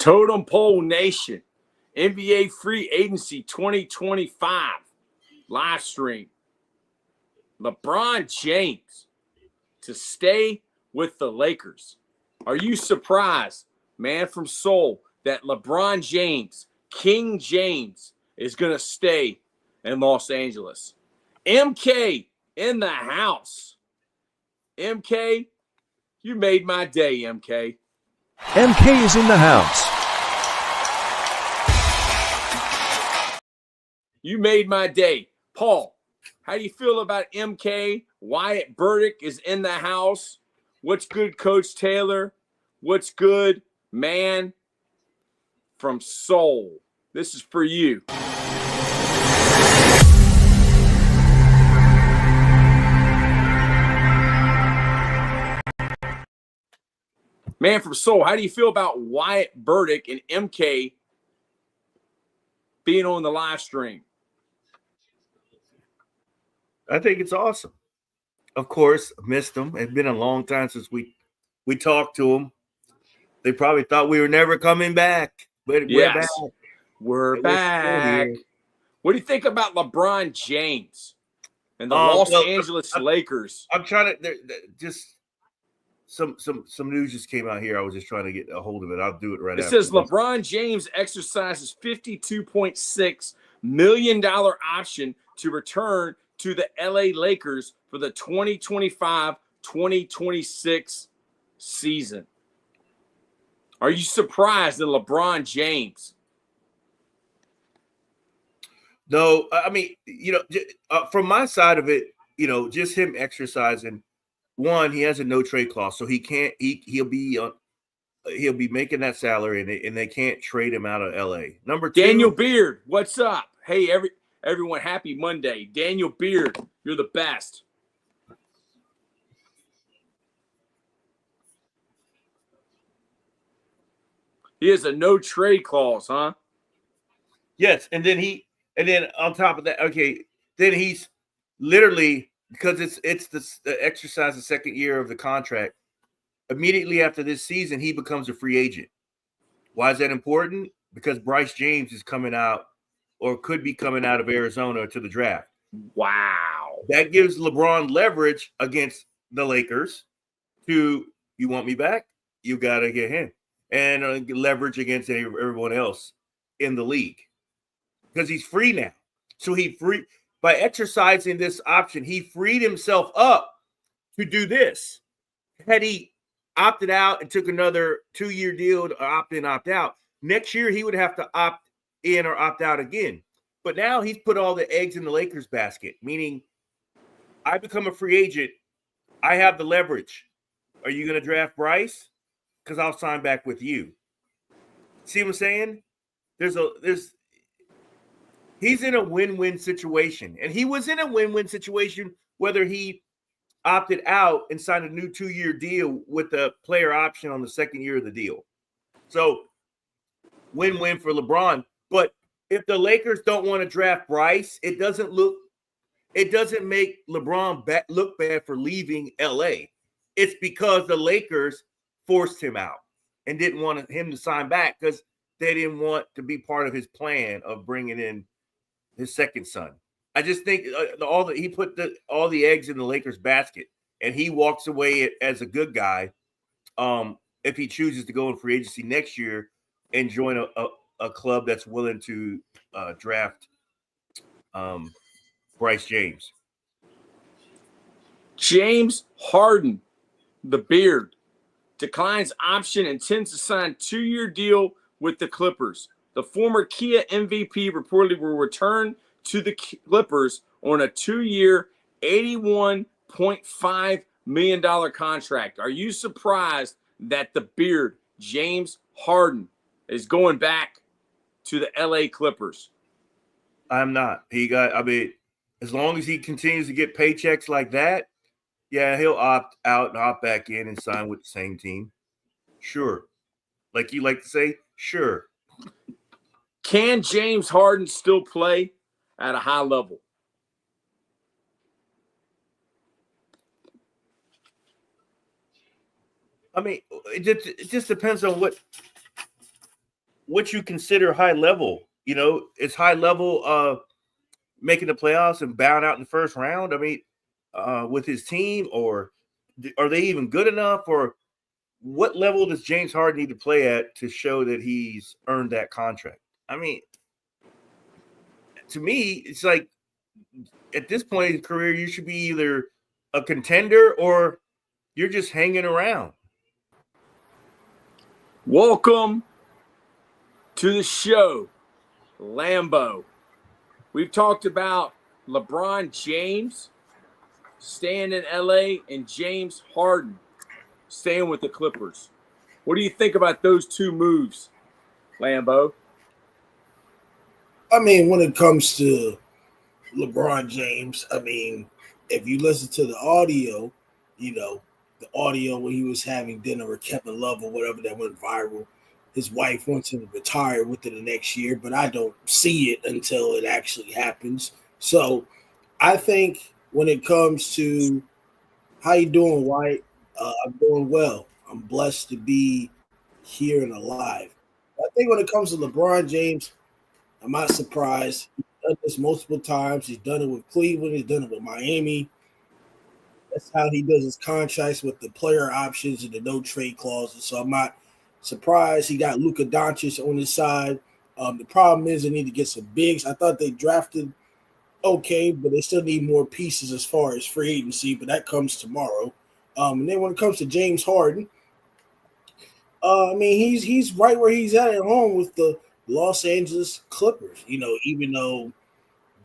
Totem Pole Nation, NBA Free Agency 2025 live stream. LeBron James to stay with the Lakers. Are you surprised, man from Seoul, that LeBron James, King James, is going to stay in Los Angeles? MK in the house. MK, you made my day, MK. MK is in the house. You made my day. Paul, how do you feel about MK? Wyatt Burdick is in the house. What's good, Coach Taylor? What's good, man from Seoul? This is for you. Man from Seoul, how do you feel about Wyatt Burdick and MK being on the live stream? I think it's awesome. Of course, missed them. It's been a long time since we talked to them. They probably thought we were never coming back, but yes, we're back. We're back. What do you think about LeBron James and the Los Angeles Lakers? I'm trying to just some news just came out here. I was just trying to get a hold of it. I'll do it right. It says LeBron James exercises $52.6 million option to return to the LA Lakers for the 2025-2026 season. Are you surprised that LeBron James? No, I mean, from my side of it, just him exercising. One, he has a no trade clause, so he can't. He'll be making that salary, and they can't trade him out of LA. Number two, Daniel Beard, what's up? Hey, everyone, happy Monday. Daniel Beard, you're the best. He has a no trade clause, huh? Yes, and then on top of that, okay, then he's literally, because it's the exercise the second year of the contract. Immediately after this season, he becomes a free agent. Why is that important? Because Bryce James is coming out, or could be coming out of Arizona to the draft. Wow. That gives LeBron leverage against the Lakers to, you want me back? You got to get him. And leverage against everyone else in the league. Because he's free now. So by exercising this option, he freed himself up to do this. Had he opted out and took another 2-year deal to opt in, opt out, next year he would have to opt in or opt out again. But now he's put all the eggs in the Lakers basket, meaning I become a free agent. I have the leverage. Are you going to draft Bryce? Because I'll sign back with you. See what I'm saying? He's in a win-win situation. And he was in a win-win situation whether he opted out and signed a new 2-year deal with the player option on the second year of the deal. So win-win for LeBron. But if the Lakers don't want to draft Bryce, it doesn't make LeBron look bad for leaving LA. It's because the Lakers forced him out and didn't want him to sign back because they didn't want to be part of his plan of bringing in his second son. I just think he put all the eggs in the Lakers basket, and he walks away as a good guy if he chooses to go in free agency next year and join a club that's willing to draft Bryce James. James Harden, the Beard, declines option, intends to sign 2-year deal with the Clippers. The former Kia MVP reportedly will return to the Clippers on a 2-year, $81.5 million contract. Are you surprised that the Beard, James Harden, is going back to the LA Clippers? I'm not. As long as he continues to get paychecks like that, yeah, he'll opt out and opt back in and sign with the same team. Sure. Like you like to say, sure. Can James Harden still play at a high level? I mean, it just depends on what what you consider high level. It's high level making the playoffs and bowing out in the first round. I mean, with his team, or are they even good enough? Or what level does James Harden need to play at to show that he's earned that contract? I mean, to me, it's like at this point in his career, you should be either a contender or you're just hanging around. Welcome to the show, Lambo. We've talked about LeBron James staying in LA and James Harden staying with the Clippers. What do you think about those two moves, Lambo? I mean, when it comes to LeBron James, I mean, if you listen to the audio, the audio when he was having dinner with Kevin Love or whatever that went viral, his wife wants him to retire within the next year, but I don't see it until it actually happens. So I think when it comes to how you doing, White, I'm doing well. I'm blessed to be here and alive. I think when it comes to LeBron James, I'm not surprised. He's done this multiple times. He's done it with Cleveland. He's done it with Miami. That's how he does his contracts with the player options and the no trade clauses. So I'm not surprised he got Luka Doncic on his side. The problem is they need to get some bigs. I thought they drafted okay, but they still need more pieces as far as free agency, but that comes tomorrow. And then when it comes to James Harden, I mean, he's right where he's at home with the Los Angeles Clippers. Even though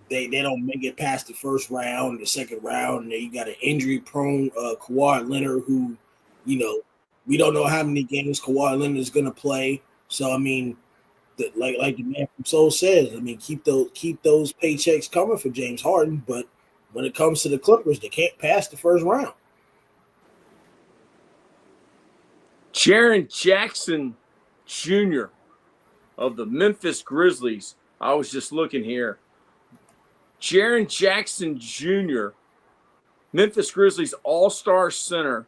they don't make it past the first round, the second round, and then you got an injury-prone Kawhi Leonard who, we don't know how many games Kawhi Leonard is going to play. So I mean, like the man from Soul says, I mean, keep those paychecks coming for James Harden. But when it comes to the Clippers, they can't pass the first round. Jaren Jackson Jr. of the Memphis Grizzlies. I was just looking here. Jaren Jackson Jr., Memphis Grizzlies all-star center,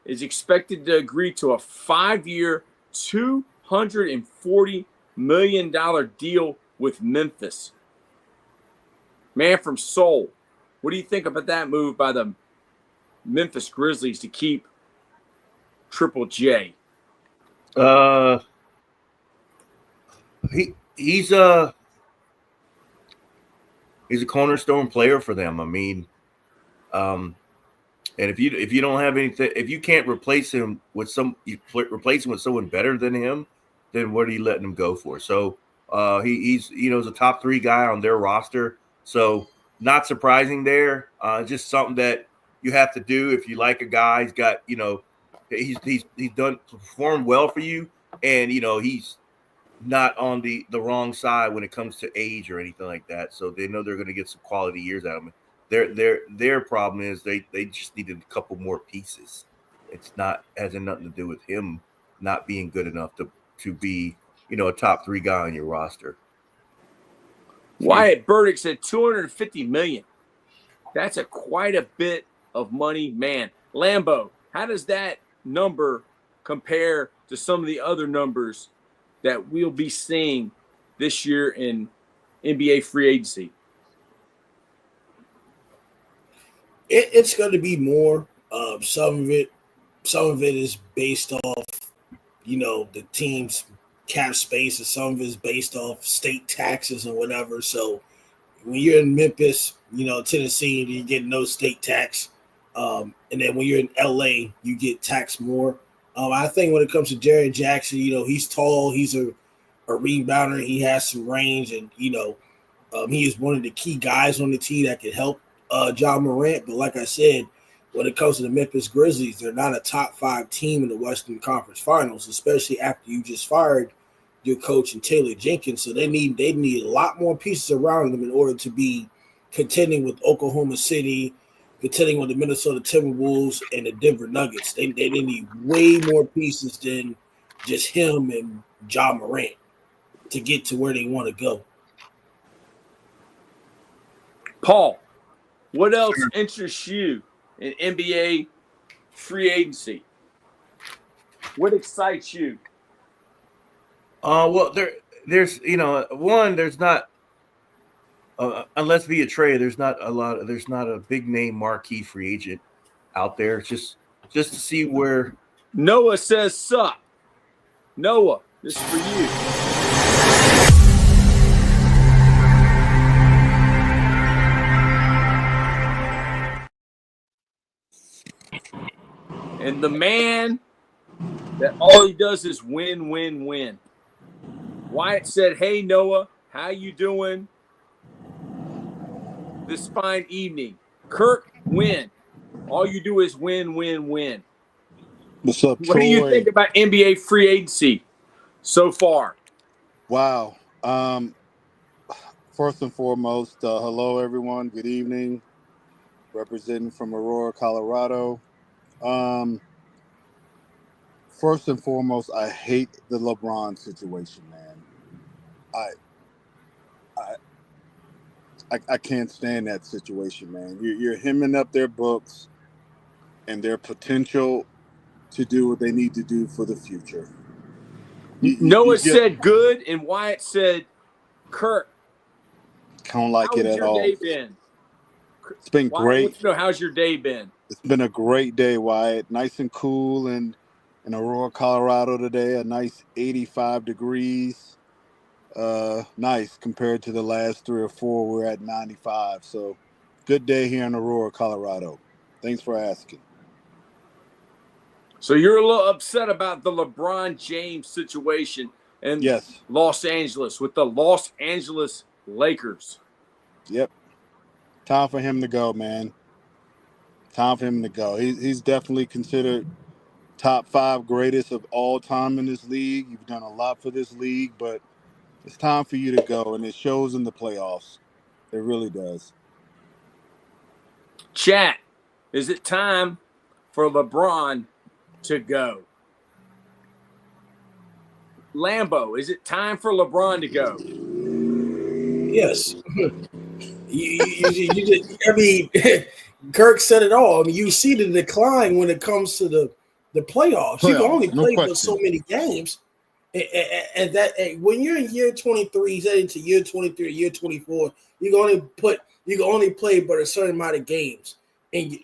is expected to agree to a 5-year, $240 million deal with Memphis. Man from Seoul, what do you think about that move by the Memphis Grizzlies to keep Triple J? He's a cornerstone player for them. I mean, and if you don't have anything, if you can't replace him with replace him with someone better than him, then what are you letting him go for? So he's a top 3 guy on their roster. So not surprising there. Just something that you have to do if you like a guy. He's got he's performed well for you, and he's not on the wrong side when it comes to age or anything like that. So they know they're going to get some quality years out of him. Their problem is they just needed a couple more pieces. It's hasn't nothing to do with him not being good enough to be a top 3 guy on your roster. Wyatt Burdick said $250 million. That's quite a bit of money, man. Lambo, how does that number compare to some of the other numbers that we'll be seeing this year in NBA free agency? It's going to be more. Some of it is based off, the team's cap space, and some of it is based off state taxes and whatever. So when you're in Memphis, Tennessee, you get no state tax. And then when you're in LA, you get taxed more. I think when it comes to Jaren Jackson, he's tall, he's a rebounder, he has some range, and he is one of the key guys on the team that can help John Morant. But like I said, when it comes to the Memphis Grizzlies, they're not a top 5 team in the Western Conference Finals, especially after you just fired your coach and Taylor Jenkins. So they need a lot more pieces around them in order to be contending with Oklahoma City, contending with the Minnesota Timberwolves and the Denver Nuggets. They need way more pieces than just him and John Morant to get to where they want to go. Paul, what else interests you in NBA free agency? What excites you? Well, there's there's not unless via trade, there's not a big name marquee free agent out there. It's just to see where Noah says sup. Noah, this is for you. And the man that all he does is win, win, win. Wyatt said, hey, Noah, how you doing this fine evening? Kirk, win. All you do is win, win, win. What's up, What do you think about NBA free agency so far? Wow. First and foremost, hello, everyone. Good evening. Representing from Aurora, Colorado. First and foremost, I hate the LeBron situation, man. I can't stand that situation, man. You're hemming up their books and their potential to do what they need to do for the future. Noah said good, and Wyatt said Kirk. Don't like it at all. How's your day been? It's been Wyatt great. wants to know, how's your day been? It's been a great day, Wyatt. Nice and cool in Aurora, Colorado today. A nice 85 degrees. Nice compared to the last 3 or 4. We're at 95. So good day here in Aurora, Colorado. Thanks for asking. So you're a little upset about the LeBron James situation in Yes. Los Angeles with the Los Angeles Lakers. Yep. Time for him to go, man. Time for him to go. He's definitely considered top 5 greatest of all time in this league. You've done a lot for this league, but it's time for you to go, and it shows in the playoffs. It really does. Chat, is it time for LeBron to go? Lambo, is it time for LeBron to go? Yes. I mean, Kirk said it all. I mean, you see the decline when it comes to the playoffs. You can only play for so many games. And that when you're in year 23, heading to year 23 or year 24, you can only play but a certain amount of games in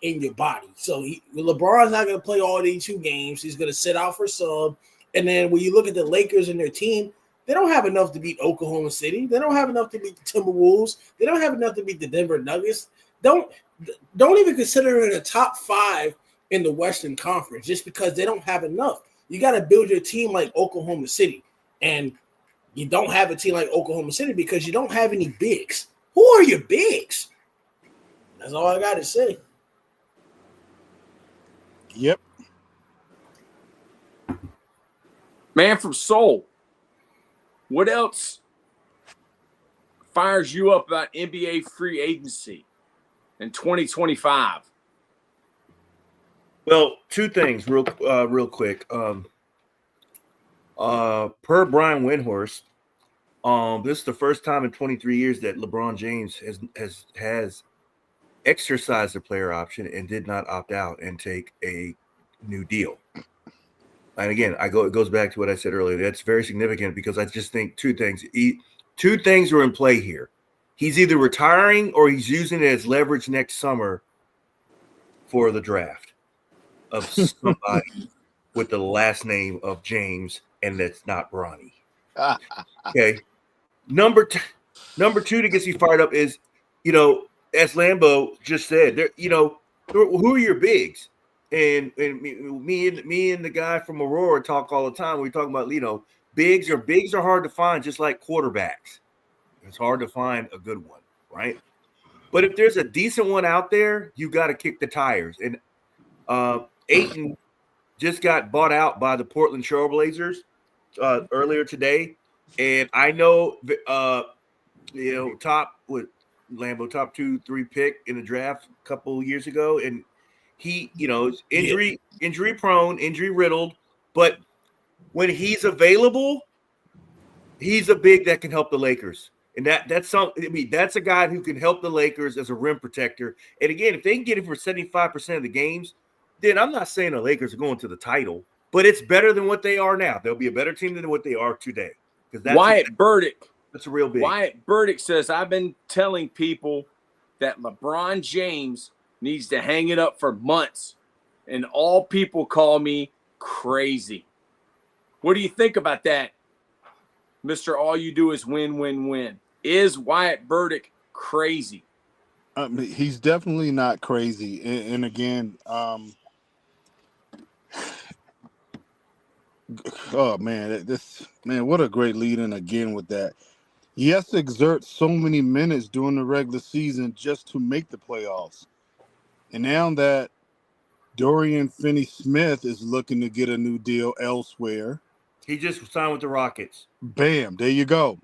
your body. So LeBron's not going to play all these 2 games. He's going to sit out for sub. And then when you look at the Lakers and their team, they don't have enough to beat Oklahoma City. They don't have enough to beat the Timberwolves. They don't have enough to beat the Denver Nuggets. Don't even consider it a top 5 in the Western Conference just because they don't have enough. You got to build your team like Oklahoma City. And you don't have a team like Oklahoma City because you don't have any bigs. Who are your bigs? That's all I got to say. Yep. Man from Seoul, what else fires you up about NBA free agency in 2025? Well, 2 things real quick. Per Brian Windhorst, this is the first time in 23 years that LeBron James has exercised the player option and did not opt out and take a new deal. And again, it goes back to what I said earlier. That's very significant because I just think 2 things. 2 things are in play here. He's either retiring or he's using it as leverage next summer for the draft of somebody with the last name of James, and that's not Bronny. Okay. Number 2 that gets you fired up is, as Lambo just said, who are your bigs? And me and the guy from Aurora talk all the time. We talk about, bigs are hard to find, just like quarterbacks. It's hard to find a good one, right? But if there's a decent one out there, you got to kick the tires. And Ayton just got bought out by the Portland Trailblazers earlier today, and I know top 2, 3 pick in the draft a couple years ago, and he is injury prone, injury riddled, but when he's available, he's a big that can help the Lakers. And that's a guy who can help the Lakers as a rim protector. And again, if they can get him for 75% of the games, then I'm not saying the Lakers are going to the title, but it's better than what they are now. They'll be a better team than what they are today. Because Wyatt Burdick. That's a real big. Wyatt Burdick says, I've been telling people that LeBron James needs to hang it up for months, and all people call me crazy. What do you think about that, Mr. All You Do Is Win, Win, Win? Is Wyatt Burdick crazy? He's definitely not crazy. And again, oh man, what a great lead-in again with that. He has to exert so many minutes during the regular season just to make the playoffs. And now that Dorian Finney-Smith is looking to get a new deal elsewhere. He just signed with the Rockets. Bam, there you go.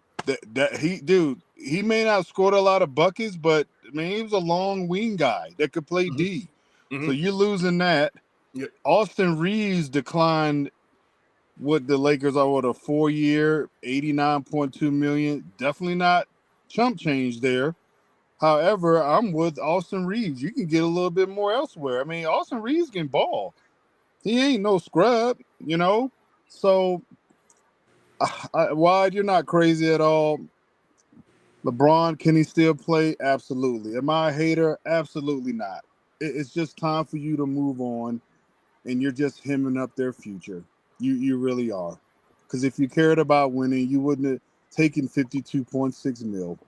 He may not have scored a lot of buckets, but he was a long wing guy that could play D. So you're losing that. Yep. Austin Reeves declined what the Lakers are, a 4-year, $89.2 million. Definitely not chump change there. However, I'm with Austin Reeves. You can get a little bit more elsewhere. Austin Reeves can ball. He ain't no scrub, So, Wide, you're not crazy at all. LeBron, can he still play? Absolutely. Am I a hater? Absolutely not. It's just time for you to move on, and you're just hemming up their future. You really are. Because if you cared about winning, you wouldn't have taken $52.6 million.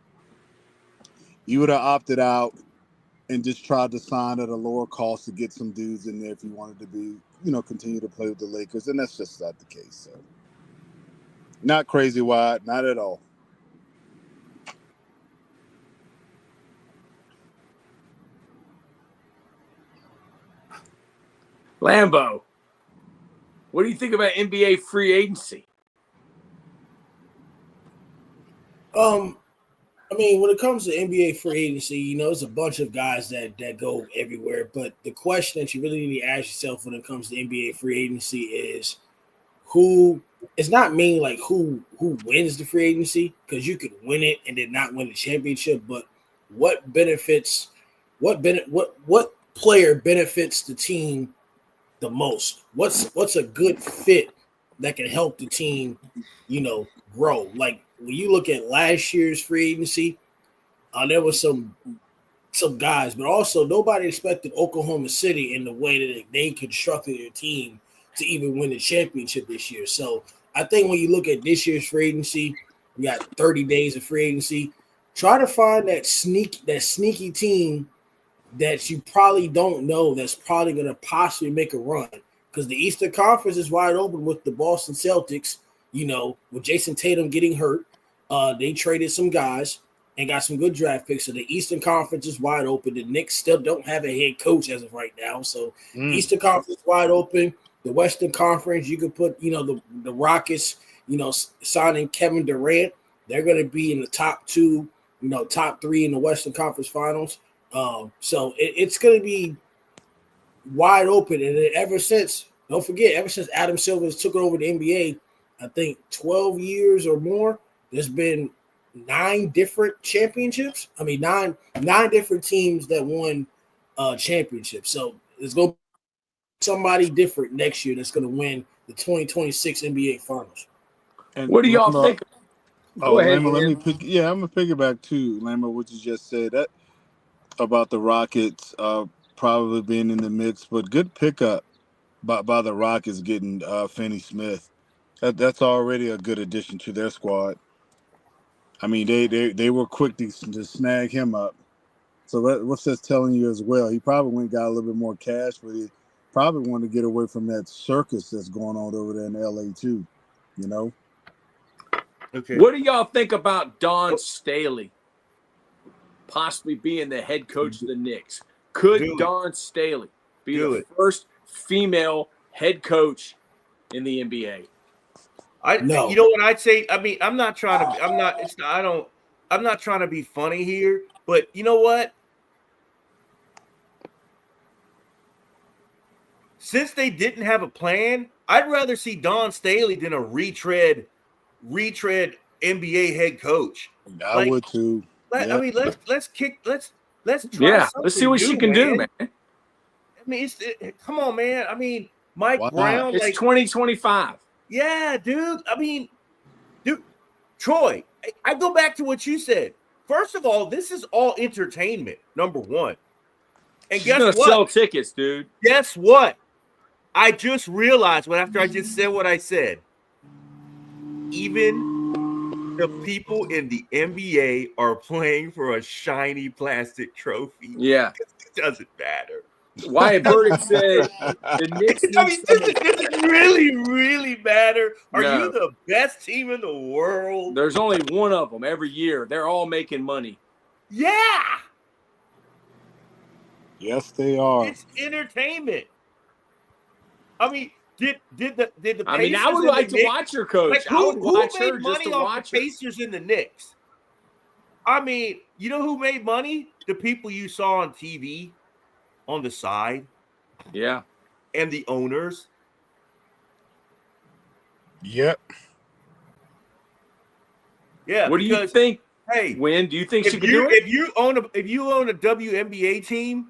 You would have opted out and just tried to sign at a lower cost to get some dudes in there if you wanted to be, continue to play with the Lakers. And that's just not the case. So, not crazy, Wide. Not at all. Lambo, what do you think about NBA free agency? When it comes to NBA free agency, there's a bunch of guys that go everywhere. But the question that you really need to ask yourself when it comes to NBA free agency is it's not mainly like who wins the free agency, because you could win it and then not win the championship, but what player benefits the team the most? What's a good fit that can help the team, grow? Like when you look at last year's free agency, there was some guys, but also nobody expected Oklahoma City in the way that they constructed their team to even win the championship this year. So I think when you look at this year's free agency, we got 30 days of free agency. Try to find that sneaky team that you probably don't know that's probably going to possibly make a run, because the Eastern Conference is wide open with the Boston Celtics, with Jason Tatum getting hurt. They traded some guys and got some good draft picks. So the Eastern Conference is wide open. The Knicks still don't have a head coach as of right now. So Eastern Conference is wide open. The Western Conference, you could put, the Rockets, signing Kevin Durant. They're going to be in the top 2, top 3 in the Western Conference Finals. So it's going to be wide open. And ever since Adam Silver took over the NBA, I think 12 years or more, there's been 9 different championships. 9 different teams that won championships. So there's going to be somebody different next year that's going to win the 2026 NBA Finals. And what do y'all think? Go ahead. Lama, I'm going to piggyback too, Lama, what you just said. That about the Rockets probably being in the mix, but good pickup by the Rockets getting Finney-Smith. That's already a good addition to their squad. They were quick to snag him up. So what's that telling you as well? He probably went and got a little bit more cash, but he probably wanted to get away from that circus that's going on over there in LA too, Okay. What do y'all think about Dawn Staley possibly being the head coach of the Knicks? Could Dawn Staley be the first female head coach in the NBA? You know what I'd say? I'm not trying to be funny here, but you know what? Since they didn't have a plan, I'd rather see Dawn Staley than a retread NBA head coach. I would too. Let's try. Let's see what she can do, man. Come on, man. Mike Why not? Brown, It's like 2025. yeah, dude. I mean, dude, Troy, I go back to what you said. First of all, this is all entertainment, number one. And She's guess gonna what? sell tickets, dude. Guess what? I just realized after I just said what I said. Even the people in the NBA are playing for a shiny plastic trophy. Yeah. It doesn't matter. Wyatt Burdick said the Knicks I need mean, does it really, really matter? Are No. you the best team in the world? There's only one of them every year. They're all making money. Yeah. Yes, they are. It's entertainment. I mean, did the Pacers I mean, I would and like the to Knicks, watch her coach. like I would who watch made her just money to off watch the her. Pacers and the Knicks? I mean, you know who made money? The people you saw on TV on the side Yeah. and the owners. Yep. Yeah. What do you because, think? Hey, Win? Do you think she if could do it? if you own a WNBA team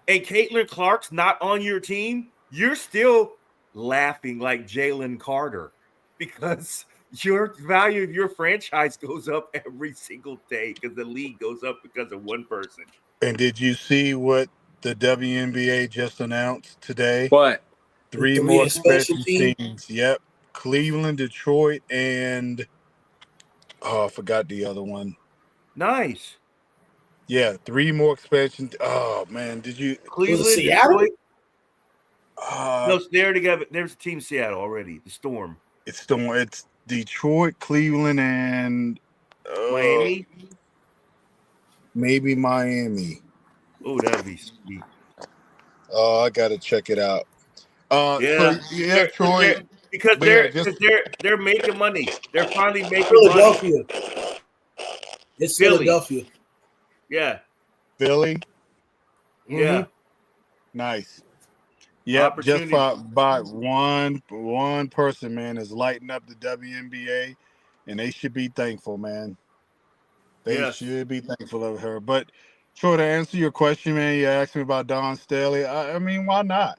and Caitlin Clark's not on your team, you're still laughing like Jalen Carter because your value of your franchise goes up every single day because the league goes up because of one person. And did you see what the WNBA just announced today? What? Three The more expansion expansion team? teams. Yep. Cleveland, Detroit, and I forgot the other one. Nice. Yeah, 3 more expansion. Oh man, did you? Cleveland, Seattle? Detroit. No, they're together. There's a team Seattle already. The Storm. It's Detroit, Cleveland, and Miami. maybe Miami. Oh, that'd be sweet. Oh, I gotta check it out. Yeah, so, yeah, Troy. because but yeah, they're making money. They're finally making Philadelphia. money. It's Philly. Philadelphia. Yeah, Philly. yeah. Nice. Yep, just Opportunity. by one person, man, is lighting up the WNBA, and they should be thankful, man. They Yes. should be thankful of her. But Troy, to answer your question, man, you asked me about Don Staley. I mean, why not?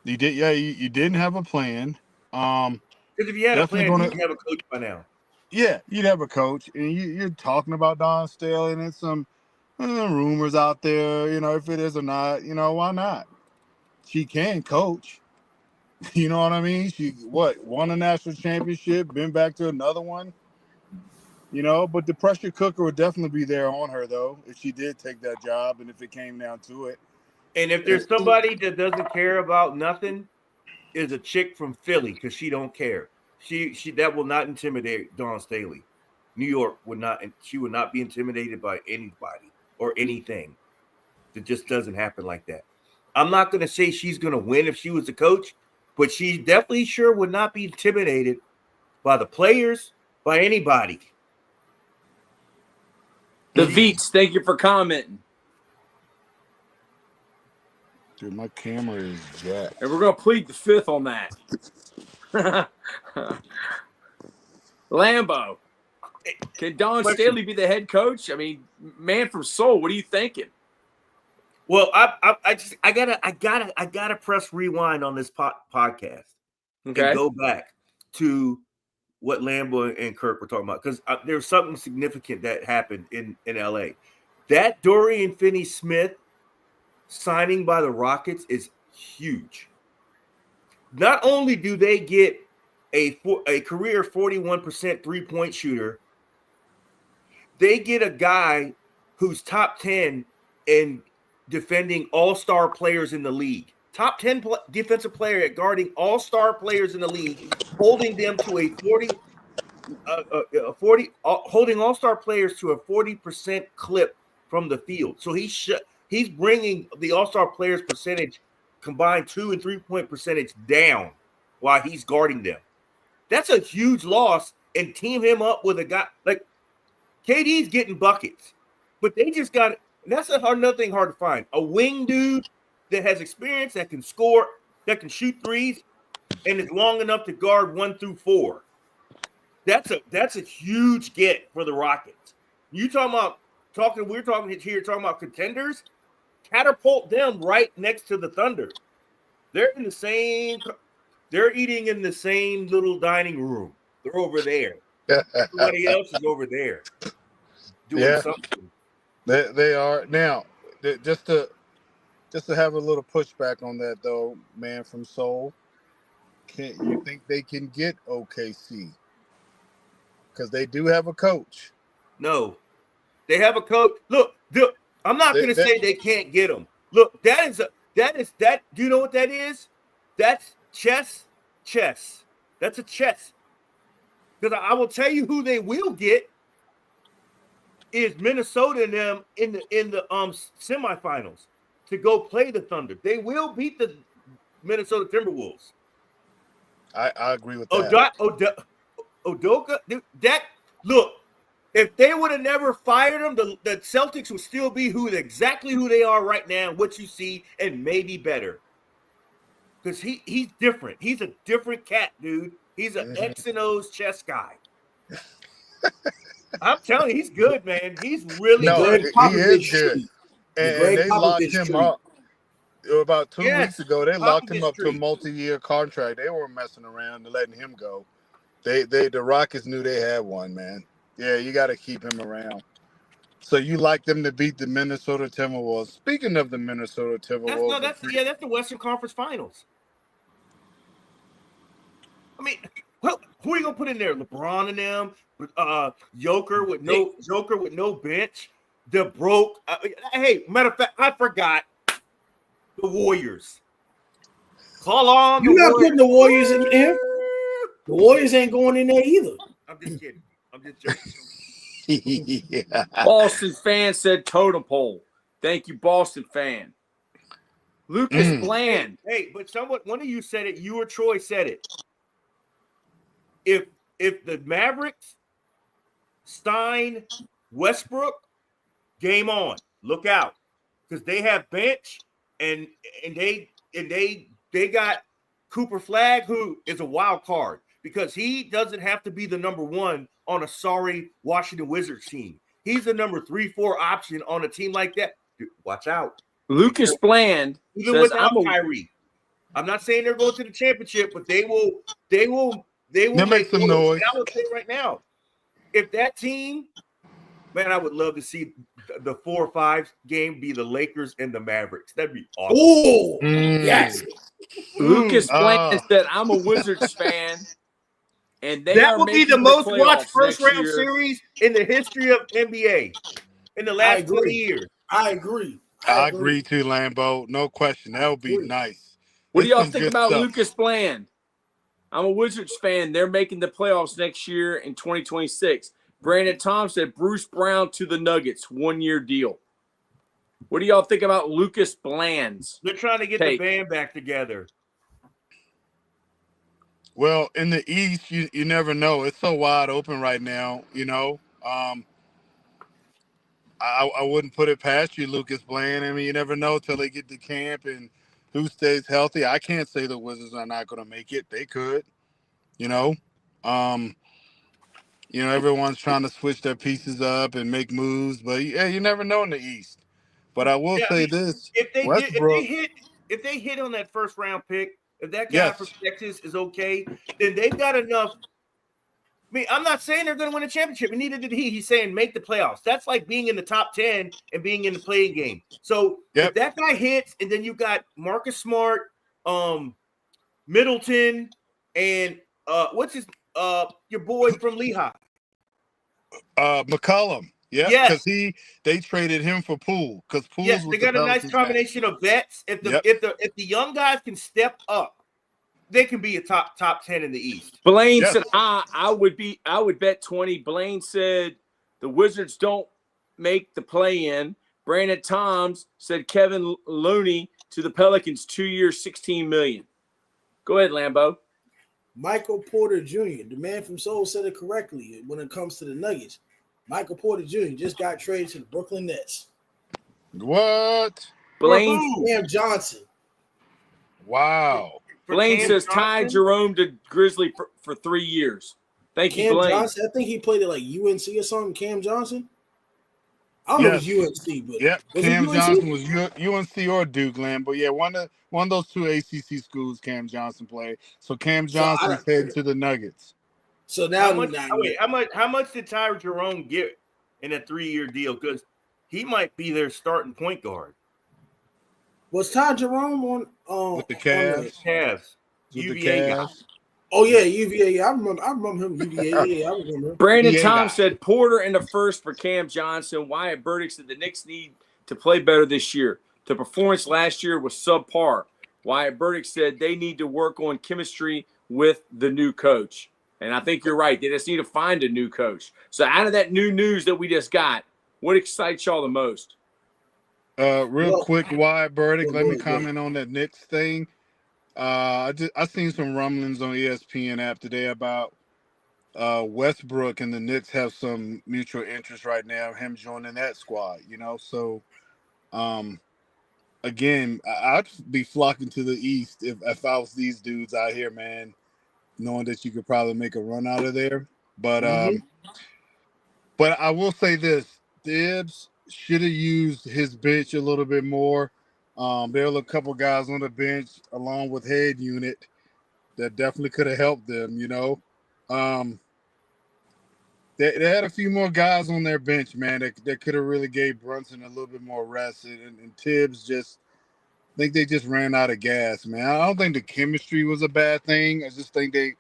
You didn't have a plan. Because if you had a Definitely plan, gonna- you'd have a coach by now. Yeah, you'd have a coach, and you're talking about Don Staley, and there's some rumors out there, if it is or not, why not? She can coach. You know what I mean? She won a national championship, been back to another one. But the pressure cooker would definitely be there on her though, if she did take that job and if it came down to it. And if there's somebody that doesn't care about nothing, is a chick from Philly because she don't care. She that will not intimidate Dawn Staley. New York would not. She would not be intimidated by anybody or anything. It just doesn't happen like that. I'm not going to say she's going to win if she was the coach, but she definitely sure would not be intimidated by the players, by anybody. The Veets, thank you for commenting. Dude, my camera is jacked. And we're going to plead the fifth on that. Lambo, can Don Staley be the head coach? I mean, man from Seoul, what are you thinking? Well, I gotta press rewind on this podcast and go back to what Lambo and Kirk were talking about because there's something significant that happened in LA. That Dorian Finney-Smith signing by the Rockets is huge. Not only do they get a career 41% three-point shooter, they get a guy who's top 10 in defending all-star players in the league. Top 10 defensive player at guarding all-star players in the league, holding them to a 40 holding all-star players to a 40% clip from the field. So he's bringing the all-star players percentage combined 2 and 3-point percentage down while he's guarding them. That's a huge loss, and team him up with a guy like KD's getting buckets, but they just got it. And that's another thing hard to find. A wing dude that has experience, that can score, that can shoot threes, and is long enough to guard 1 through 4. That's a huge get for the Rockets. We're talking about contenders, catapult them right next to the Thunder. They're in the same. They're eating in the same little dining room. They're over there. Everybody else is over there doing something. They are now. Just to have a little pushback on that, though, man from Seoul. Can't you think they can get OKC? Because they do have a coach. No, they have a coach. Look, I'm not going to say they can't get them. Look, that is. Do you know what that is? That's chess. That's a chess. Because I will tell you who they will get is Minnesota and them in the semifinals to go play the Thunder. They will beat the Minnesota Timberwolves. I agree with that. Udoka, that look. If they would have never fired him, the Celtics would still be exactly who they are right now, what you see, and maybe better. Because he's different. He's a different cat, dude. He's an X and O's chess guy. I'm telling you, he's good, man. He's really good. He is good. And they locked him up. About 2 weeks ago, they locked him up to a multi-year contract. They weren't messing around and letting him go. The Rockets knew they had one, man. Yeah, you got to keep him around. So you like them to beat the Minnesota Timberwolves. Speaking of the Minnesota Timberwolves. That's the Western Conference Finals. I mean, who are you gonna put in there? LeBron and them, Joker with no bench. The broke. Hey, matter of fact, I forgot the Warriors. Call on. You're not putting the Warriors in here. The Warriors ain't going in there either. I'm just kidding. I'm just joking. Yeah. Boston fan said totem pole. Thank you, Boston fan. Lucas Bland. Hey, but one of you said it. You or Troy said it. If the Mavericks sign Westbrook, game on. Look out, because they have bench and they got Cooper Flagg, who is a wild card because he doesn't have to be the number one on a sorry Washington Wizards team. He's the number 3-4 option on a team like that. Dude, watch out. Lucas Bland even says, without Kyrie. I'm not saying they're going to the championship, but they will make some noise. I would say right now, if that team, man, I would love to see the 4 or 5 game be the Lakers and the Mavericks. That'd be awesome. Oh, yes. Lucas Bland said, I'm a Wizards fan. And that will be the most watched first round series in the history of NBA in the last 20 years. I agree. I agree too, Lambeau. No question. That would be nice. What do y'all think about Lucas Bland? I'm a Wizards fan. They're making the playoffs next year in 2026. Brandon Tom said Bruce Brown to the Nuggets, 1-year deal. What do y'all think about Lucas Bland's? They're trying to get the band back together. Well, in the East, you never know. It's so wide open right now, you know. I wouldn't put it past you, Lucas Bland. I mean, you never know till they get to camp and who stays healthy. I can't say the Wizards are not going to make it. They could, you know. Everyone's trying to switch their pieces up and make moves, but yeah, you never know in the East. But I will say this: if they hit on that first round pick, if that guy from Texas is okay, then they've got enough. I mean, I'm not saying they're going to win a championship, and neither did he. He's saying make the playoffs. That's like being in the top 10 and being in the playing game. So if that guy hits, and then you got Marcus Smart, Middleton, and what's his your boy from Lehigh, McCollum. Yeah, because they traded him for Poole. Because Poole, they got a nice combination of vets. If the young guys can step up, they can be a top 10 in the East. Blaine said, I would bet 20. Blaine said the Wizards don't make the play-in. Brandon Toms said Kevin Looney to the Pelicans, 2 years, $16 million. Go ahead, Lambeau. Michael Porter Jr., the man from Seoul, said it correctly when it comes to the Nuggets. Michael Porter Jr. just got traded to the Brooklyn Nets. What? Blaine Cam Johnson. Wow. Blaine says Ty Jerome to Grizzly for 3 years. Thank you, Blaine. Johnson, I think he played at like UNC or something. Cam Johnson. I don't know if it's UNC, but yep. was Cam it UNC? Johnson was UNC or Duke, Land, but yeah, one of those two ACC schools Cam Johnson played. So Cam Johnson's heading to the Nuggets. So now, how much did Ty Jerome get in a 3-year deal? Because he might be their starting point guard. Was Ty Jerome on With the Cavs? Cavs. With UVA the guy. Cavs? Oh yeah, UVA. Yeah, I remember him. UVA. Yeah, I remember. Brandon Yeah, Tom guy. said Porter in the first for Cam Johnson. Wyatt Burdick said the Knicks need to play better this year. The performance last year was subpar. Wyatt Burdick said they need to work on chemistry with the new coach. And I think you're right. They just need to find a new coach. So out of that new news that we just got, what excites y'all the most? Real quick, Wyatt Burdick, let me go comment on that Knicks thing. I seen some rumblings on ESPN app today about Westbrook and the Knicks have some mutual interest right now, him joining that squad, So, again, I'd be flocking to the East if I was these dudes out here, man, knowing that you could probably make a run out of there. But but I will say this, Tibbs should have used his bench a little bit more. There were a couple guys on the bench along with head unit that definitely could have helped them, They had a few more guys on their bench, man, that could have really gave Brunson a little bit more rest. And Tibbs I think they just ran out of gas, man. I don't think the chemistry was a bad thing. I just think they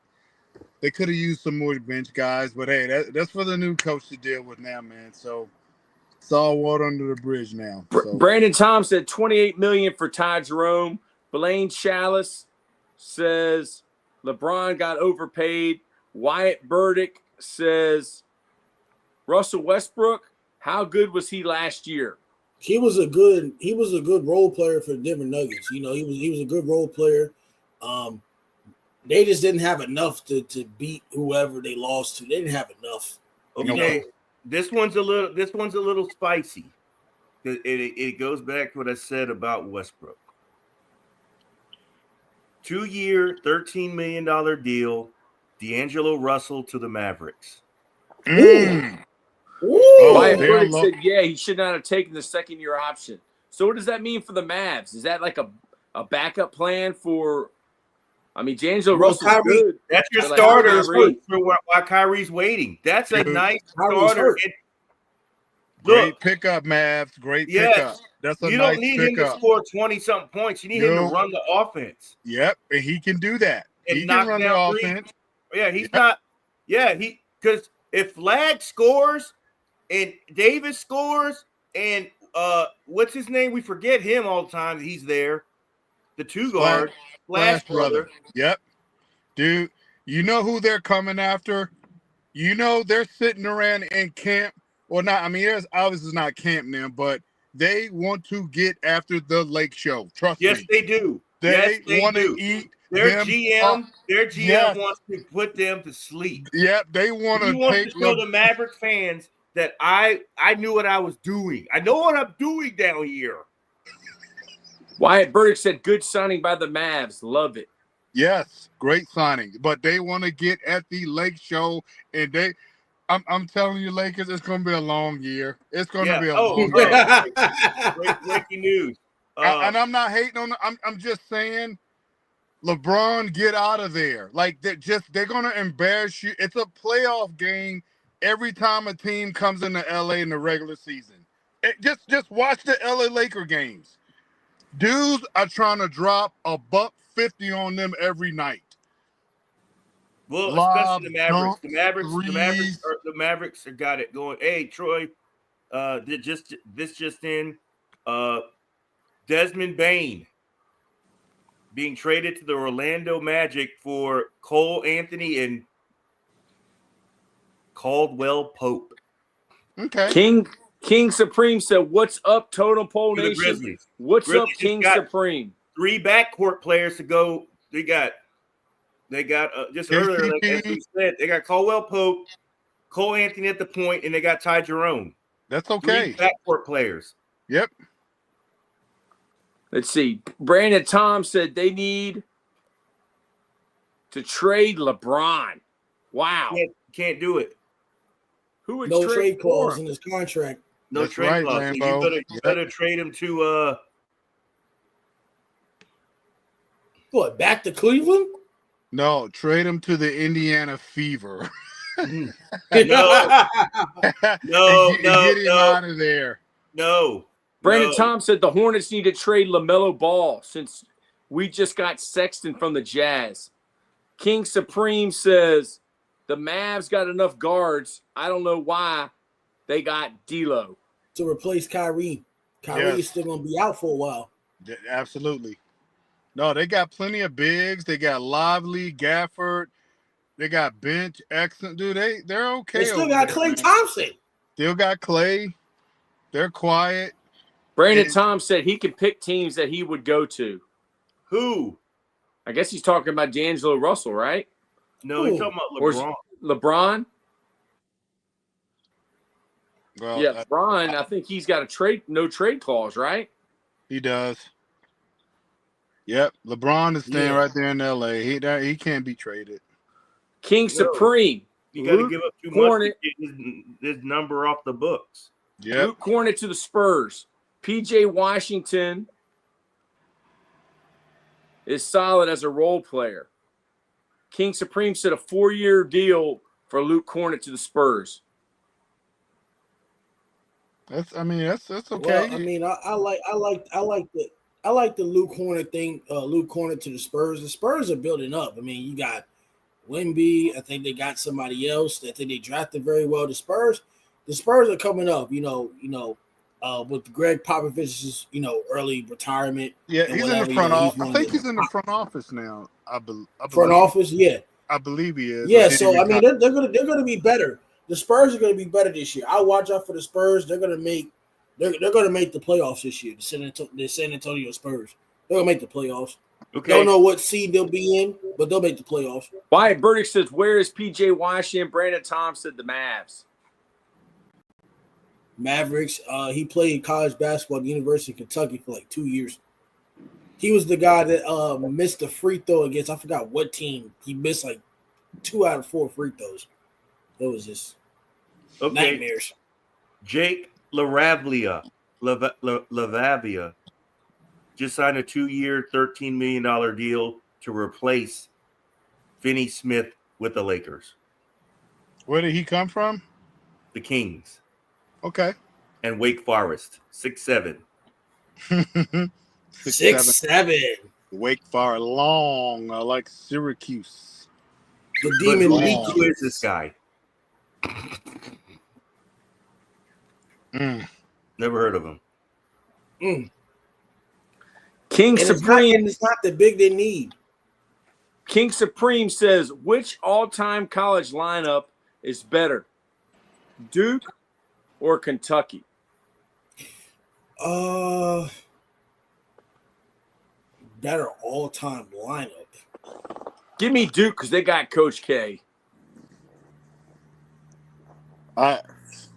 could have used some more bench guys. But, hey, that's for the new coach to deal with now, man. So it's all water under the bridge now. So. Brandon Tom said $28 million for Ty Jerome. Blaine Chalice says LeBron got overpaid. Wyatt Burdick says Russell Westbrook, how good was he last year? He was a good role player for the Denver Nuggets. He was a good role player. They just didn't have enough to beat whoever they lost to. They didn't have enough. Okay, this one's a little spicy. It goes back to what I said about Westbrook. 2-year, $13 million deal. D'Angelo Russell to the Mavericks. Wyatt Burdick said, he should not have taken the second-year option. So what does that mean for the Mavs? Is that like a backup plan for – D'Angelo Russell's good. That's your starter while Kyrie's waiting. That's a nice starter. Great pickup, Mavs. Great pickup. That's a nice pickup. You don't need him to score 20-something points. You need him to run the offense. Yep, and he can do that. He can run the offense. Yeah, he's not – because if Flag scores – and Davis scores, and what's his name? We forget him all the time. He's there. The two guard, Flash brother. Yep. Dude, you know who they're coming after? They're sitting around in camp. Or not. There's obviously not camp now, but they want to get after the Lake Show. Trust me. Yes, they do. They want to eat. Their GM wants to put them to sleep. Yep, they want to take show the Maverick fans that I knew what I was doing. I know what I'm doing down here. Wyatt Burdick said, good signing by the Mavs. Love it. Yes, great signing. But they want to get at the Lake Show, and I'm telling you, Lakers, it's going to be a long year. It's going to be a long year. Breaking news. And I'm not hating on I'm just saying, LeBron, get out of there. Like, they're going to embarrass you. It's a playoff game every time a team comes into LA in the regular season. Just watch the LA Laker games. Dudes are trying to drop $150 on them every night. Well, especially the Mavericks. The Mavericks have got it going. Hey, Troy, this just in. Desmond Bane being traded to the Orlando Magic for Cole Anthony and Caldwell Pope. Okay. King Supreme said, what's up, Totem Pole Nation? What's up, King Supreme? 3 backcourt players to go. They got just earlier, like as we said, they got Caldwell Pope, Cole Anthony at the point, and they got Ty Jerome. That's okay. 3 backcourt players. Yep. Let's see. Brandon Tom said they need to trade LeBron. Wow. Can't do it. Who would no trade clause in his contract. No That's trade right, clause. So Lambo. you better trade him to What, back to Cleveland? No, trade him to the Indiana Fever. no, and no, get him out of there. no. Brandon Tom said the Hornets need to trade LaMelo Ball since we just got Sexton from the Jazz. King Supreme says the Mavs got enough guards. I don't know why they got D'Lo. To replace Kyrie. Kyrie is still going to be out for a while. Absolutely. No, they got plenty of bigs. They got Lively, Gafford. They got bench, excellent. Dude, they're okay. They still got Klay Thompson. Still got Clay. They're quiet. Brandon Tom said he could pick teams that he would go to. Who? I guess he's talking about D'Angelo Russell, right? No, he's talking about LeBron. LeBron? Well, yeah, LeBron, I think he's got a no trade clause, right? He does. Yep, LeBron is staying right there in L.A. He can't be traded. King Supreme. You got to give up too much to get his number off the books. Yep. Luke Cornett to the Spurs. P.J. Washington is solid as a role player. King Supreme said a 4-year deal for Luke Cornett to the Spurs. That's okay. Well, I mean, I like the Luke Cornett thing. Luke Cornett to the Spurs. The Spurs are building up. I mean, you got Wemby. I think they got somebody else. I think they drafted very well. The Spurs are coming up. With Greg Popovich's early retirement. Yeah, he's in the front office. I think he's in the front office now. Front office, yeah. I believe he is. Yeah, so I mean, they're gonna be better. The Spurs are gonna be better this year. I watch out for the Spurs. They're gonna make the playoffs this year. The San Antonio Spurs. They're gonna make the playoffs. Okay. Don't know what seed they'll be in, but they'll make the playoffs. Wyatt Burdick says, "Where is P.J. Washington?" Brandon Tom said, "The Mavs." Mavericks. He played college basketball at the University of Kentucky for like 2 years. He was the guy that missed the free throw against, I forgot what team. He missed like 2 out of 4 free throws. It was just nightmares. Jake LaVavia just signed a 2-year, $13 million deal to replace Finney Smith with the Lakers. Where did he come from? The Kings. Okay. And Wake Forest, 6'7". 6'7". Wake Forest, long, like Syracuse. The Demon League. Who is this guy? Never heard of him. King Supreme. It's not the big they need. King Supreme says, which all-time college lineup is better, Duke or Kentucky? Better all-time lineup. Give me Duke because they got Coach K.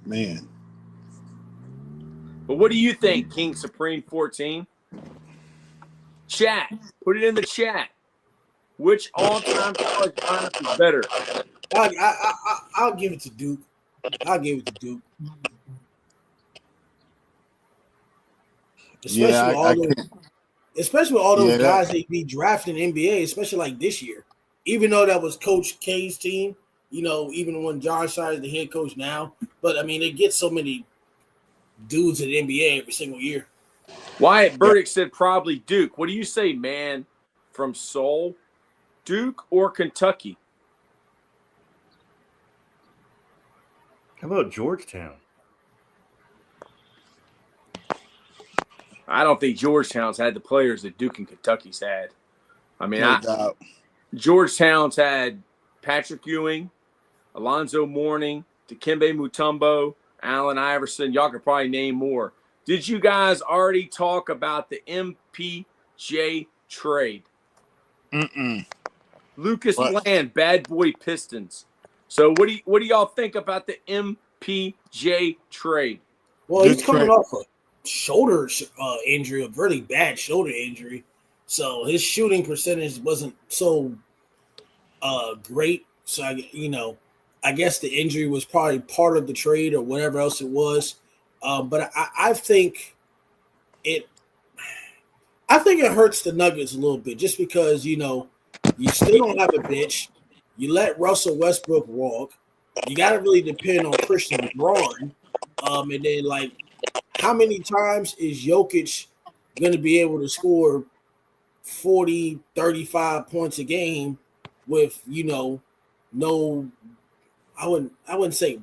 Man. But what do you think, King Supreme 14? Chat. Put it in the chat. Which all-time college lineup is better? I'll give it to Duke. Especially with all those guys they be drafting in the NBA, especially like this year. Even though that was Coach K's team, even when John Shire is the head coach now. But, I mean, they get so many dudes in the NBA every single year. Wyatt Burdick said probably Duke. What do you say, man, from Seoul? Duke or Kentucky? How about Georgetown? I don't think Georgetown's had the players that Duke and Kentucky's had. I mean, Georgetown's had Patrick Ewing, Alonzo Mourning, Dikembe Mutombo, Allen Iverson. Y'all could probably name more. Did you guys already talk about the MPJ trade? Lucas Bland, Bad Boy Pistons. So what do y'all think about the MPJ trade? Well, he's coming off a shoulder injury, a really bad shoulder injury. So his shooting percentage wasn't so great. So, I guess the injury was probably part of the trade or whatever else it was. But I think it hurts the Nuggets a little bit just because, you still don't have a bench. You let Russell Westbrook walk. You got to really depend on Christian LeBron. And then, like, how many times is Jokic going to be able to score 40, 35 points a game with, no, I wouldn't say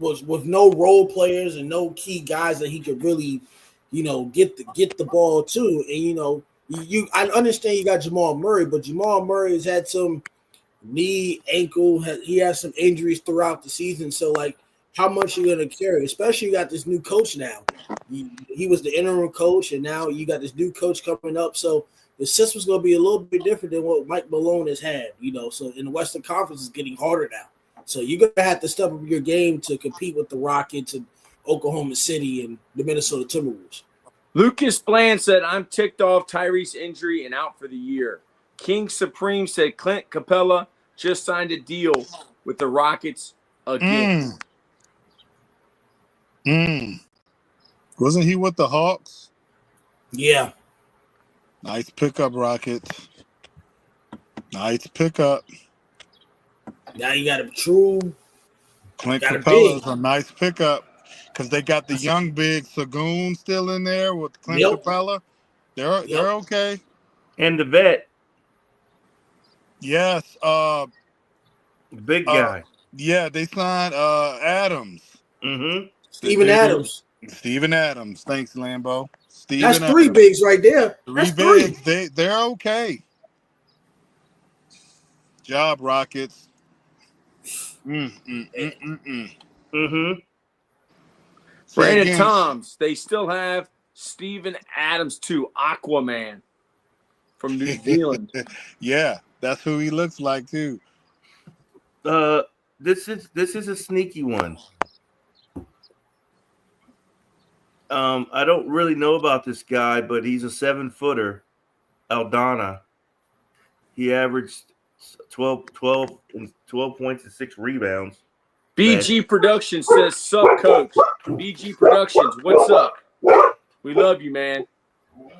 with no role players and no key guys that he could really, get the ball to. And, I understand you got Jamal Murray, but Jamal Murray has had some knee, ankle, he has some injuries throughout the season. So, like, how much you going to carry? Especially you got this new coach now. He was the interim coach, and now you got this new coach coming up. So the system's going to be a little bit different than what Mike Malone has had, So in the Western Conference, it's getting harder now. So you're going to have to step up your game to compete with the Rockets and Oklahoma City and the Minnesota Timberwolves. Lucas Bland said, I'm ticked off Tyrese injury and out for the year. King Supreme said Clint Capella just signed a deal with the Rockets again. Wasn't he with the Hawks? Yeah. Nice pickup, Rockets. Nice pickup. Now you got a true Clint Capella is a nice pickup because they got the young big Sagoon still in there with Clint Capella. They're okay. And the vet. Yes. Big guy. Yeah, they signed Adams. Mm-hmm. Steven Adams. Steven Adams. Thanks, Lambo. That's three bigs right there. Three bigs. They're okay. Job, Rockets. Brandon Toms. They still have Steven Adams too. Aquaman from New Zealand. Yeah, that's who he looks like too. This is a sneaky one. I don't really know about this guy, but he's a 7-footer, Aldana. He averaged 12 points and 6 rebounds. BG Productions says, sup, coach. BG Productions, what's up? We love you, man.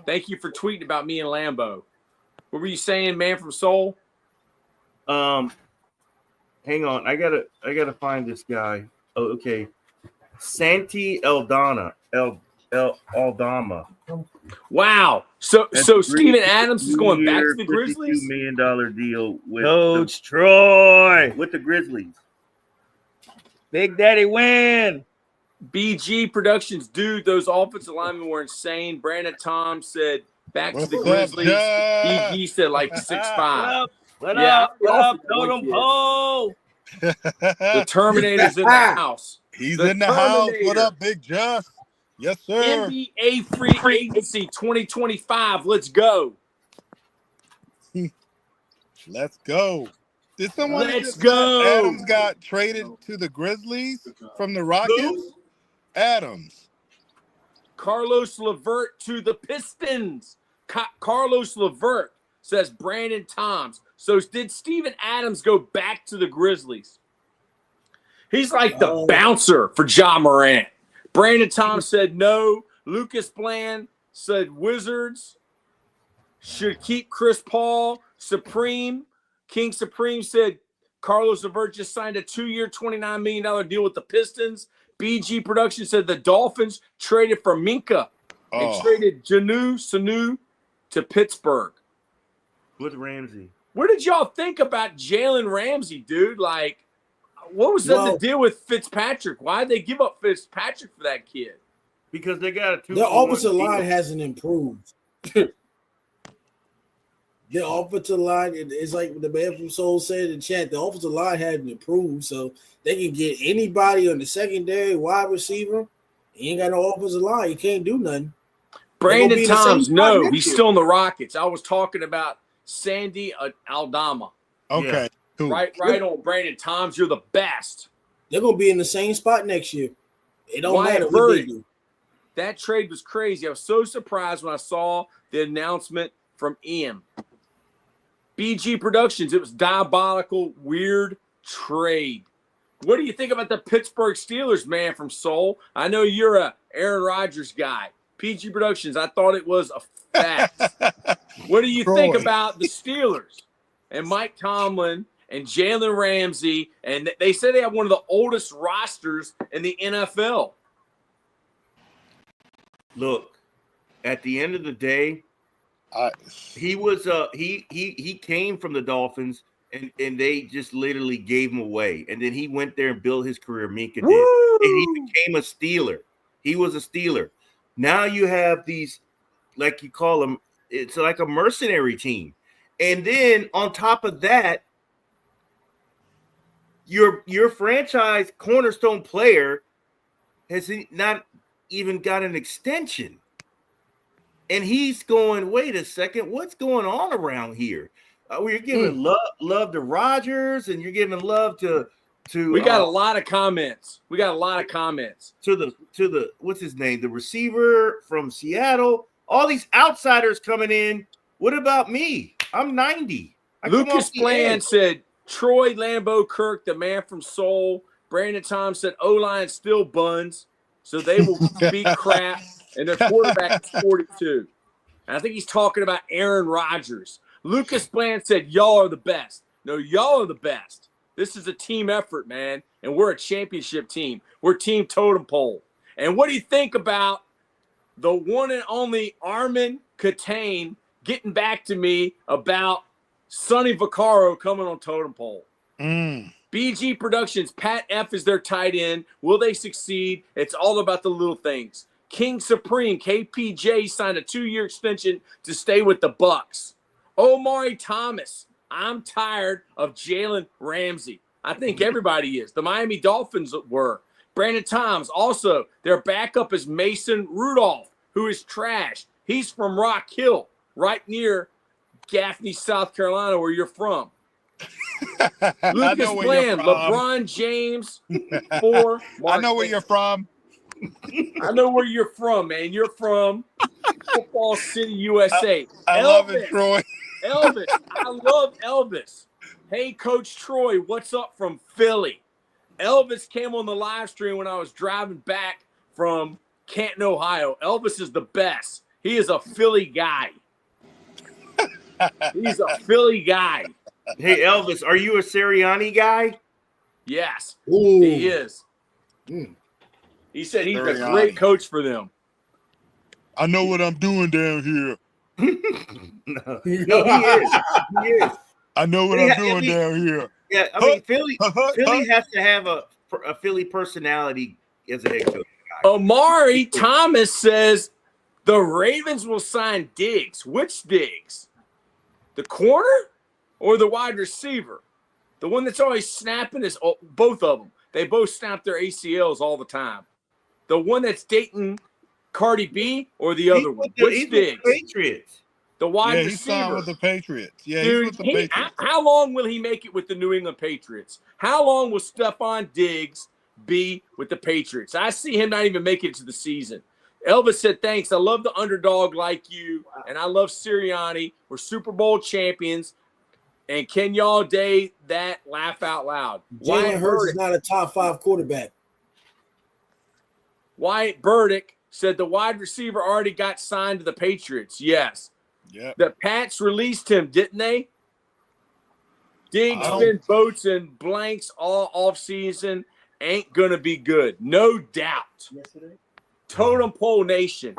Thank you for tweeting about me and Lambo. What were you saying, man from Seoul? Hang on. I gotta find this guy. Oh, okay. Santi Aldama. Wow. So Steven Adams is going back to the Grizzlies? $52 million deal with Coach Troy with the Grizzlies. Big Daddy win. BG Productions, dude, those offensive linemen were insane. Brandon Tom said back to the Grizzlies. BG said like 6'5". What up, Totem Pole? The Terminator's in the house. He's in the house. What up, Big Just? Yes, sir. NBA Free Agency 2025. Let's go. Let's go. Did someone Adams got traded to the Grizzlies from the Rockets? Who? Adams. Carlos LeVert to the Pistons. Carlos LeVert, says Brandon Toms. So did Steven Adams go back to the Grizzlies? He's like the bouncer for Ja Morant. Brandon Toms said no. Lucas Bland said Wizards should keep Chris Paul. King Supreme said Carlos LeVert just signed a 2-year, $29 million deal with the Pistons. BG Production said the Dolphins traded for Minka and traded Sanu to Pittsburgh. With Ramsey. What did y'all think about Jalen Ramsey, dude? Like, what was the deal with Fitzpatrick? Why did they give up Fitzpatrick for that kid? Because they got a 2. Their offensive line hasn't improved. The offensive line, it's like the man from Soul said in chat, the offensive line hasn't improved, so they can get anybody on the secondary, wide receiver. He ain't got no offensive line. You can't do nothing. Brandon Toms, no, he's still in the Rockets. I was talking about Sandy Aldama. Okay. Yeah. Cool. Right on, Brandon Toms. You're the best. They're going to be in the same spot next year. It don't matter what they do. That trade was crazy. I was so surprised when I saw the announcement from Ian. BG Productions, it was diabolical, weird trade. What do you think about the Pittsburgh Steelers, man from Seoul? I know you're a Aaron Rodgers guy. PG Productions, I thought it was a fact. What do you think about the Steelers and Mike Tomlin and Jalen Ramsey? And they say they have one of the oldest rosters in the NFL. Look, at the end of the day, he was he came from the Dolphins and they just literally gave him away. And then he went there and built his career. Minka did. And he became a Steeler. He was a Steeler. Now you have these, like you call them, it's like a mercenary team. And then on top of that, your franchise cornerstone player has not even got an extension. And he's going, wait a second, what's going on around here? You're giving love to Rodgers, and you're giving love to. We got a lot of comments. To the what's his name? The receiver from Seattle. All these outsiders coming in. What about me? I'm 90. Lucas Bland said Troy Lambeau Kirk, the man from Seoul. Brandon Tom said O-line still buns, so they will beat crap, and their quarterback is 42. And I think he's talking about Aaron Rodgers. Lucas Bland said, y'all are the best. No, y'all are the best. This is a team effort, man, and we're a championship team. We're Team Totem Pole. And what do you think about the one and only Armin Katane getting back to me about Sonny Vaccaro coming on Totem Pole? BG Productions, Pat F is their tight end. Will they succeed? It's all about the little things. King Supreme, KPJ signed a 2-year extension to stay with the Bucks. Omari Thomas, I'm tired of Jalen Ramsey. I think everybody is. The Miami Dolphins were. Brandon Toms, also, their backup is Mason Rudolph, who is trash. He's from Rock Hill, right near Gaffney, South Carolina, where you're from. Lucas Bland, LeBron James, 4. I know where you're from. I know where you're from, man. You're from Football City, USA. I love it, Troy. Elvis. I love Elvis. Hey, Coach Troy, what's up from Philly? Elvis came on the live stream when I was driving back from Canton, Ohio. Elvis is the best. He is a Philly guy. He's a Philly guy. Hey, Elvis, are you a Sirianni guy? Yes, Ooh. he is. He said he's a great coach for them. I know what I'm doing down here. No, he is. He is. I know what I'm doing down here. Yeah, I mean, Philly has to have a Philly personality as a head coach. Omari Thomas says the Ravens will sign Diggs. Which Diggs? The corner or the wide receiver? The one that's always snapping is both of them. They both snap their ACLs all the time. The one that's dating Cardi B or the other one? Which Diggs? Patriots. The wide receiver. He signed with the Patriots. Yeah, dude, he's with the Patriots. How long will he make it with the New England Patriots? How long will Stephon Diggs be with the Patriots? I see him not even making it to the season. Elvis said, thanks. I love the underdog like you, and I love Sirianni. We're Super Bowl champions. And can y'all day that laugh out loud? Jalen Hurts is not a top 5 quarterback. Wyatt Burdick said the wide receiver already got signed to the Patriots. Yes. Yep. The Pats released him, didn't they? Diggs, spin boats and blanks all offseason. Ain't going to be good. No doubt. Totem Pole Nation.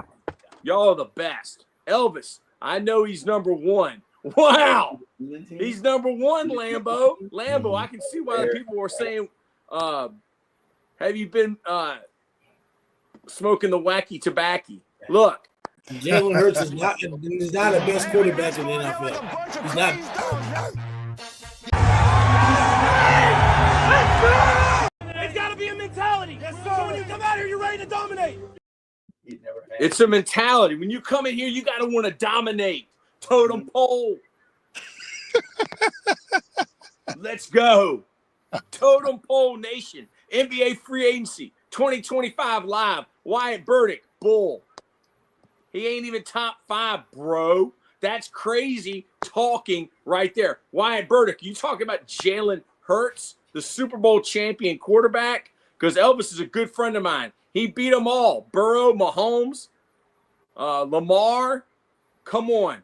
Y'all are the best. Elvis, I know he's number 1. Wow. He's number 1, Lambeau. Lambeau, I can see why the people were saying, have you been smoking the wacky tobacco? Look. Jalen Hurts is not the best quarterback in the NFL. He's not. It's got to be a mentality. Yes, sir. So when you come out here, you're ready to dominate. It's a mentality. When you come in here, you got to want to dominate. Totem Pole. Let's go. Totem Pole Nation. NBA Free Agency 2025 live. Wyatt Burdick, Bull. He ain't even top 5, bro. That's crazy talking right there. Wyatt Burdick, you talking about Jalen Hurts, the Super Bowl champion quarterback, because Elvis is a good friend of mine. He beat them all. Burrow, Mahomes, Lamar. Come on.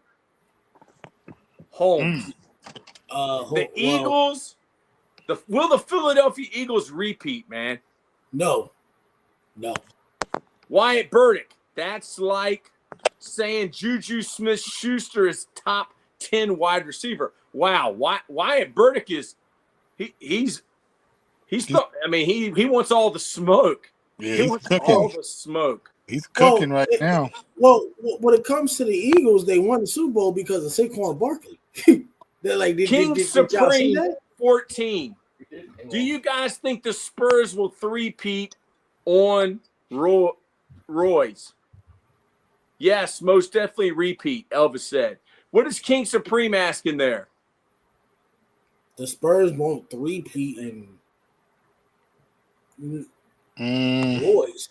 Holmes. The Eagles. Will the Philadelphia Eagles repeat, man? No. Wyatt Burdick. That's like saying Juju Smith-Schuster is top 10 wide receiver. Wow. Wyatt Burdick is he wants all the smoke. Yeah, he wants all the smoke. He's cooking now. Well, when it comes to the Eagles, they won the Super Bowl because of Saquon Barkley. They're like, did y'all see Supreme that? 14. Do you guys think the Spurs will three-peat on Roy's? Yes, most definitely repeat, Elvis said. What is King Supreme asking there? The Spurs won't three-peat in Roy's.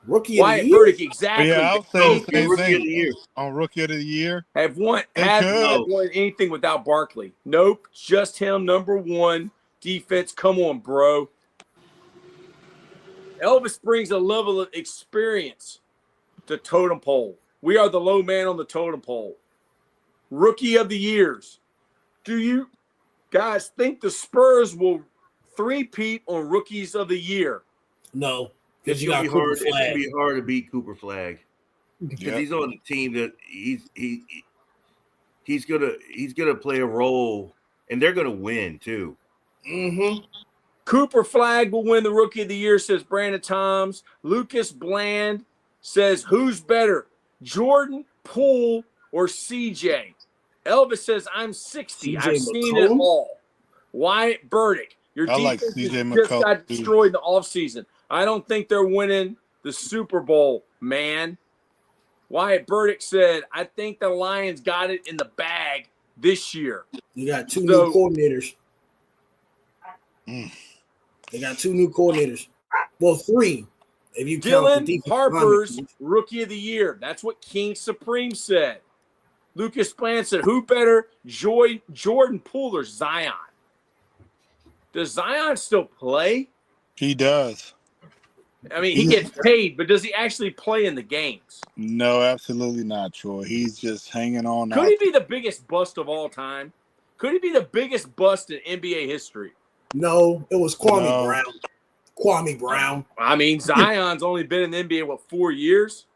Rookie of the year? Burdick, exactly. Yeah, I'll say the same Rookie thing. of the year. On Rookie of the Year. Have won anything without Barkley. Nope, just him, number one. Defense, come on, bro. Elvis brings a level of experience to Totem Pole. We are the low man on the Totem Pole. Rookie of the Years. Do you guys think the Spurs will three-peat on Rookies of the Year? No. It's gonna be hard to beat Cooper Flag because he's on the team that he's gonna play a role, and they're gonna win too. Mm-hmm. Cooper Flag will win the Rookie of the Year, says Brandon Toms. Lucas Bland says, who's better, Jordan, Poole, or CJ? Elvis says, I'm 60. I've seen it all. Wyatt Burdick, your defense just got destroyed in the offseason. I don't think they're winning the Super Bowl, man. Wyatt Burdick said, I think the Lions got it in the bag this year. You got two new coordinators. They got two new coordinators. Well, three. If you count the Dylan Harper's Rookie of the Year. That's what King Supreme said. Lucas Bland said, who better, Jordan Poole or Zion? Does Zion still play? He does. I mean, he gets paid, but does he actually play in the games? No, absolutely not, Troy. He's just hanging on. Could he be the biggest bust of all time? Could he be the biggest bust in NBA history? No, it was Kwame Brown. Kwame Brown. I mean, Zion's only been in the NBA, 4 years?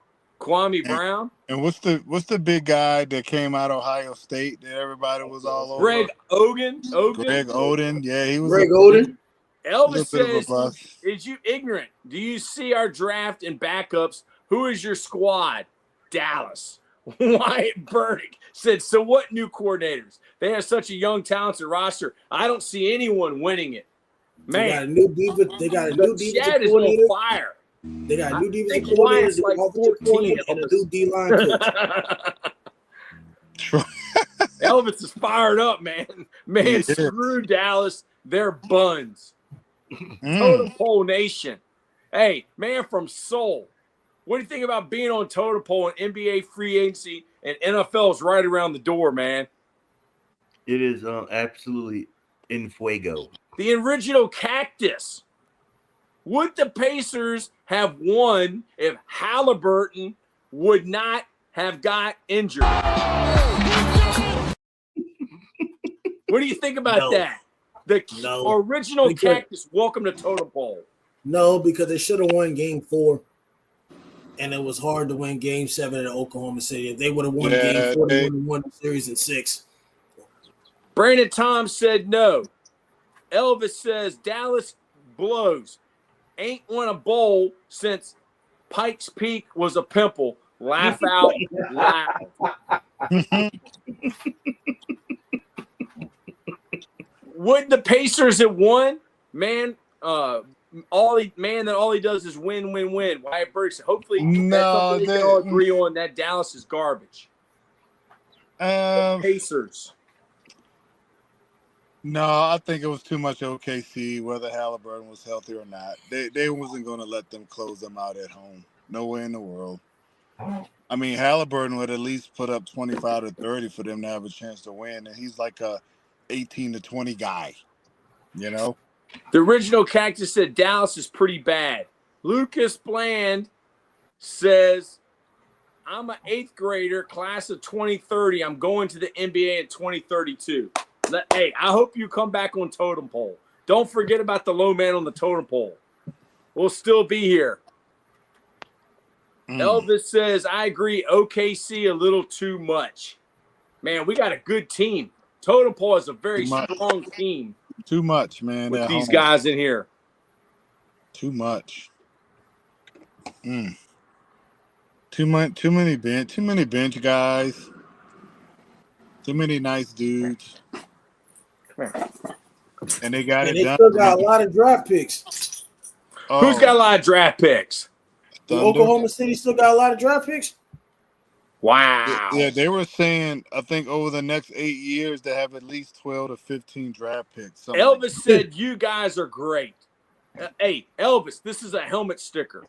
Kwame Brown? And what's the big guy that came out of Ohio State that everybody was all over? Greg Oden. Greg Oden. Yeah, he was. Greg Oden. Elvis says, is you ignorant? Do you see our draft and backups? Who is your squad? Dallas. Wyatt Burdick said, so what new coordinators? They have such a young, talented roster. I don't see anyone winning it. Man, They got a new defensive is coordinator. on fire. They got a new defensive coordinator, like and a new D-line coach. Elvis is fired up, man. Man, screw Dallas. They're buns. Totem Pole Nation. Hey, man from Seoul. What do you think about being on Totem Pole and NBA free agency and NFL is right around the door, man? It is absolutely in fuego. The original Cactus. Would the Pacers have won if Halliburton would not have got injured? What do you think about that? The original Cactus, welcome to Totem Pole. No, because they should have won Game 4, and it was hard to win Game 7 at Oklahoma City. If they would have won Game 4, they would have won the series in 6. Brandon Tom said no. Elvis says Dallas blows. Ain't won a bowl since Pikes Peak was a pimple. Laugh out loud. Would the Pacers have won? Man, all he does is win. Wyatt Burdick said, hopefully we can all agree on that Dallas is garbage. The Pacers. No, I think it was too much OKC, whether Halliburton was healthy or not. They wasn't going to let them close them out at home. No way in the world. I mean, Halliburton would at least put up 25 to 30 for them to have a chance to win, and he's like a 18 to 20 guy. You know? The original Cactus said Dallas is pretty bad. Lucas Bland says, I'm an 8th grader, class of 2030. I'm going to the NBA in 2032. Hey, I hope you come back on Totem Pole. Don't forget about the low man on the Totem Pole. We'll still be here. Elvis says, I agree, OKC a little too much. Man, we got a good team. Totem Pole is a very strong team. Too much, man. With these guys in here. Too much. Too many bench guys. Too many nice dudes. Come here. And they got it they done. still got a lot of draft picks. Who's got a lot of draft picks? Oklahoma City still got a lot of draft picks. Wow. Yeah, they were saying, I think over the next 8 years, they have at least 12 to 15 draft picks. Elvis said, you guys are great. Hey, Elvis, this is a helmet sticker.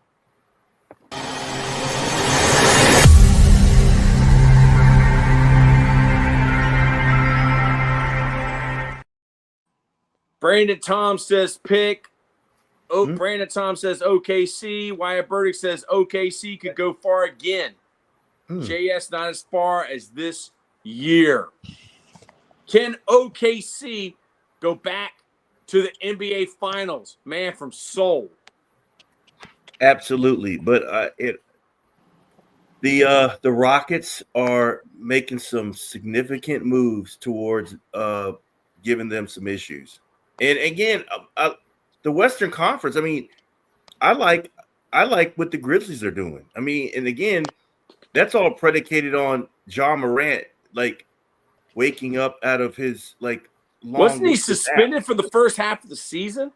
Brandon Tom says pick. Brandon Tom says OKC. Wyatt Burdick says OKC could go far again. JS not as far as this year. Can OKC go back to the NBA Finals? Man from Seoul. Absolutely, but the Rockets are making some significant moves towards giving them some issues. And again, the Western Conference. I mean, I like what the Grizzlies are doing. I mean, and again, that's all predicated on John Morant like waking up out of his like. Wasn't he suspended for the first half of the season?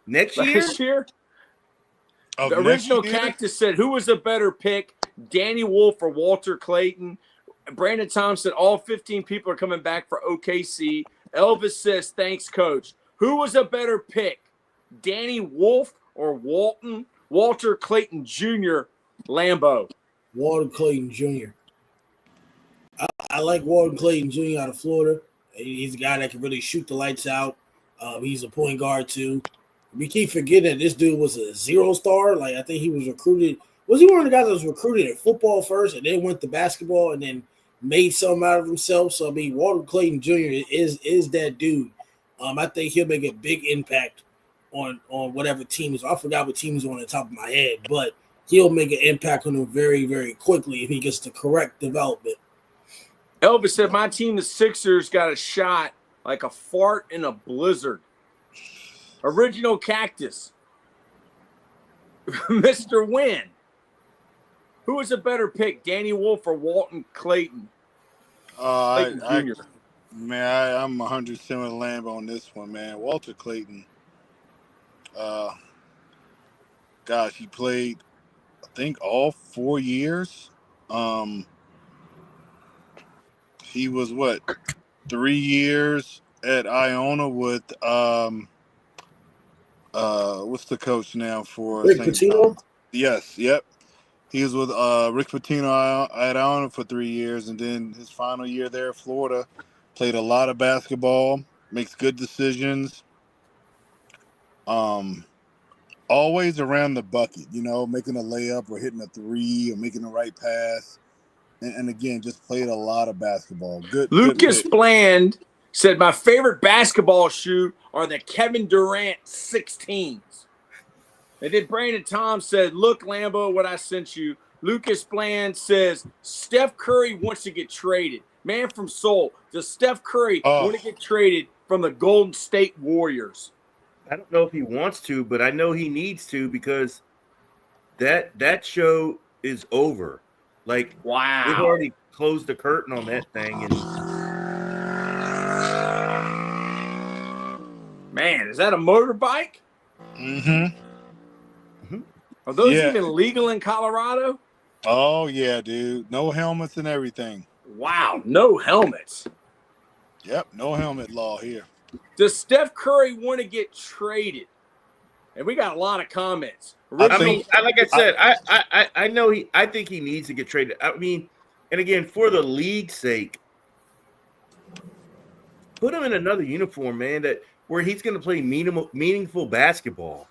Next year? The original Cactus said, who was a better pick, Danny Wolf or Walter Clayton? Brandon Thompson, all 15 people are coming back for OKC. Elvis says, thanks, coach. Who was a better pick, Danny Wolf or Walter Clayton Jr. Lambeau? Walter Clayton Jr. I like Walter Clayton Jr. out of Florida. He's a guy that can really shoot the lights out. He's a point guard, too. We keep forgetting that this dude was a 0-star. Like, I think he was recruited. Was he one of the guys that was recruited in football first and then went to basketball and then made something out of himself? So, I mean, Walter Clayton Jr. is that dude. I think he'll make a big impact on whatever team is. I forgot what team is on the top of my head, but he'll make an impact on them very, very quickly if he gets the correct development. Elvis said, my team, the Sixers, got a shot like a fart in a blizzard. Original Cactus. Mr. Wynn. Who was a better pick, Danny Wolf or Walton Clayton? I'm 100% with Lamb on this one, man. Walter Clayton. Gosh, he played, I think, all 4 years. He was 3 years at Iona with what's the coach now for Rick Pitino? Yes, yep. He was with Rick Pitino at Iona for 3 years, and then his final year there at Florida, played a lot of basketball, makes good decisions. Always around the bucket, making a layup or hitting a three or making the right pass. And again, just played a lot of basketball. Good. Lucas Bland said, my favorite basketball shoe are the Kevin Durant 16s. And then Brandon Tom said, look, Lambeau, what I sent you. Lucas Bland says, Steph Curry wants to get traded. Man from Seoul, does Steph Curry want to get traded from the Golden State Warriors? I don't know if he wants to, but I know he needs to because that show is over. Like, wow, they've already closed the curtain on that thing. And man, is that a motorbike? Mm-hmm. Are those even legal in Colorado? Oh, yeah, dude. No helmets and everything. Wow, no helmets. Yep, no helmet law here. Does Steph Curry want to get traded? And we got a lot of comments. I mean, like I said, I know I think he needs to get traded. I mean, and again, for the league's sake, put him in another uniform, man. That where he's going to play meaningful basketball,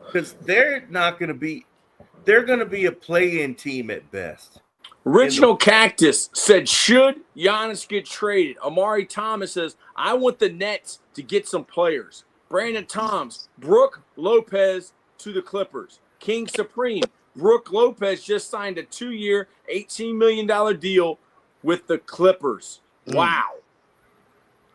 because they're going to be a play-in team at best. Original Cactus said, should Giannis get traded? Amari Thomas says, I want the Nets to get some players. Brandon Toms, Brooke Lopez to the Clippers. King Supreme, Brooke Lopez just signed a 2-year, $18 million deal with the Clippers. Wow.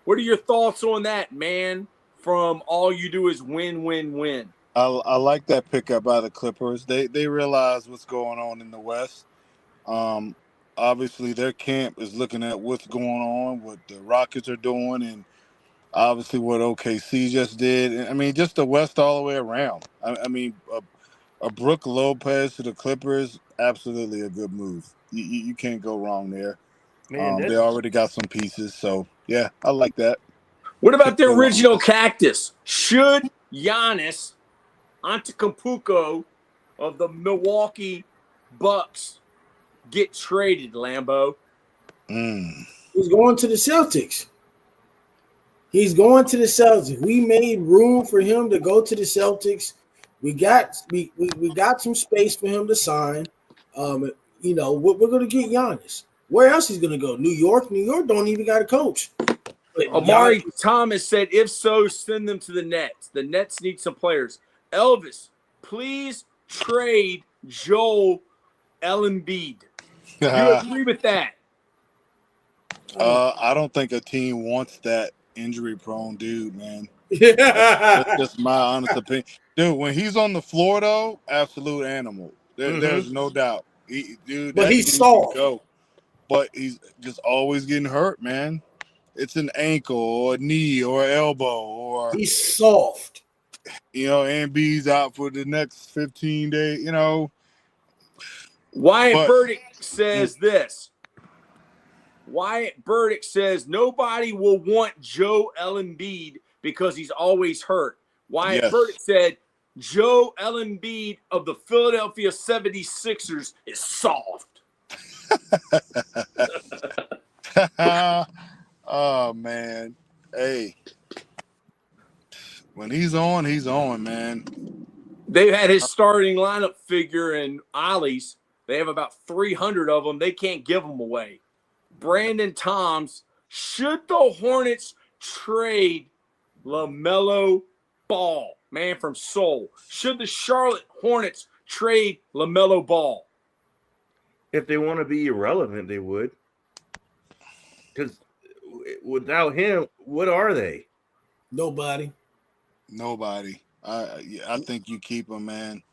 What are your thoughts on that, man, from all you do is win, win, win? I like that pickup by the Clippers. They realize what's going on in the West. Obviously, their camp is looking at what's going on, what the Rockets are doing, and obviously what OKC just did. I mean, just the West all the way around. I mean, a Brooke Lopez to the Clippers, absolutely a good move. You can't go wrong there. Man, They already got some pieces, so yeah, I like that. What about the Original Cactus? Should Giannis Antetokounmpo of the Milwaukee Bucks get traded, Lambo? He's going to the Celtics. He's going to the Celtics. We made room for him to go to the Celtics. We got some space for him to sign. We're going to get Giannis. Where else he's going to go? New York? New York don't even got a coach. But Amari Thomas said, if so, send them to the Nets. The Nets need some players. Elvis, please trade Joel Embiid. You agree with that? I don't think a team wants that injury-prone dude, man. That's just my honest opinion. Dude, when he's on the floor, though, absolute animal. There's no doubt. But he's soft. Go. But he's just always getting hurt, man. It's an ankle or a knee or elbow or he's soft. Embiid's out for the next 15 days, Wyatt Burdick says this. Wyatt Burdick says nobody will want Joel Embiid because he's always hurt. Wyatt Burdick said Joel Embiid of the Philadelphia 76ers is soft. Oh, man. Hey. When he's on, man. They've had his starting lineup figure in Ollie's. They have about 300 of them. They can't give them away. Brandon Toms, should the Hornets trade LaMelo Ball, man from Seoul? Should the Charlotte Hornets trade LaMelo Ball? If they want to be irrelevant, they would. Because without him, what are they? Nobody. I think you keep him, man.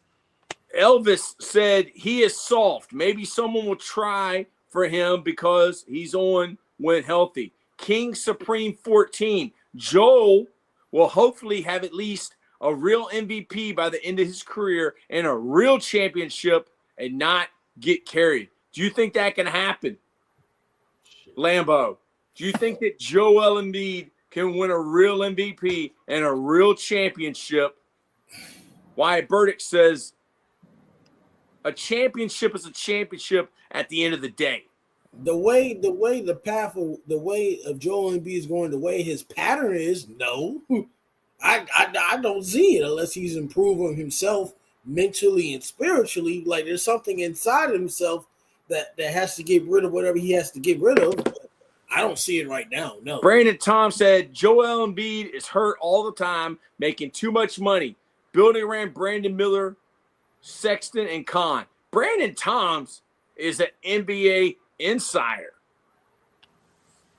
Elvis said he is soft. Maybe someone will try for him because he's on when healthy. King Supreme 14. Joel will hopefully have at least a real MVP by the end of his career and a real championship and not get carried. Do you think that can happen, Lambo? Do you think that Joel Embiid can win a real MVP and a real championship? Wyatt Burdick says a championship is a championship at the end of the day. The way the path of the way of Joel Embiid is going, the way his pattern is, no. I don't see it unless he's improving himself mentally and spiritually. Like there's something inside of himself that has to get rid of whatever he has to get rid of. I don't see it right now. No. Brandon Tom said Joel Embiid is hurt all the time, making too much money. Building around Brandon Miller, Sexton, and Khan. Brandon Toms is an NBA insider.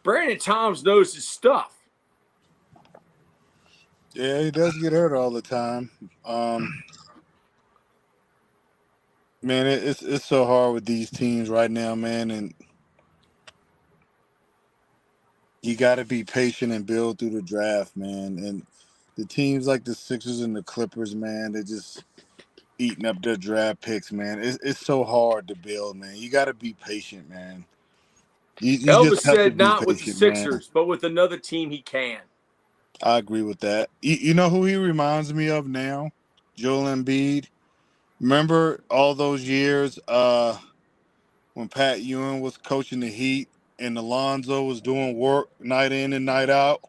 Brandon Toms knows his stuff. Yeah, he does get hurt all the time. Man, it's so hard with these teams right now, man, and you got to be patient and build through the draft, man. And the teams like the Sixers and the Clippers, man, they're just eating up their draft picks, man. It's so hard to build, man. You got to be patient, man. You Elvis just have to said be not with the patient, Sixers, man. but with another team he can. I agree with that. You know who he reminds me of now? Joel Embiid. Remember all those years when Pat Ewing was coaching the Heat and Alonzo was doing work night in and night out?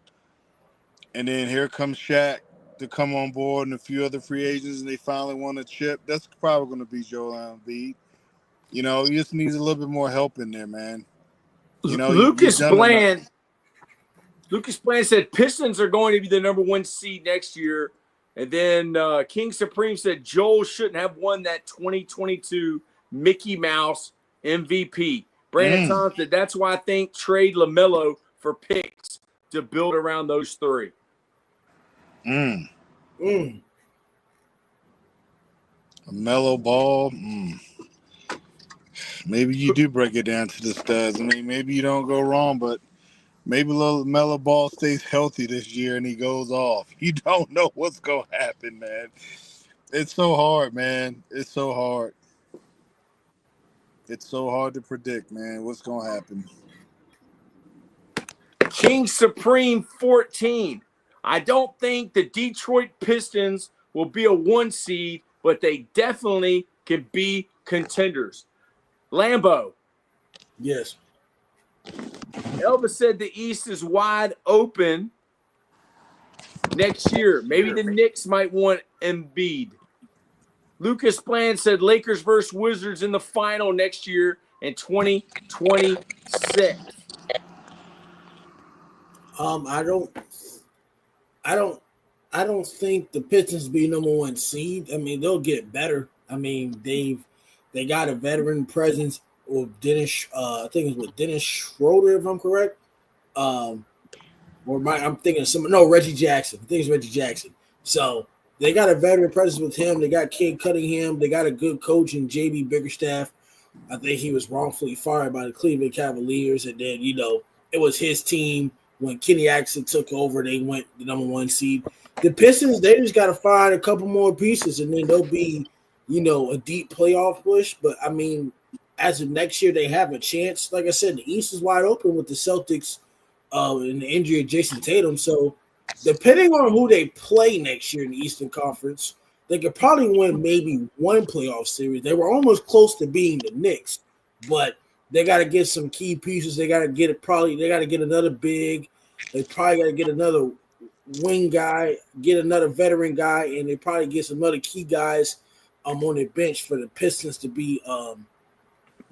And then here comes Shaq to come on board and a few other free agents, and they finally won a chip. That's probably going to be Joel Embiid. You know, he just needs a little bit more help in there, man. You know, Lucas you've done Bland said Pistons are going to be the number 1 seed next year. And then King Supreme said Joel shouldn't have won that 2022 Mickey Mouse MVP. Brandon Thompson said that's why I think trade LaMelo for picks to build around those 3. A mellow ball. Maybe you do break it down to the studs. I mean, maybe you don't go wrong, but maybe little mellow ball stays healthy this year and he goes off. You don't know what's going to happen, man. It's so hard, man. It's so hard. It's so hard to predict, man, what's going to happen. King Supreme 14. I don't think the Detroit Pistons will be a 1 seed, but they definitely can be contenders. Lambo. Yes. Elvis said the East is wide open next year. Maybe the Knicks might want Embiid. Lucas Bland said Lakers versus Wizards in the final next year in 2026. I don't think the Pistons be number 1 seed. I mean, they'll get better. I mean, they got a veteran presence with Dennis. I think it's with Dennis Schroeder, if I'm correct. I'm thinking of someone. No, Reggie Jackson. I think it's Reggie Jackson. So they got a veteran presence with him. They got Kid Cunningham. They got a good coach in JB Bickerstaff. I think he was wrongfully fired by the Cleveland Cavaliers, and then it was his team when Kenny Atkinson took over. They went the number 1 seed. The Pistons, they just got to find a couple more pieces, and then they'll be, a deep playoff push. But I mean, as of next year, they have a chance. Like I said, the East is wide open with the Celtics and the injury of Jason Tatum. So depending on who they play next year in the Eastern Conference, they could probably win maybe 1 playoff series. They were almost close to being the Knicks, but they got to get some key pieces. They got to get another big. They probably got to get another wing guy, get another veteran guy, and they probably get some other key guys on their bench for the Pistons to be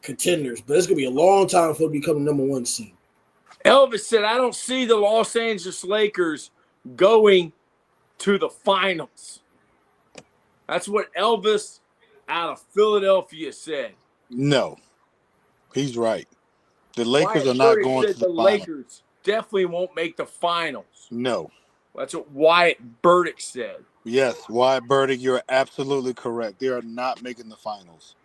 contenders. But it's going to be a long time before they become the number 1 seed. Elvis said, I don't see the Los Angeles Lakers going to the finals. That's what Elvis out of Philadelphia said. No, he's right. The Lakers Wyatt are not Burdick going to said the the finals. Lakers definitely won't make the finals. No. That's what Wyatt Burdick said. Yes, Wyatt Burdick, you're absolutely correct. They are not making the finals.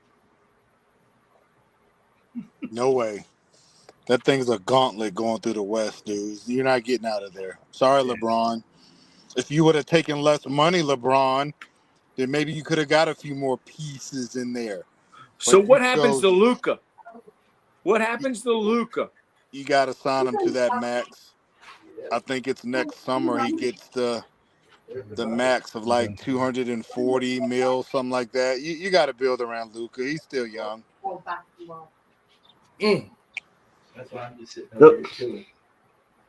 No way. That thing's a gauntlet going through the West, dudes. You're not getting out of there. Sorry, LeBron. If you would have taken less money, LeBron, then maybe you could have got a few more pieces in there. So what happens to Luka? What happens to Luka? You got to sign him to that max. I think it's next summer he gets the max of like 240 mil, something like that. You got to build around Luka. He's still young. That's why I'm just sitting over here chilling.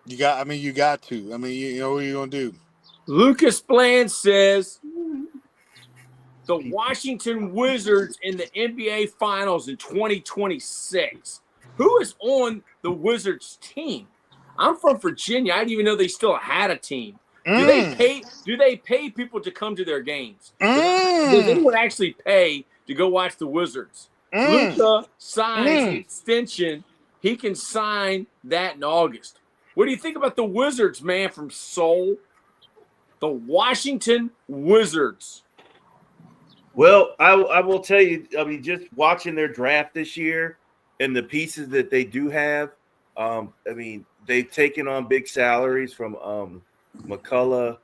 You got to. I mean, you know what you're going to do. Lucas Bland says the Washington Wizards in the NBA Finals in 2026. Who is on the Wizards team? I'm from Virginia. I didn't even know they still had a team. Do they pay people to come to their games? Does anyone actually pay to go watch the Wizards? Luka signs an extension. He can sign that in August. What do you think about the Wizards, man, from Seoul? The Washington Wizards. Well, I will tell you, I mean, just watching their draft this year and the pieces that they do have, I mean, they've taken on big salaries from McCullough,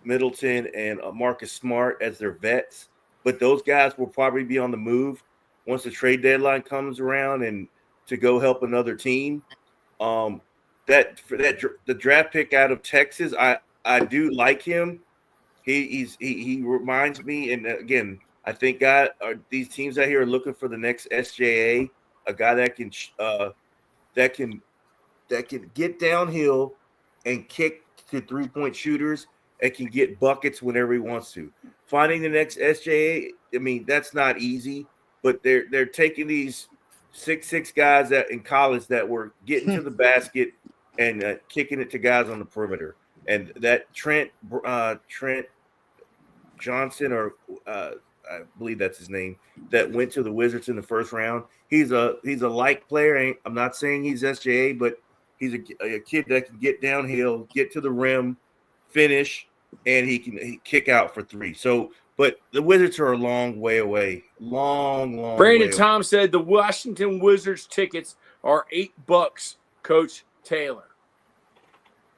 Middleton, and Marcus Smart as their vets. But those guys will probably be on the move once the trade deadline comes around and to go help another team. The draft pick out of Texas, I do like him. He reminds me, and again, I think these teams out here are looking for the next SJA, a guy that can get downhill and kick talented three-point shooters and can get buckets whenever he wants to. Finding the next SJA, I mean, that's not easy, but they're taking these 6'6" guys that in college that were getting to the basket and kicking it to guys on the perimeter. And that Trent Johnson, or I believe that's his name, that went to the Wizards in the first round. He's a light player. I'm not saying he's SJA, but he's a kid that can get downhill, get to the rim, finish, and he can kick out for three. So, but the Wizards are a long way away. Long Brandon way Tom said the Washington Wizards tickets are $8, Coach Taylor.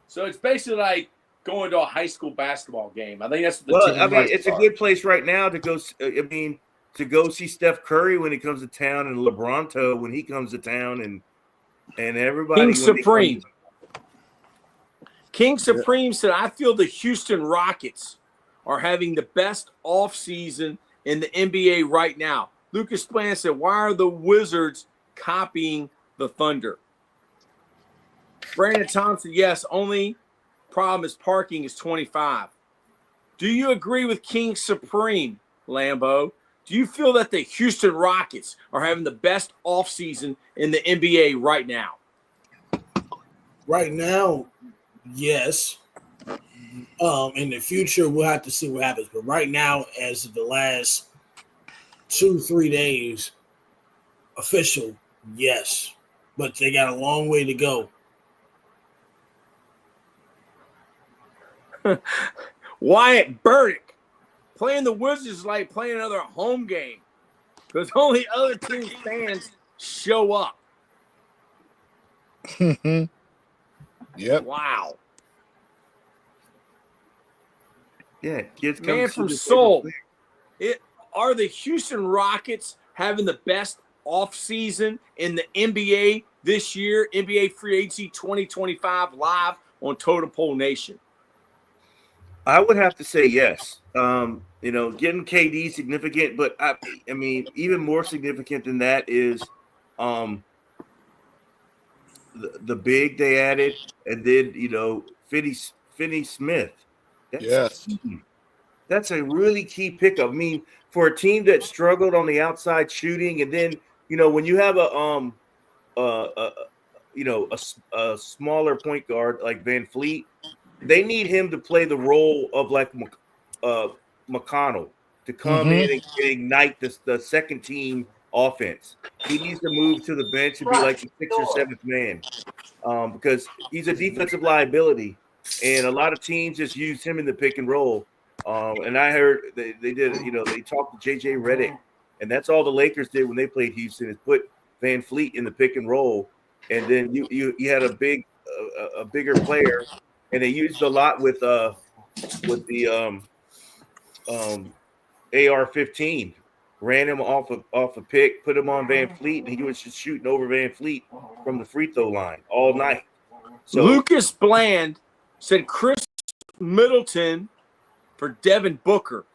So it's basically like going to a high school basketball game. I think that's what the it's a good place right now to go. To go see Steph Curry when he comes to town, and LeBron when he comes to town, and everybody. King Supreme. King Supreme said, "I feel the Houston Rockets are having the best offseason in the NBA right now." Lucas Plan said, "Why are the Wizards copying the Thunder?" Brandon Thompson, yes, only problem is parking is $25. Do you agree with King Supreme, Lambo? Do you feel that the Houston Rockets are having the best offseason in the NBA right now? Right now, yes. In the future, we'll have to see what happens. But right now, as of the last 2-3 days, official, yes. But they got a long way to go. Wyatt Burdick, playing the Wizards is like playing another home game because only other team fans show up. Yep. Wow. Yeah, kids come Man from Seoul. Are the Houston Rockets having the best offseason in the NBA this year? NBA Free Agency 2025 live on Totem Pole Nation. I would have to say yes. Getting KD significant, but I mean, even more significant than that is the big they added, and then Finney Smith. That's a really key pickup. I mean, for a team that struggled on the outside shooting, and then when you have a smaller point guard like Van Fleet, they need him to play the role of like McConnell to come in and ignite the second team offense. He needs to move to the bench and be like the 6th or 7th man because he's a defensive liability, and a lot of teams just use him in the pick and roll. And I heard they did, they talked to JJ Redick, and that's all the Lakers did when they played Houston is put Van Fleet in the pick and roll, and then you had a bigger player. And they used a lot with the AR-15, ran him off a pick, put him on Van Fleet, and he was just shooting over Van Fleet from the free throw line all night. So Lucas Bland said Chris Middleton for Devin Booker.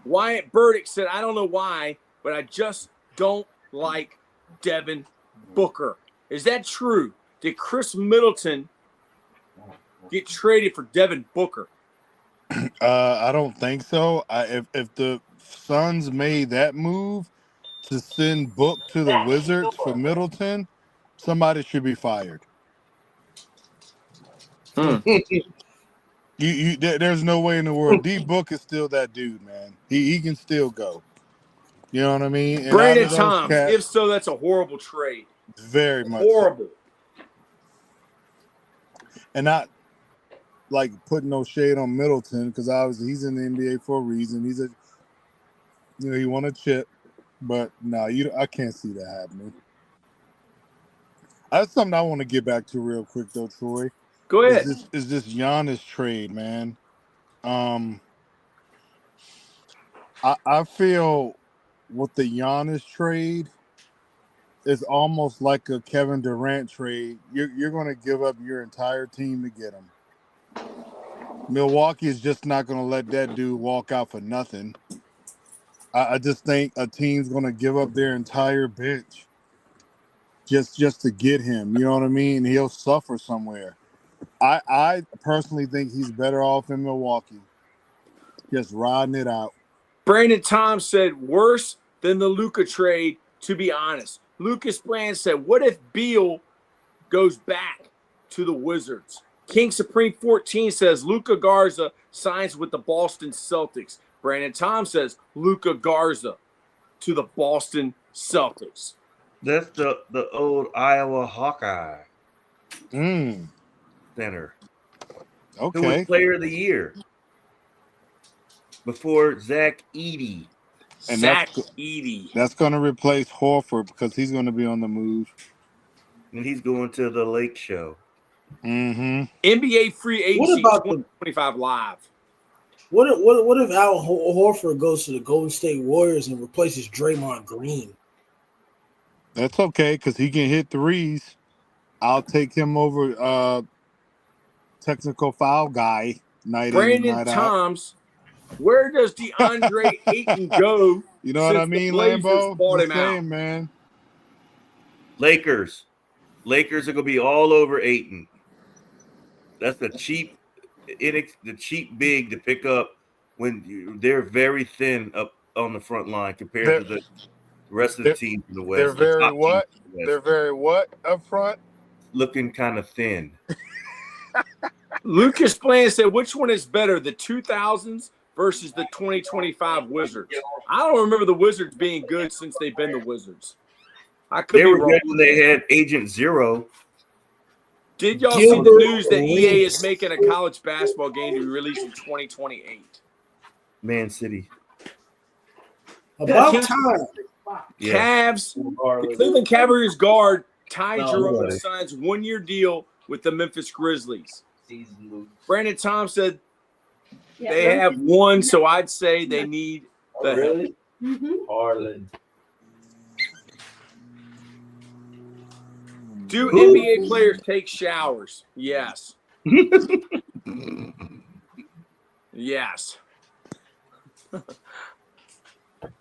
Wyatt Burdick said, I don't know why, but I just don't like Devin Booker. Is that true? Did Chris Middleton get traded for Devin Booker? I don't think so. If the Suns made that move to send Book to the Wizards for Middleton, somebody should be fired. There's no way in the world. D Book is still that dude, man. He can still go. You know what I mean? And Brandon Toms, if so, that's a horrible trade. Very much horrible. So. And not like putting no shade on Middleton because obviously he's in the NBA for a reason. He's he won a chip, but no, I can't see that happening. That's something I want to get back to real quick though, Troy. Go ahead. Is this Giannis trade, man? I feel with the Giannis trade, it's almost like a Kevin Durant trade. You're going to give up your entire team to get him. Milwaukee is just not going to let that dude walk out for nothing. I just think a team's going to give up their entire bench just to get him. You know what I mean? He'll suffer somewhere. I personally think he's better off in Milwaukee. Just riding it out. Brandon Tom said, worse than the Luka trade, to be honest. Lucas Bland said, what if Beal goes back to the Wizards? King Supreme 14 says, Luka Garza signs with the Boston Celtics. Brandon Tom says, Luka Garza to the Boston Celtics. That's the old Iowa Hawkeye Mm. center. Okay. Who was player of the year before Zach Edey. And Zach Edey. That's going to replace Horford because he's going to be on the move. And he's going to the Lake Show. Mm-hmm. NBA free agency What about 2025 live. What if Al Horford goes to the Golden State Warriors and replaces Draymond Green? That's okay because he can hit threes. I'll take him over technical foul guy night in, Brandon night out. Toms, where does DeAndre Ayton go? You know what I since the mean, Blazers Lambo? bought Just him out? saying, man. Lakers are going to be all over Ayton. That's the cheap big to pick up when they're very thin up on the front line compared to the rest of the teams in the West. They're very what? They're very what up front? Looking kind of thin. Lucas Bland said, which one is better, the 2000s versus the 2025 Wizards? I don't remember the Wizards being good since they've been the Wizards. I could They be were wrong. good when they had Agent Zero. Did y'all see the news that EA is making a college basketball game to be released in 2028? Man City. About time. Yeah. Cavs, the Cleveland Cavaliers guard Ty No, Jerome nobody. signs 1-year deal with the Memphis Grizzlies. Brandon Tom said they have one, so I'd say they need the help. Really? Harden. Do NBA players take showers? Yes. Yes.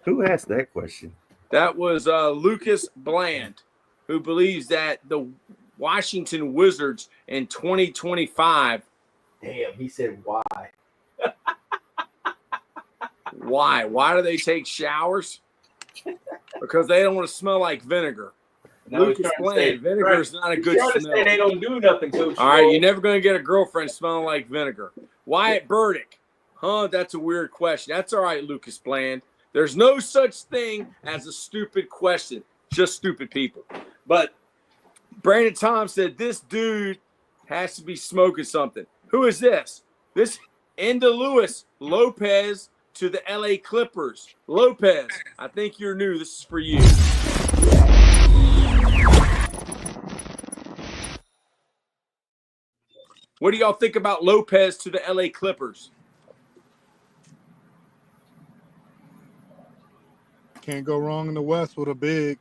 Who asked that question? That was Lucas Bland, who believes that the Washington Wizards in 2025. Damn, he said why? Why? Why do they take showers? Because they don't want to smell like vinegar. Now he's Lucas trying to Bland, say- vinegar is not a good He's trying to smell. say they don't do nothing, Coach. All right, you're never going to get a girlfriend smelling like vinegar. Wyatt Burdick. Huh? That's a weird question. That's all right, Lucas Bland. There's no such thing as a stupid question. Just stupid people. But Brandon Tom said this dude has to be smoking something. Who is this? This Enda Lewis Lopez to the LA Clippers. Lopez, I think you're new. This is for you. What do y'all think about Lopez to the LA Clippers? Can't go wrong in the West with a big.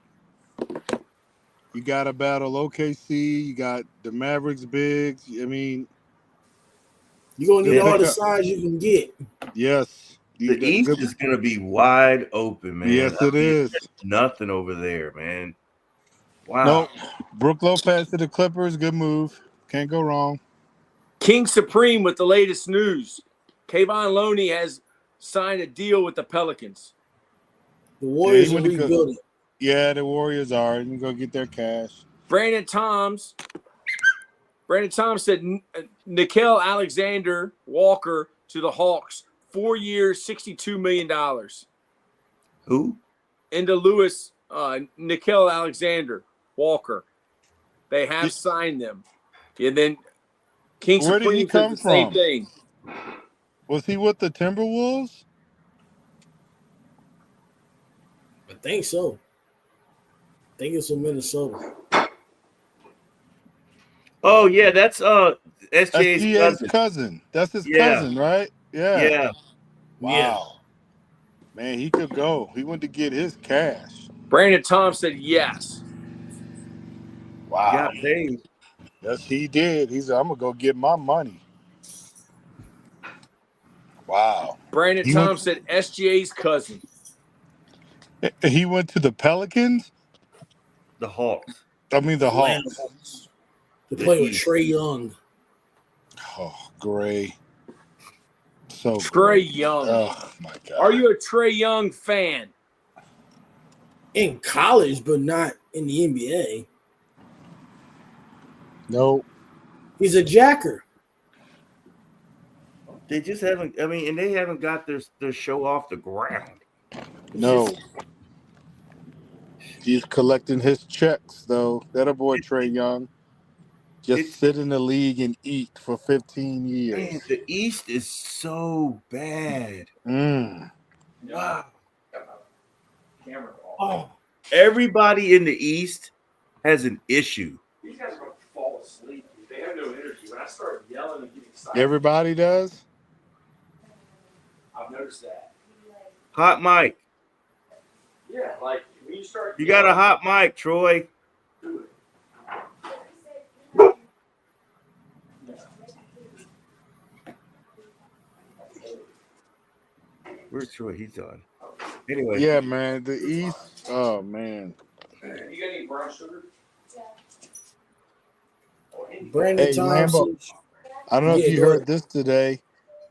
You got to battle OKC. You got the Mavericks bigs. I mean, You're gonna need Yeah. all the size you can get. yes. The East is going to be wide open, man. Yes, it is. Nothing over there, man. Wow. No, Brook Lopez to the Clippers. Good move. Can't go wrong. King Supreme with the latest news. Kayvon Looney has signed a deal with the Pelicans. The Warriors Yeah, are he went to rebuilding. Yeah, the Warriors are. You can go get their cash. Brandon Tom said Nickeil Alexander Walker to the Hawks. 4 years, $62 million. Who? Enda Lewis, Nickeil Alexander Walker. They have signed them. And then King Where did he Supreme come said the same from? thing. Was he with the Timberwolves? I think so. I think it's in Minnesota. Oh, yeah, that's That's SJ's GA's cousin. cousin. That's his Yeah. cousin, right? Yeah. Yeah. Wow. Yeah. Man, he could go. He went to get his cash. Brandon Tom said yes. Wow. Got paid. Yes, he did. He said, I'm going to go get my money. Wow. Brandon He Tom went- said SGA's cousin. He went to the Pelicans? The Hawks. I mean, the Atlanta Hawks. Hawks. To play with Trae Young. Oh, Gray. So Trey good. Young. Oh my God. Are you a Trey Young fan? In college, but not in the NBA. Nope. He's a jacker. They just haven't. I mean, and they haven't got their show off the ground. No. He's collecting his checks though. That boy Trey Young. Just sit in the league and eat for 15 years. Man, the East is so bad. Wow. Oh, everybody in the East has an issue. These guys are going to fall asleep. They have no energy. When I start yelling and getting excited, Everybody does? I've noticed that. Hot mic. Yeah, like when you start. You got a hot mic, Troy. Do it. Where's Troy? He's on. Anyway. Yeah, man. The East. Oh, man. You got any brown sugar? Brandon Hey, Thompson. Lambo, I don't know if you go heard ahead. this today,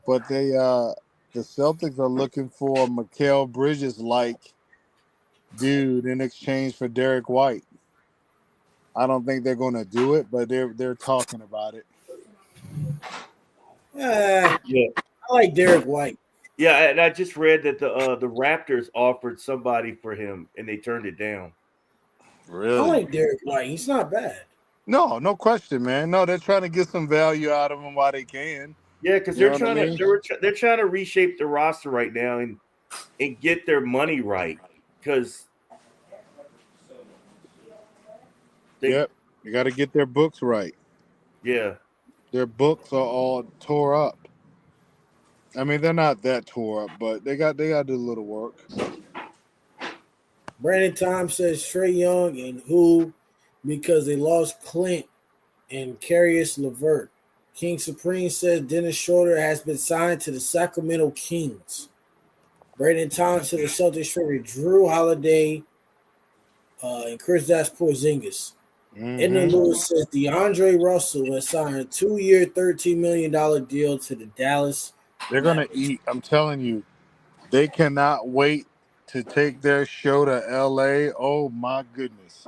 but the Celtics are looking for a Mikal Bridges-like dude in exchange for Derek White. I don't think they're going to do it, but they're talking about it. Yeah. I like Derek White. Yeah, and I just read that the Raptors offered somebody for him and they turned it down. Really? I like Derek White. He's not bad. No question, man. No, they're trying to get some value out of him while they can. Yeah, because they're trying to reshape the roster right now and get their money right. Because Yep, you got to get their books right. Yeah, their books are all tore up. I mean, they're not that tore up, but they got to do a little work. Brandon Tom says Trey Young and who because they lost Clint and Carius LeVert. King Supreme says Dennis Schroeder has been signed to the Sacramento Kings. Brandon Tom says the Celtics traded Drew Holiday and Kristaps Porzingis. Edna Lewis says DeAndre Russell has signed a 2-year, $13 million deal to the Dallas. They're going to eat. I'm telling you, they cannot wait to take their show to L.A. Oh, my goodness.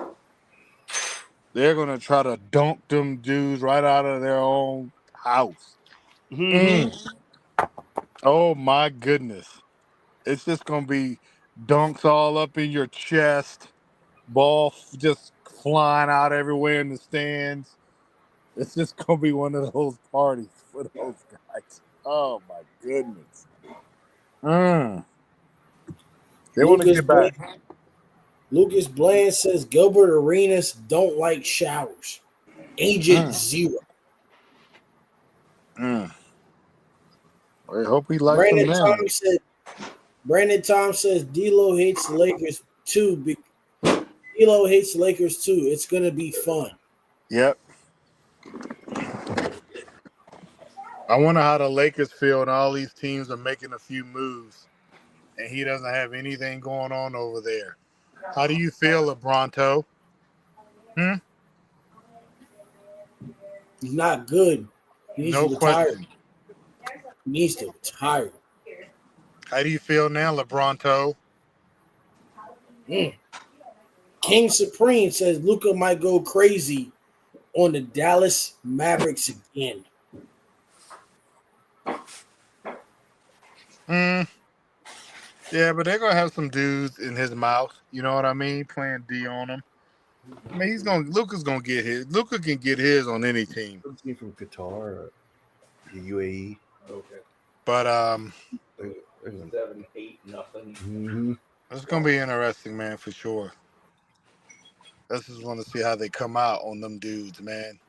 They're going to try to dunk them dudes right out of their own house. Oh, my goodness. It's just going to be dunks all up in your chest, ball just flying out everywhere in the stands. It's just going to be one of those parties for those guys. Oh, my goodness. They want to get back. Lucas Bland says Gilbert Arenas don't like showers. Agent Zero. I hope he likes them now. Brandon Tom says D'Lo hates the Lakers too. D'Lo hates the Lakers too. It's gonna be fun. Yep. I wonder how the Lakers feel and all these teams are making a few moves and he doesn't have anything going on over there. How do you feel, LeBronto? He's not good. He needs to retire. Question. He needs to retire. How do you feel now, LeBronto? King Supreme says Luka might go crazy on the Dallas Mavericks again. Yeah, but they're gonna have some dudes in his mouth. You know what I mean? Playing D on him. I mean, Luka's gonna get his. Luka can get his on any team. He's from Qatar or the UAE. Okay. But 7-8-0. it's gonna be interesting, man, for sure. I just want to see how they come out on them dudes, man.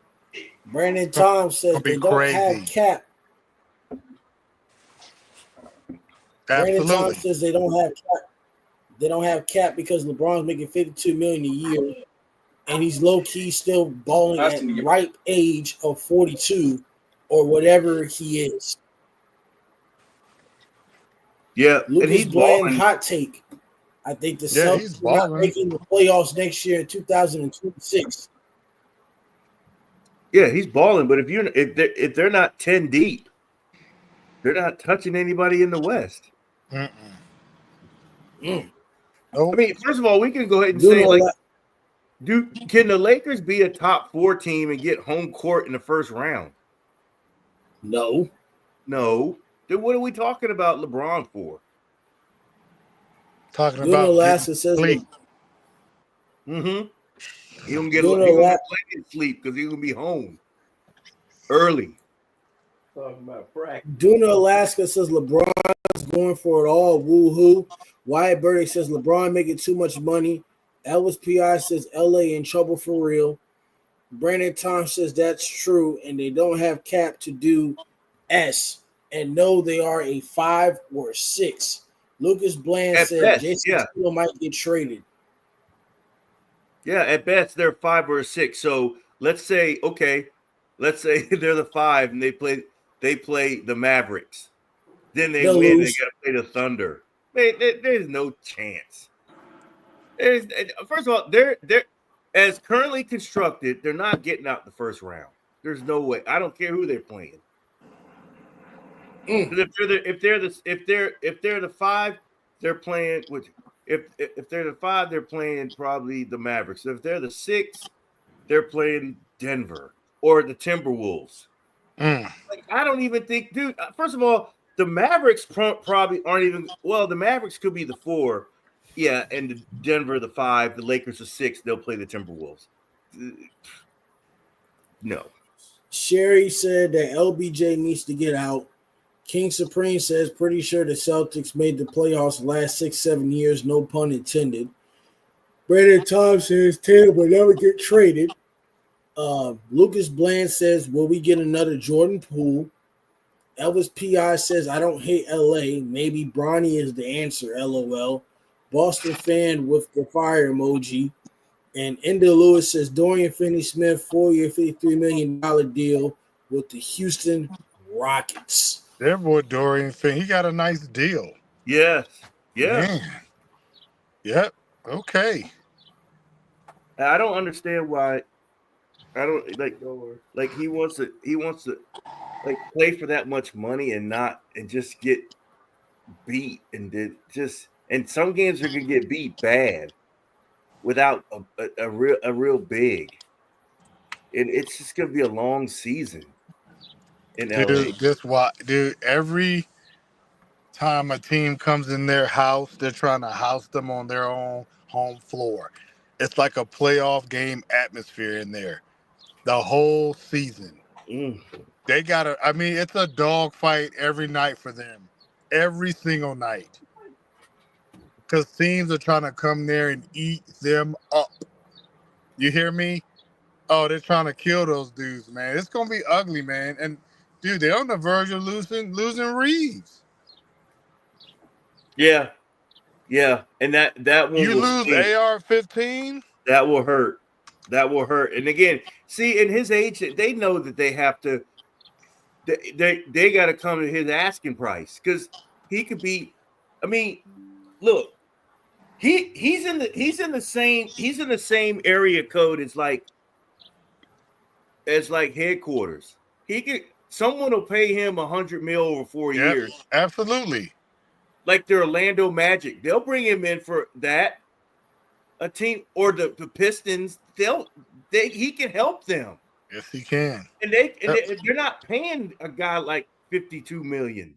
Brandon Tom says they don't have cap. Absolutely. Brandon Tom says they don't have cap. They don't have cap because LeBron's making $52 million a year, and he's low key still balling at ripe age of 42 or whatever he is. Yeah, Lucas Bland hot take. I think the Celtics are not making the playoffs next year in 2026. Yeah, he's balling. But if they're not 10 deep, they're not touching anybody in the West. Mm-mm. I Nope. mean, first of all, we can go ahead and Doing say, all like, that- can the Lakers be a top 4 team and get home court in the first round? No. No. Then what are we talking about LeBron for? Talking Doing about Alaska says sleep. Mm-hmm. He don't get Doing plenty Ala- of sleep because he's gonna be home early. Talking about practice. Duna Alaska says LeBron's going for it all. Woo-hoo. Wyatt Burdick says LeBron making too much money. Elvis P.I. says LA in trouble for real. Brandon Tom says that's true, and they don't have cap to do S. And no, they are a 5 or a 6. Lucas Bland At said best, Jason yeah. Tatum might get traded. Yeah, at best they're 5 or a 6. So let's say they're the 5 and they play the Mavericks. Then they They'll win. lose. They got to play the Thunder. There's no chance. First of all, they're as currently constructed, they're not getting out the first round. There's no way. I don't care who they're playing. If they're the 5, they're playing with. If they're the 5, they're playing probably the Mavericks. If they're the 6, they're playing Denver or the Timberwolves. Like, I don't even think, dude. First of all, the Mavericks probably aren't even. Well, the Mavericks could be the 4, yeah, and the Denver the 5, the Lakers the 6. They'll play the Timberwolves. No. Sherry said that LBJ needs to get out. King Supreme says pretty sure the Celtics made the playoffs the last 6-7 years, no pun intended. Brandon Tom says Tatum will never get traded. Lucas Bland says, will we get another Jordan Poole? Elvis P.I. says, I don't hate LA. Maybe Bronny is the answer, LOL. Boston fan with the fire emoji. And Enda Lewis says, Dorian Finney-Smith, 4-year, $53 million deal with the Houston Rockets. That boy Dorian Finn, he got a nice deal. Yes. Yeah. Man. Yep. Okay. I don't understand why. I don't like he wants to like play for that much money and just get beat and some games are gonna get beat bad without a real big, and it's just gonna be a long season in LA. Dude, every time a team comes in their house, they're trying to house them on their own home floor. It's like a playoff game atmosphere in there the whole season. They gotta, I mean, it's a dogfight every night for them, every single night, because teams are trying to come there and eat them up. You hear me? Oh, they're trying to kill those dudes, man. It's gonna be ugly, man. And dude, they're on the verge of losing Reeves. Yeah, and that one You will lose sting. AR-15. That will hurt. That will hurt. And again, see, in his age, they know that they have to. They got to come to his asking price because he could be. I mean, look, he's in the same area code as like headquarters. Someone will pay him $100 million over 4 years. Absolutely. Like the Orlando Magic, they'll bring him in for that. A team or the Pistons, he can help them. Yes, he can. And they're not paying a guy like $52 million.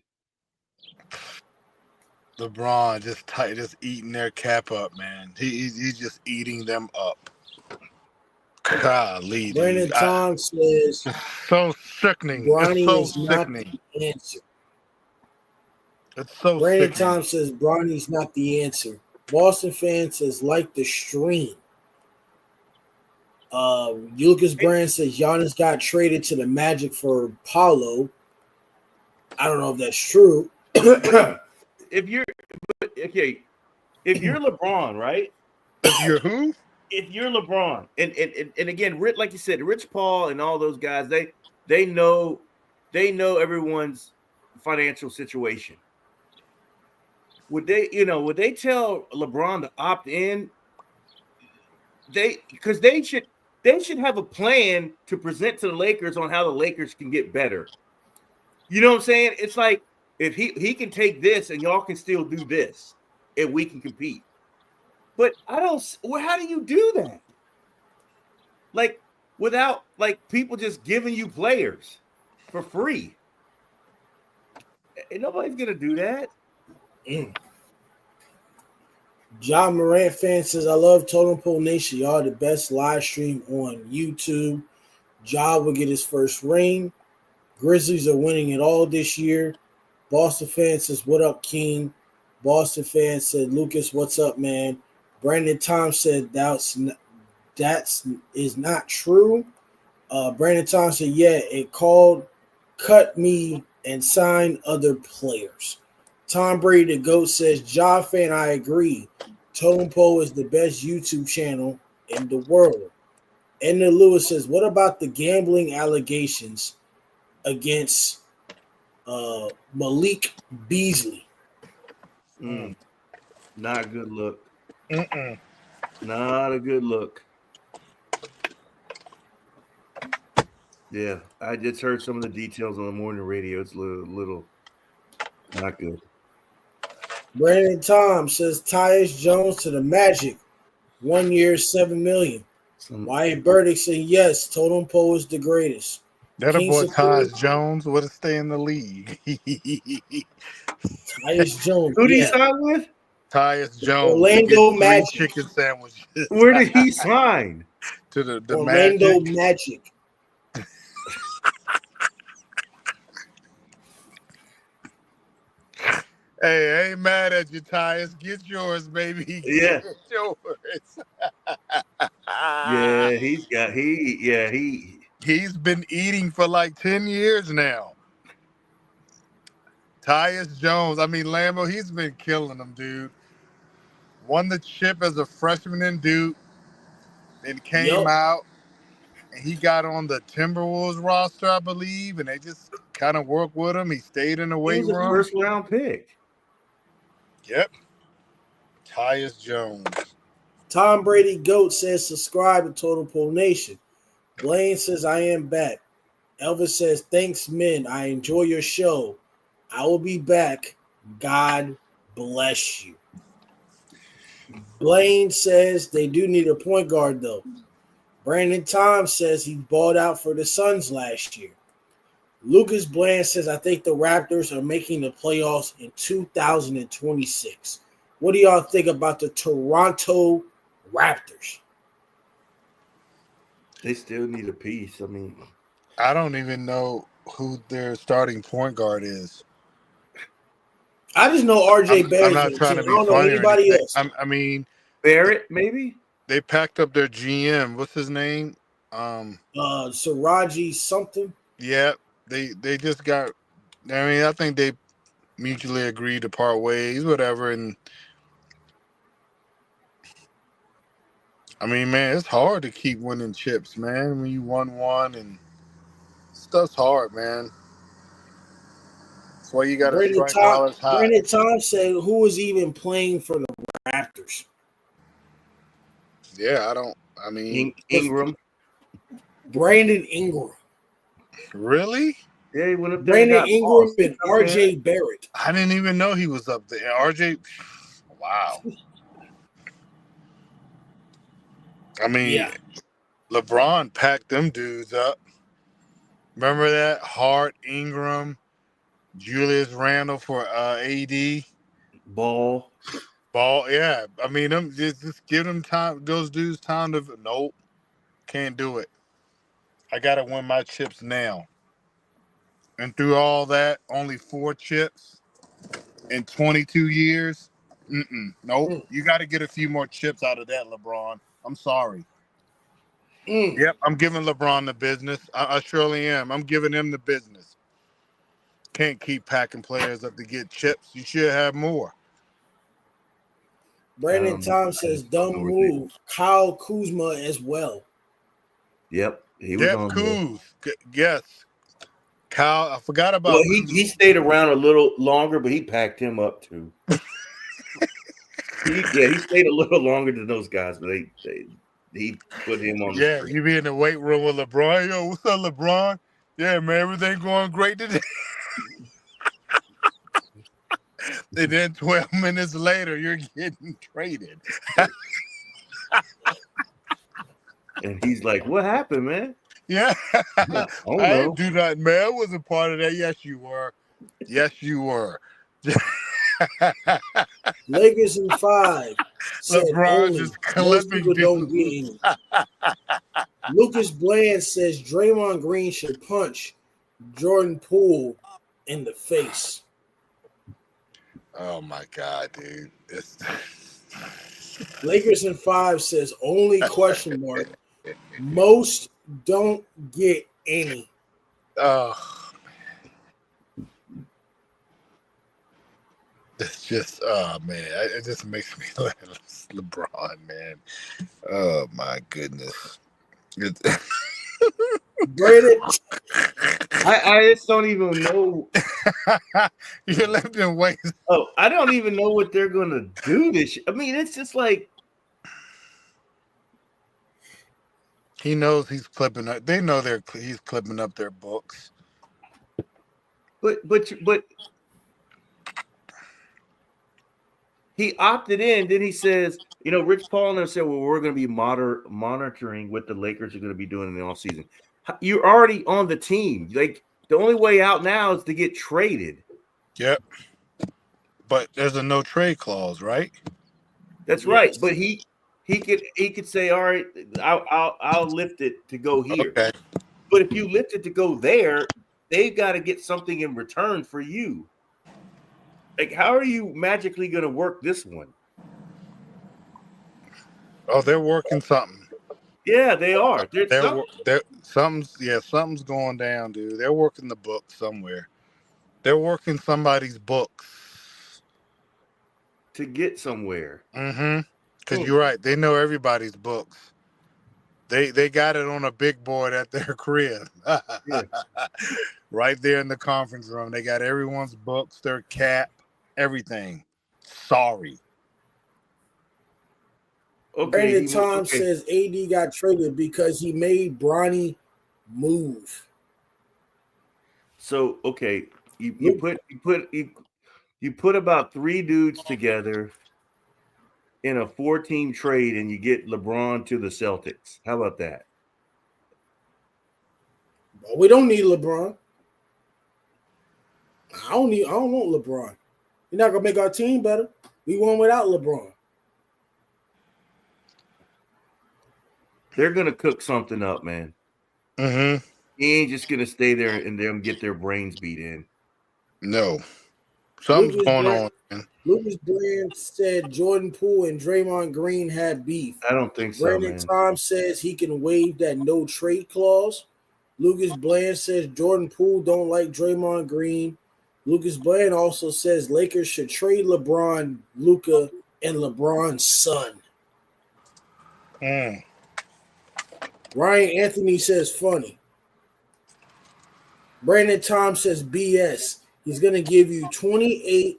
LeBron just eating their cap up, man. He's just eating them up. Golly, Brandon Tom says so sickening. Bronny It's so is sickening. not the answer. It's so Brandon sickening. Tom says Bronny's not the answer. Boston fan says like the stream. Lucas Brand says Giannis got traded to the Magic for Paulo. I don't know if that's true. If you're LeBron, right? If you're who? If you're LeBron, and again, like you said, Rich Paul and all those guys, they know everyone's financial situation. Would they tell LeBron to opt in? They should. they should have a plan to present to the Lakers on how the Lakers can get better. You know what I'm saying? It's like if he can take this and y'all can still do this if we can compete. But I don't. Well, how do you do that? Like without like people just giving you players for free. And nobody's gonna do that. John Morant fan says, I love Totem Pole Nation. Y'all the best live stream on YouTube. Ja will get his first ring. Grizzlies are winning it all this year. Boston fan says, what up, King? Boston fan said, Lucas, what's up, man? Brandon Tom said, that's is not true. Brandon Tom said, yeah, it called, cut me, and sign other players. Tom Brady, the GOAT, says, Ja fan, I agree. Totem Pole is the best YouTube channel in the world. Edna Lewis says, what about the gambling allegations against Malik Beasley? Not a good look. Not a good look. Yeah, I just heard some of the details on the morning radio. It's a little not good. Brandon Tom says Tyus Jones to the Magic, 1 year, $7 million. Wyatt Burdick saying yes, Totem Pole is the greatest. That a King boy Superior- Tyus Jones would have stayed in the league. Tyus Jones. Who did he yeah. sign with? Tyus Jones. Orlando Get 3 Magic. chicken sandwiches. Where did he sign? To the Orlando Magic. Magic. Hey, I ain't mad at you, Tyus. Get yours, baby. Yeah. Get yours. Yeah, He's been eating for like 10 years now. Tyus Jones. I mean, Lambo, he's been killing them, dude. Won the chip as a freshman in Duke. Then came out and he got on the Timberwolves roster, I believe, and they just kind of worked with him. He stayed in the he weight was a room. first round pick. Yep. Tyus Jones. Tom Brady GOAT says subscribe to Totem Pole Nation. Blaine says I am back. Elvis says thanks, men. I enjoy your show. I will be back. God bless you. Blaine says they do need a point guard, though. Brandon Tom says he balled out for the Suns last year. Lucas Bland says, I think the Raptors are making the playoffs in 2026. What do y'all think about the Toronto Raptors? They still need a piece. I mean, I don't even know who their starting point guard is. I just know RJ Barrett. I'm not trying to I be don't know funny or anybody anything. else. I mean, Barrett, maybe? they packed up their GM. What's his name? Saraji something. Yeah, they just got. I mean, I think they mutually agreed to part ways, whatever. And I mean, man, it's hard to keep winning chips, man. When you won one and stuff's hard, man. That's why you got to strike while it's hot. Brandon Tom said, who was even playing for the Raptors? Yeah, I mean, Ingram. Brandon Ingram. Really? Yeah, he went up there. Brandon Ingram and RJ Barrett. I didn't even know he was up there. RJ, wow. I mean, LeBron packed them dudes up. Remember that? Hart, Ingram, Julius Randle for AD. Ball, yeah. I mean, them just give them time. Those dudes time to. Nope, can't do it. I gotta win my chips now. And through all that, only 4 chips in 22 years. Nope. You got to get a few more chips out of that, LeBron. I'm sorry. Yep, I'm giving LeBron the business. I surely am. I'm giving him the business. Can't keep packing players up to get chips. You should have more. Brandon Tom says, dumb move. Kyle Kuzma as well. Yep, he was on Kuz. Yes. Kyle, I forgot about. Well, he stayed around a little longer, but he packed him up too. he stayed a little longer than those guys, but he put him on the Yeah, street. you be in the weight room with LeBron. Yo, what's up, LeBron? Yeah, man, everything going great today. And then 12 minutes later, you're getting traded. And he's like, "What happened, man?" Yeah. I don't I know. didn't do nothing, man. I wasn't part of that. Yes, you were. Yes, you were. Lakers in 5 said LeBron only. just Most clipping people don't dudes. get any. Lucas Bland says Draymond Green should punch Jordan Poole in the face. Oh, my God, dude. Lakers in 5 says only question mark. Most don't get any. Oh, it's just, oh, man. It just makes me laugh. LeBron, man. Oh, my goodness. Brandon, I just don't even know. You left him wait. Oh, I don't even know what they're gonna do this. I mean, it's just like He knows he's clipping up. They know he's clipping up their books. but he opted in. Then he says, Rich Paul and them said, "Well, we're going to be monitoring what the Lakers are going to be doing in the offseason." You're already on the team. Like the only way out now is to get traded. Yep. But there's a no trade clause, right? That's right. But he could say, "All right, I'll lift it to go here." Okay. But if you lift it to go there, they've got to get something in return for you. Like, how are you magically going to work this one? Oh, they're working something. Yeah, they are. Something's going down, dude. They're working the book somewhere. They're working somebody's books to get somewhere. Mm-hmm. Because you're right. They know everybody's books. They got it on a big board at their crib. Yeah. Right there in the conference room. They got everyone's books, their cap, everything. Sorry. Okay. Brandon Tom says AD got traded because he made Bronny move. So you put about 3 dudes together in a 4-team trade, and you get LeBron to the Celtics. How about that? We don't need LeBron. I don't want LeBron. You're not gonna make our team better. We won without LeBron. They're gonna cook something up, man. Mm-hmm. He ain't just gonna stay there and them get their brains beat in. No. Something's going on, man. Lucas Bland said Jordan Poole and Draymond Green had beef. I don't think so. Brandon Tom says he can waive that no trade clause. Lucas Bland says Jordan Poole don't like Draymond Green. Lucas Bland also says Lakers should trade LeBron, Luka, and LeBron's son. Ryan Anthony says funny. Brandon Tom says BS. He's going to give you 28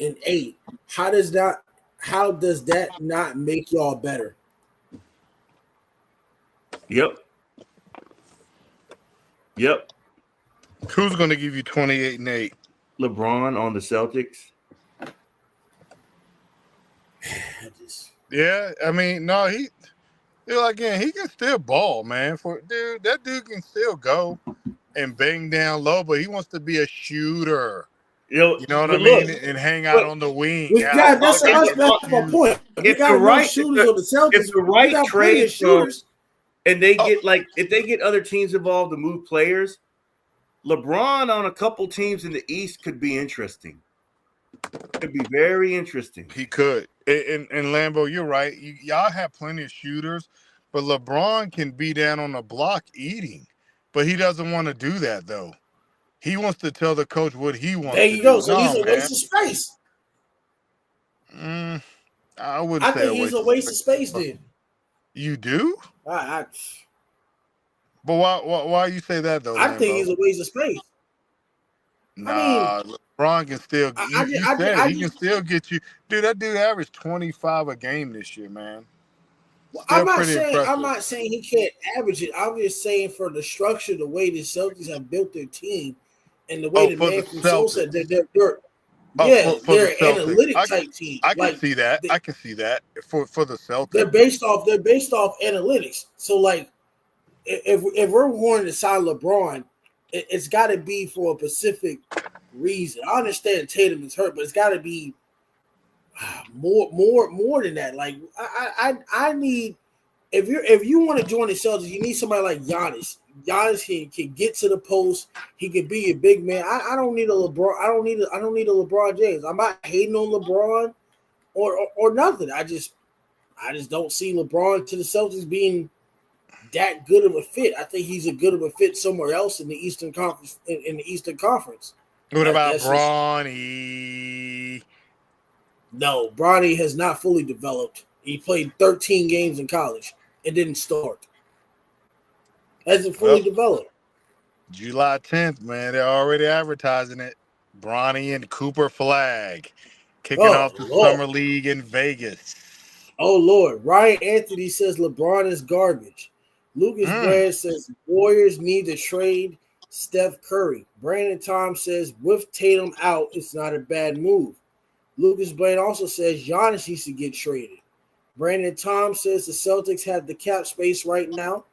and 8. How does that not make y'all better? Yep. Who's going to give you 28 and 8? LeBron on the Celtics. Yeah, I mean, no, he can still ball, man. That dude can still go and bang down low, but he wants to be a shooter. You know what I mean? And hang out on the wing. That's my point. If the right shooters on the Celtics, if the right trade shooters, and they get if they get other teams involved to move players, LeBron on a couple teams in the East could be interesting. Could be very interesting. He could. And Lambo, you're right. Y'all have plenty of shooters, but LeBron can be down on the block eating. But he doesn't want to do that, though. He wants to tell the coach what he wants to do. There you go. So he's a waste of space. I think he's a waste of space, then. You do? But why you say that, though, I think he's a waste of space. Nah, LeBron can still he can still get you. Dude, that dude averaged 25 a game this year, man. Well, Still I'm pretty impressive. not saying he can't average it. I'm just saying for the structure, the way the Celtics have built their team, and the way the man from Soul said they're for the they're an Celtics. analytic type team. I can see that. I can see that for the Celtics. They're based off analytics. So like, if we're wanting to sign LeBron, it's got to be for a specific reason. I understand Tatum is hurt, but it's got to be more than that. Like I need, if you want to join the Celtics, you need somebody like Giannis. Giannis can get to the post. He can be a big man. I don't need a LeBron. I don't need a LeBron James. I'm not hating on LeBron or nothing. I just don't see LeBron to the Celtics being that good of a fit. I think he's a good of a fit somewhere else in the Eastern Conference. In the Eastern Conference. What about Bronny? No, Bronny has not fully developed. He played 13 games in college and didn't start. Hasn't fully developed. July 10th, man. They're already advertising it. Bronny and Cooper Flag kicking off the Summer League in Vegas. Oh, Lord. Ryan Anthony says LeBron is garbage. Lucas Brand says Warriors need to trade Steph Curry. Brandon Tom says with Tatum out, it's not a bad move. Lucas Blaine also says Giannis needs to get traded. Brandon Tom says the Celtics have the cap space right now.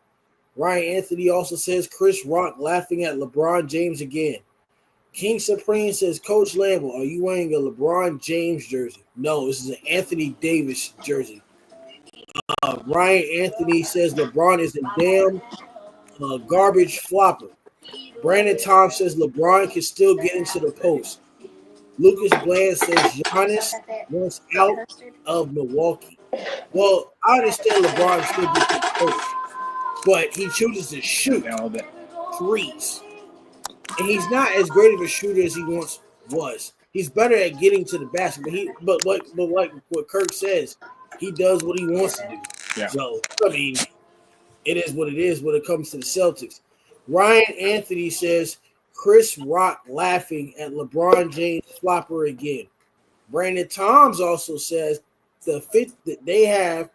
Ryan Anthony also says Chris Rock laughing at LeBron James again. King Supreme says, Coach Lambo, are you wearing a LeBron James jersey? No, this is an Anthony Davis jersey. Ryan Anthony says LeBron is a damn garbage flopper. Brandon Tom says LeBron can still get into the post. Lucas Bland says Giannis wants out of Milwaukee. Well, I understand LeBron still gets to the post, but he chooses to shoot threes. And he's not as great of a shooter as he once was. He's better at getting to the basket, but like what Kirk says, he does what he wants to do. Yeah. So, I mean, it is what it is when it comes to the Celtics. Ryan Anthony says Chris Rock laughing at LeBron James flopper again. Brandon Toms also says that they have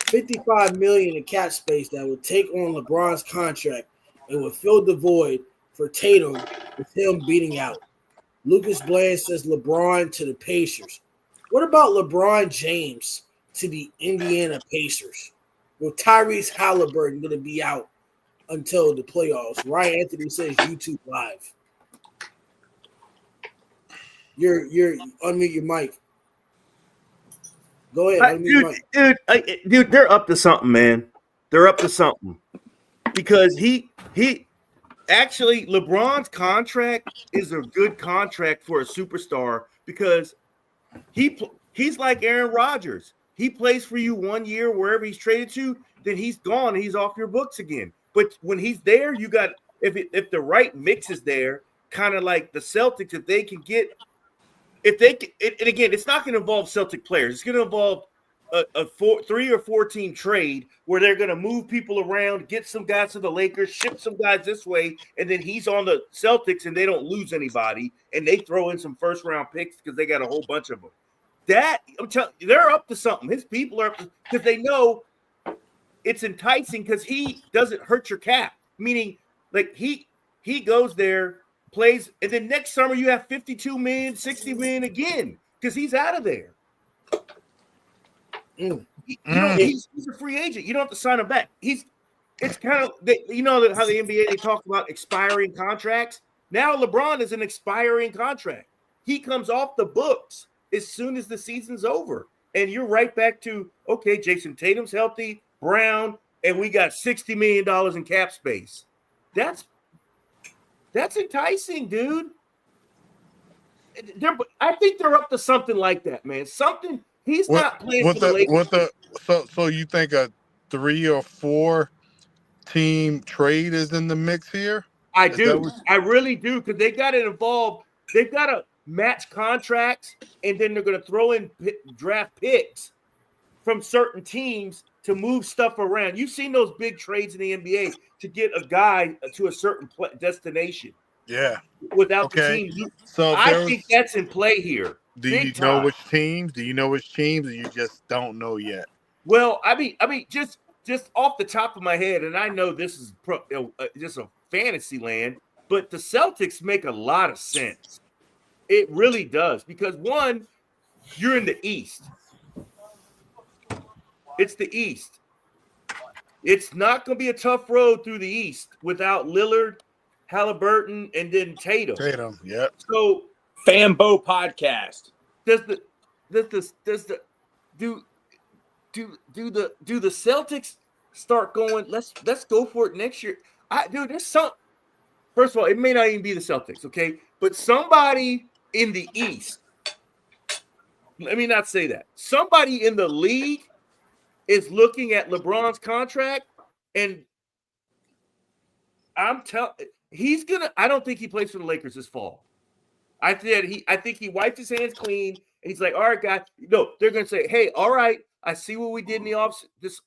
$55 million in cap space that would take on LeBron's contract and would fill the void for Tatum with him beating out. Lucas Bland says LeBron to the Pacers. What about LeBron James to the Indiana Pacers? With Tyrese Halliburton going to be out until the playoffs. Ryan Anthony says YouTube Live. You're unmute your mic. Go ahead. Unmute your mic. Dude, they're up to something, man. They're up to something because he actually LeBron's contract is a good contract for a superstar because he's like Aaron Rodgers. He plays for you 1 year wherever he's traded to, then he's gone. He's off your books again. But when he's there, you got if the right mix is there, kind of like the Celtics, if they can get and again, it's not going to involve Celtic players. It's going to involve a 3 or 4 team trade where they're going to move people around, get some guys to the Lakers, ship some guys this way, and then he's on the Celtics and they don't lose anybody, and they throw in some first round picks because they got a whole bunch of them. That I'm telling you, they're up to something. His people are because they know it's enticing because he doesn't hurt your cap. Meaning, like he goes there, plays, and then next summer you have 52 million, 60 million again because he's out of there. He's a free agent. You don't have to sign him back. It's kind of how the NBA they talk about expiring contracts. Now LeBron is an expiring contract. He comes off the books as soon as the season's over, and you're right back to okay. Jason Tatum's healthy, Brown, and we got $60 million in cap space. That's enticing, dude. I think they're up to something like that, man. Something. He's not playing for the Lakers. So you think a 3 or 4 team trade is in the mix here? I do. I really do because they got to involve. They've got to match contracts, and then they're going to throw in draft picks from certain teams to move stuff around. You've seen those big trades in the NBA to get a guy to a certain destination. Yeah. Without the team. So I think that's in play here. Do you know which teams? Do you know which teams, or you just don't know yet? Well, I mean, just off the top of my head, and I know this is just a fantasy land, but the Celtics make a lot of sense. It really does, because one, you're in the East. It's the East. It's not going to be a tough road through the East without Lillard, Halliburton, and then Tatum. Yep. So, Fambo podcast. do the Celtics start going? Let's go for it next year. There's some. First of all, it may not even be the Celtics, okay? But somebody in the East. Let me not say that. Somebody in the league is looking at LeBron's contract, and he's gonna. I don't think he plays for the Lakers this fall. I think he wiped his hands clean, and he's like, all right, guys. No, they're gonna say, hey, all right, I see what we did in the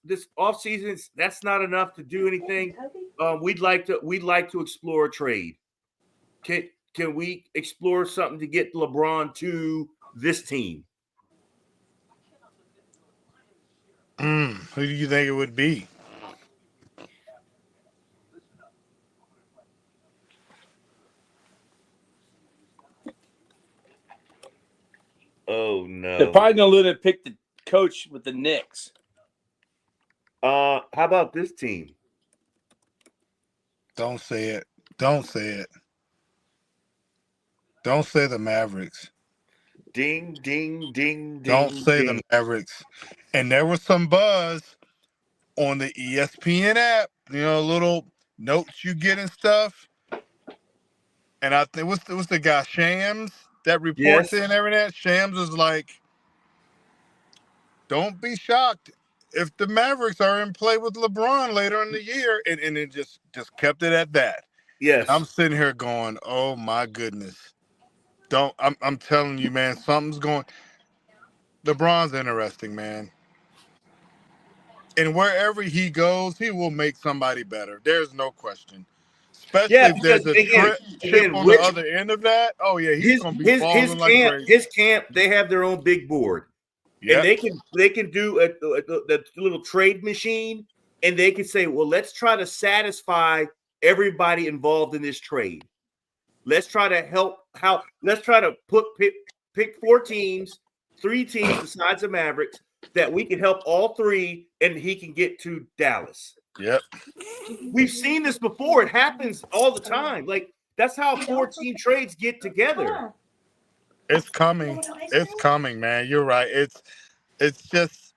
this off season. That's not enough to do anything. We'd like to explore a trade. Can we explore something to get LeBron to this team? Who do you think it would be? Oh no! They're probably gonna let him pick the coach with the Knicks. How about this team? Don't say it. Don't say it. Don't say the Mavericks. Ding, ding, ding, ding. Don't say the Mavericks. And there was some buzz on the ESPN app, little notes you get and stuff. And I think it was the guy Shams that reports in everything. Shams was like, don't be shocked if the Mavericks are in play with LeBron later in the year. And it just kept it at that. Yes. I'm sitting here going, oh my goodness. I'm telling you, man, something's going. LeBron's interesting, man. And wherever he goes, he will make somebody better. There's no question. Especially if there's a chip on the other end of that. Oh yeah, he's gonna be balling like crazy. His camp, they have their own big board, and they can do the little trade machine, and they can say, well, let's try to satisfy everybody involved in this trade. Let's try to let's try to pick 4 teams, 3 teams besides the Mavericks that we can help all 3, and he can get to Dallas. Yep. We've seen this before. It happens all the time. Like, that's how 4-team trades get together. It's coming. It's coming, man. You're right. It's just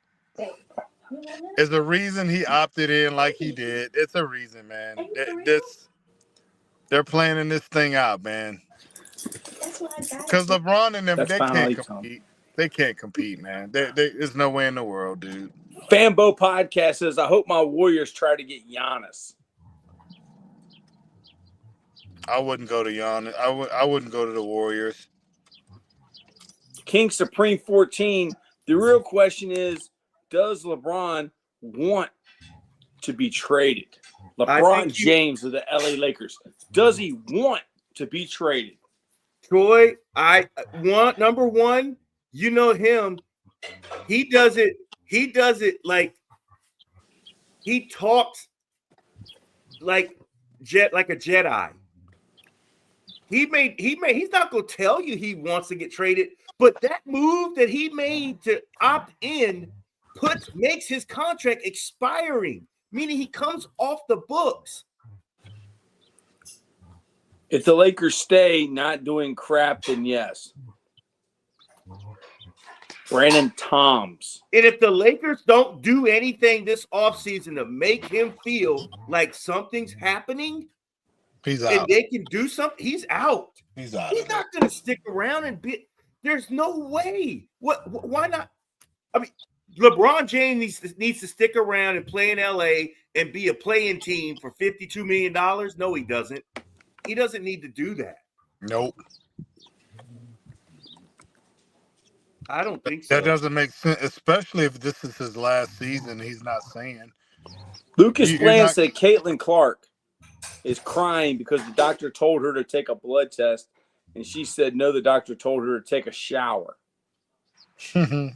there's a reason he opted in like he did. It's a reason, man. They're planning this thing out, man. Because LeBron and them, they can't compete. They can't compete, man. There's no way in the world, dude. Fambo podcast says, I hope my Warriors try to get Giannis. I wouldn't go to Giannis. I wouldn't go to the Warriors. King Supreme 14. The real question is, does LeBron want to be traded? LeBron James of the LA Lakers. Does he want to be traded? Troy, number one, you know him. He does it like he talks like a Jedi. He's not gonna tell you he wants to get traded, but that move that he made to opt in makes his contract expiring, meaning he comes off the books. If the Lakers stay not doing crap, then yes. Brandon Toms. And if the Lakers don't do anything this offseason to make him feel like something's happening, he's out. And they can do something, he's out. He's out. He's not going to stick around and be. There's no way. Why not? I mean, LeBron James needs to stick around and play in LA and be a playing team for $52 million. No, he doesn't. He doesn't need to do that. Nope. I don't think so. That doesn't make sense, especially if this is his last season. He's not saying. Lucas Bland said Caitlin Clark is crying because the doctor told her to take a blood test, and she said no, the doctor told her to take a shower. What?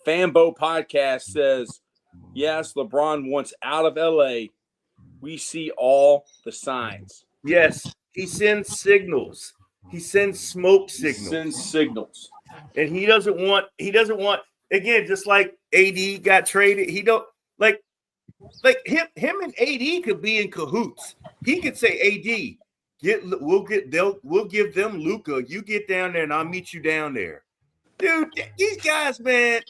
Fanbo Podcast says, yes, LeBron wants out of LA. We see all the signs. Yes, he sends signals. He sends smoke signals. Sends signals. And he doesn't want, again, just like AD got traded. He don't like him and AD could be in cahoots. He could say, AD, we'll give them Luka. You get down there and I'll meet you down there. Dude, these guys, man.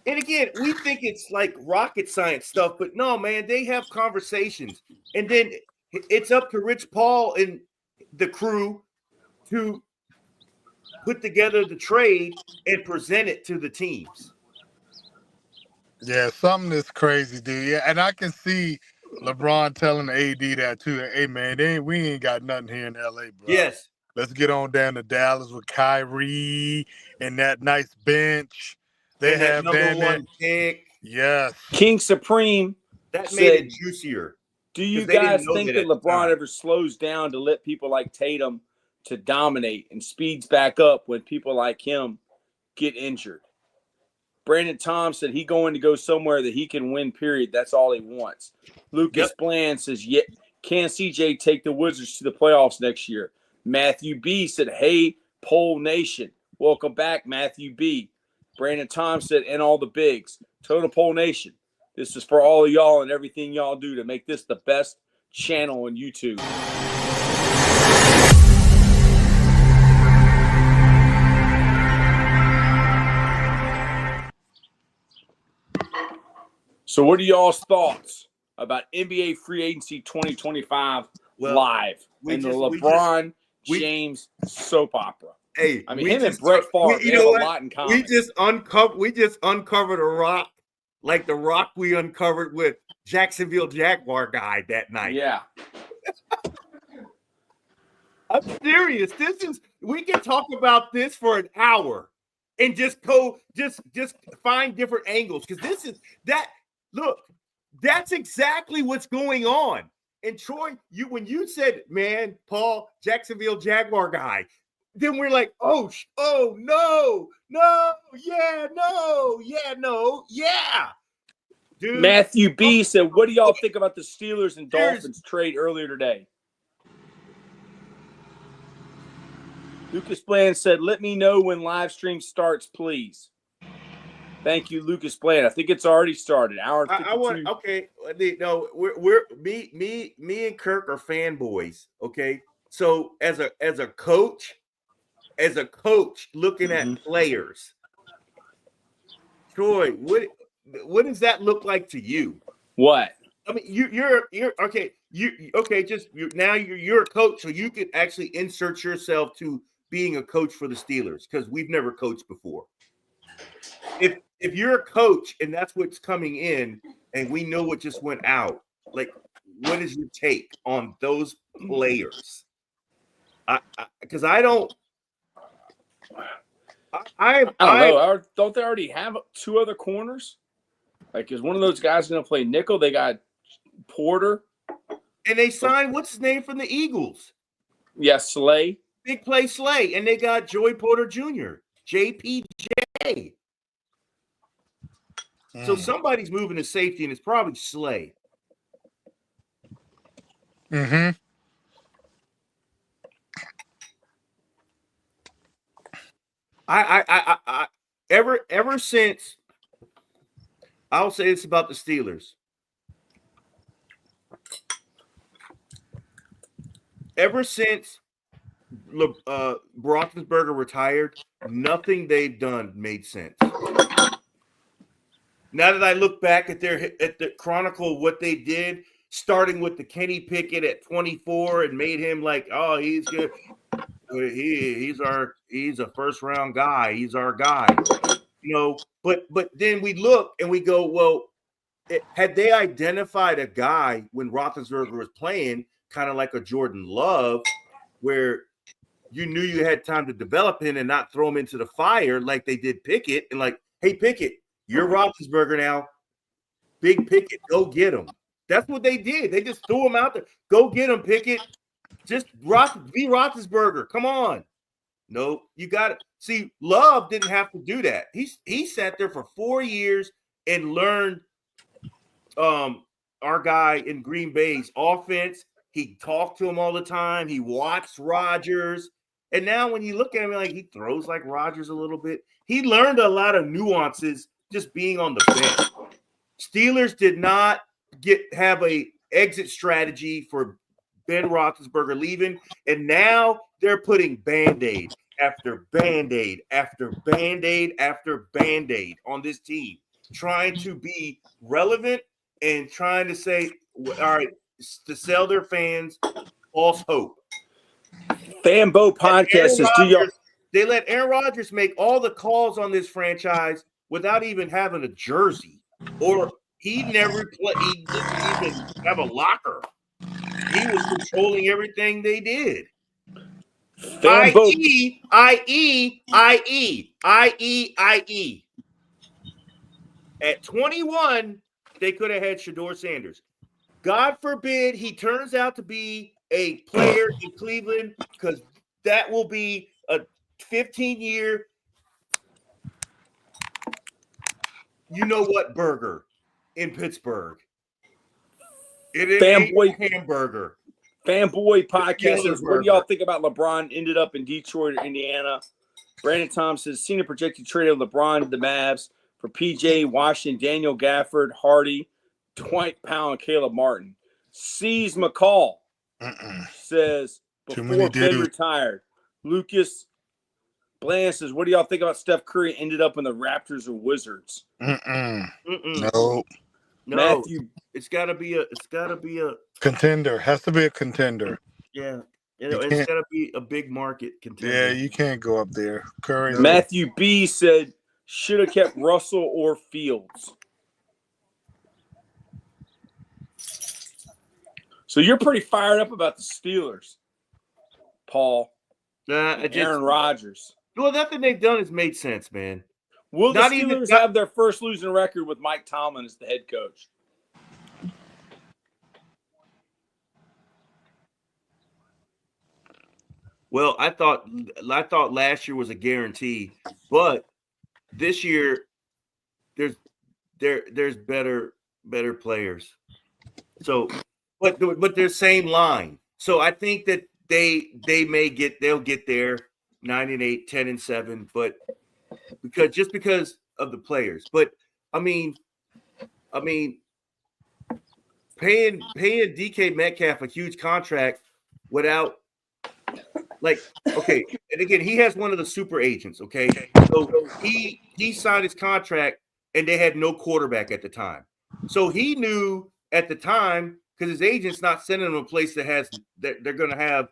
And again, we think it's like rocket science stuff, but no, man, they have conversations. And then it's up to Rich Paul and the crew to put together the trade and present it to the teams. Yeah, something that's crazy, dude. Yeah, and I can see LeBron telling AD that too. Hey, man, we ain't got nothing here in LA, bro. Yes. Let's get on down to Dallas with Kyrie and that nice bench. They have number one pick. Yes. King Supreme that made it juicier. Do you guys think that LeBron ever slows down to let people like Tatum to dominate and speeds back up when people like him get injured? Brandon Tom said he going to go somewhere that he can win, period. That's all he wants. Lucas Bland says, yeah, can CJ take the Wizards to the playoffs next year? Matthew B said, hey, Pole Nation. Welcome back, Matthew B. Brandon Tom said, and all the bigs. Total Pole Nation. This is for all of y'all and everything y'all do to make this the best channel on YouTube. So what are y'all's thoughts about NBA Free Agency 2025 live and the LeBron James soap opera? Hey, I mean, him and Brett Favre have a lot in common. We just uncovered a rock, like the rock we uncovered with Jacksonville Jaguar guy that night. Yeah. I'm serious. We can talk about this for an hour and just find different angles, because that's exactly what's going on. And Troy, when you said, man, Paul, Jacksonville Jaguar guy, then we're like, no, yeah. Dude. Matthew B said, what do y'all think about the Steelers and Dolphins trade earlier today? Lucas Bland said, let me know when live stream starts, please. Thank you, Lucas Bland. I think it's already started. Hour 52. Okay. No, we're me and Kirk are fanboys. Okay. So as a coach looking at players, Troy, what does that look like to you? What? I mean, you're okay. You're a coach, so you can actually insert yourself to being a coach for the Steelers, because we've never coached before. If you're a coach and that's what's coming in, and we know what just went out, like, what is your take on those players? Because I don't know. Don't they already have two other corners? Like, is one of those guys going to play nickel? They got Porter. And they signed, what's his name, from the Eagles? Yeah, Slay. Big play Slay. And they got Joey Porter Jr., JPJ. So somebody's moving to safety, and it's probably Slay. Mm-hmm. I ever since, I'll say this about the Steelers. Ever since Roethlisberger retired, nothing they've done made sense. Now that I look back at the chronicle of what they did, starting with the Kenny Pickett at 24 and made him like, oh, he's good. He's a first round guy. He's our guy, But then we look and we go, well, had they identified a guy when Roethlisberger was playing, kind of like a Jordan Love, where you knew you had time to develop him and not throw him into the fire like they did Pickett, and like, hey, Pickett, you're Roethlisberger now. Big Pickett, go get him. That's what they did. They just threw him out there. Go get him, Pickett. Just be Roethlisberger. Come on. Nope. You got to see. Love didn't have to do that. He sat there for 4 years and learned our guy in Green Bay's offense. He talked to him all the time. He watched Rodgers. And now when you look at him, like he throws like Rodgers a little bit. He learned a lot of nuances just being on the bench. Steelers did not have a exit strategy for Ben Roethlisberger leaving, and now they're putting Band-Aid after Band-Aid after Band-Aid after Band-Aid on this team, trying to be relevant and trying to say, all right, to sell their fans false hope. Fanbo podcast says, they let Aaron Rodgers make all the calls on this franchise without even having a jersey, or he never play. He didn't even have a locker. He was controlling everything they did. I.E. At 21, they could have had Shedeur Sanders. God forbid he turns out to be a player in Cleveland, because that will be a 15-year you-know-what burger in Pittsburgh. It ain't a hamburger. Fanboy podcast says, what do y'all think about LeBron ended up in Detroit or Indiana? Brandon Thompson says, seen a projected trade of LeBron to the Mavs for PJ Washington, Daniel Gafford, Hardy, Dwight Powell, and Caleb Martin. Sees McCall says, before Ben retired. Lucas Bland says, what do y'all think about Steph Curry ended up in the Raptors or Wizards? No. Matthew, it's gotta be a contender. Has to be a contender. Yeah. It's gotta be a big market contender. Yeah, you can't go up there. Curry. Matthew B said, should have kept Russell or Fields. So you're pretty fired up about the Steelers, Paul. Aaron Rodgers. Well, nothing they've done has made sense, man. Will the Steelers have their first losing record with Mike Tomlin as the head coach? Well, I thought last year was a guarantee, but this year there's better players. So, but they're same line. So I think that they'll get there 9-8, 10-7, but because of the players. But I mean paying DK Metcalf a huge contract without, like, okay, and again, he has one of the super agents, okay? So he signed his contract and they had no quarterback at the time. So he knew at the time, because his agent's not sending him a place that they're going to have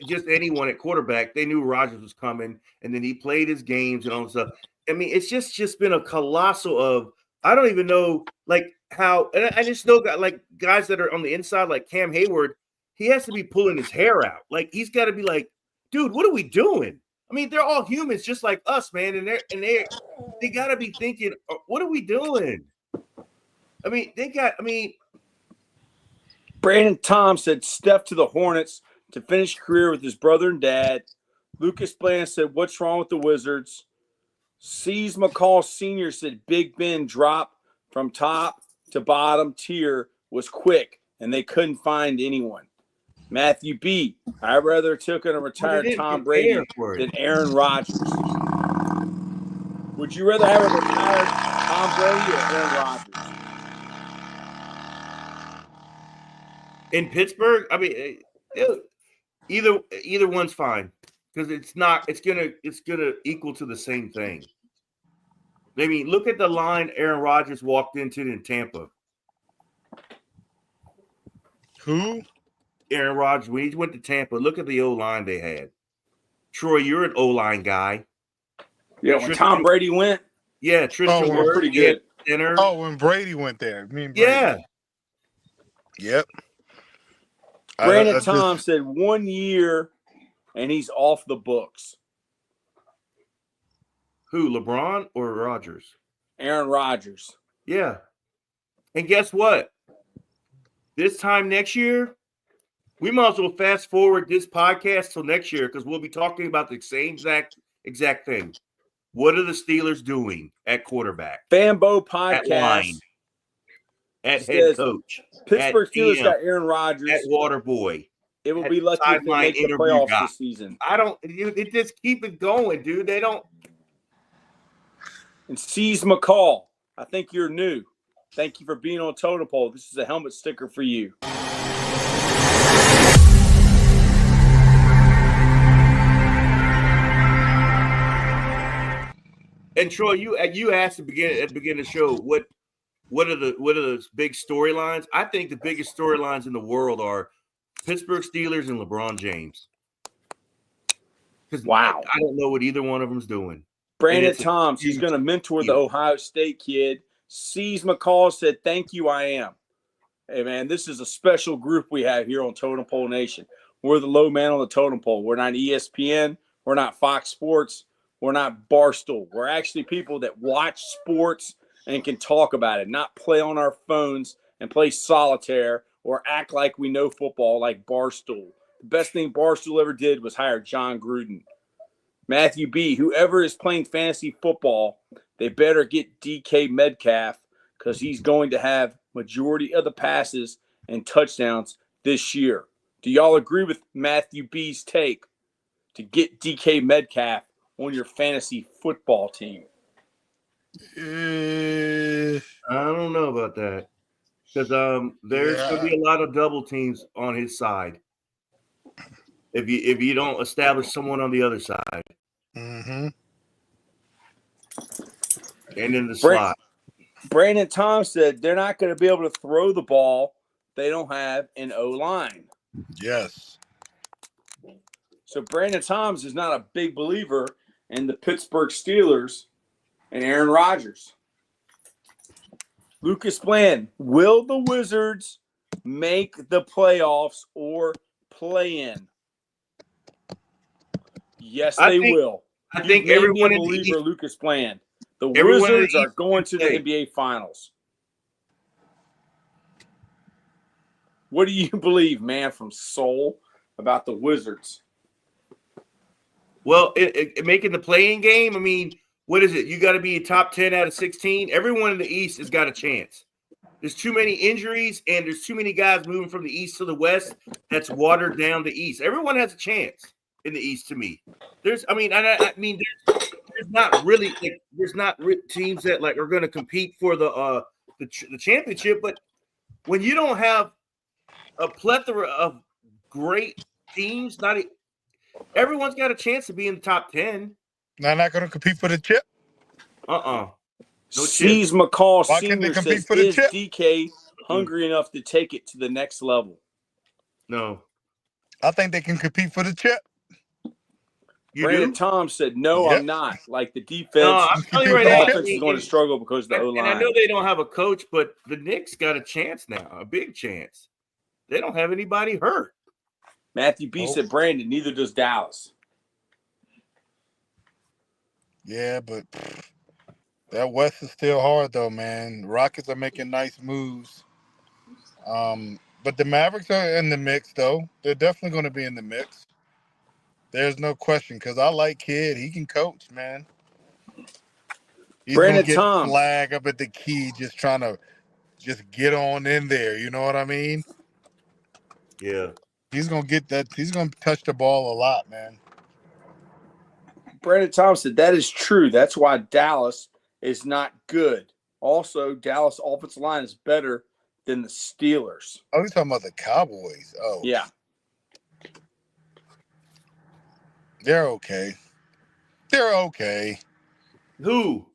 just anyone at quarterback. They knew Rodgers was coming, and then he played his games and all that stuff. I mean, it's just been a colossal of, I don't even know, like, how, and I just know guys that are on the inside, like Cam Hayward, he has to be pulling his hair out. Like, he's got to be like, dude, what are we doing? I mean, they're all humans just like us, man, and they got to be thinking, what are we doing? I mean, Brandon Tom said Steph to the Hornets to finish career with his brother and dad. Lucas Bland said, what's wrong with the Wizards? Sees McCall Sr. said Big Ben drop from top to bottom tier was quick, and they couldn't find anyone. Matthew B. I'd rather took a retired Tom Brady than Aaron Rodgers. Would you rather have a retired Tom Brady or Aaron Rodgers? In Pittsburgh, I mean, either one's fine, because it's gonna equal to the same thing. I mean, look at the line Aaron Rodgers walked into in Tampa. Who? Aaron Rodgers. When he went to Tampa, look at the O-line they had. Troy, you're an O-line guy. Yeah, when Tom Brady went. Yeah, Tristan was pretty good. Center. Oh, when Brady went there. Yeah. Yep. Brandon Tom said 1 year and he's off the books. Who, LeBron or Rodgers? Aaron Rodgers. Yeah. And guess what? This time next year, We might as well fast forward this podcast till next year because we'll be talking about the same exact thing. What are the Steelers doing at quarterback? Fambo At line, podcast at head says coach, Pittsburgh at Steelers GM, got Aaron Rodgers. at water boy. It will at be lucky if they sideline make the interview playoffs guy. this season. It just keep it going, dude. They don't. And C's McCall, I think you're new. Thank you for being on Totem Pole. This is a helmet sticker for you. And Troy, you asked at the beginning of the show what are the big storylines? I think the biggest storylines in the world are Pittsburgh Steelers and LeBron James. Wow. I don't know what either one of them's doing. Brandon Toms, he's going to mentor the Ohio State kid. C's McCall said, "Thank you, I am." Hey, man, this is a special group we have here on Totem Pole Nation. We're the low man on the totem pole. We're not ESPN. We're not Fox Sports. We're not Barstool. We're actually people that watch sports and can talk about it, not play on our phones and play solitaire or act like we know football like Barstool. The best thing Barstool ever did was hire John Gruden. Matthew B., whoever is playing fantasy football, they better get DK Metcalf because he's going to have majority of the passes and touchdowns this year. Do y'all agree with Matthew B.'s take to get DK Metcalf on your fantasy football team? I don't know about that because there's going to be a lot of double teams on his side if you don't establish someone on the other side. Mm-hmm. And in the slot. Brandon Tom said they're not going to be able to throw the ball. They don't have an O-line. Yes. So Brandon Toms is not a big believer in the Pittsburgh Steelers and Aaron Rodgers. Lucas Bland, will the Wizards make the playoffs or play in? Yes, they will. I think everyone a in the believer, East, Lucas Bland. The everyone Wizards in the are East going to the play. NBA Finals. What do you believe, man, from Seoul, about the Wizards? Well, making the playing game, I mean, what is it? You got to be a top 10 out of 16. Everyone in the East has got a chance. There's too many injuries, and there's too many guys moving from the East to the West that's watered down the East. Everyone has a chance in the East to me. There's not really teams that like are going to compete for the championship. But when you don't have a plethora of great teams, everyone's got a chance to be in the top 10. They're not going to compete for the chip. No C's McCall Why can't they Sr. compete says, for the is chip? DK hungry enough to take it to the next level? No. I think they can compete for the chip. Brandon Tom said, no, Yep. I'm not. Like the defense, No, I'm telling you right the now, offense is going to struggle because of the O-line. And I know they don't have a coach, but the Knicks got a chance now, a big chance. They don't have anybody hurt. Matthew B. said, Brandon, neither does Dallas. Yeah, but that West is still hard, though, man. Rockets are making nice moves. But the Mavericks are in the mix, though. They're definitely going to be in the mix. There's no question, because I like Kid. He can coach, man. He's going to get flag up at the key just trying to just get on in there. You know what I mean? Yeah. He's going to get that. He's going to touch the ball a lot, man. Brandon Thomas said, that is true. That's why Dallas is not good. Also, Dallas offensive line is better than the Steelers. Oh, you're talking about the Cowboys. Oh. Yeah. They're okay. They're okay. Who?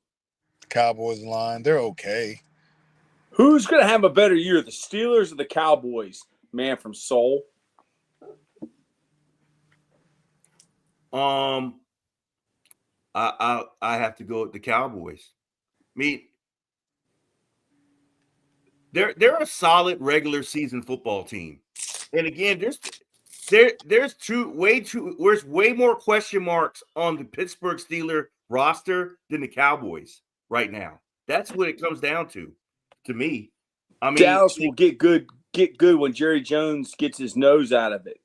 Cowboys line. They're okay. Who's going to have a better year, the Steelers or the Cowboys? Man from Seoul. I have to go with the Cowboys. I mean, they're a solid regular season football team, and again, there's way more question marks on the Pittsburgh Steelers roster than the Cowboys right now. That's what it comes down to me. I mean, Dallas will get good get good when Jerry Jones gets his nose out of it.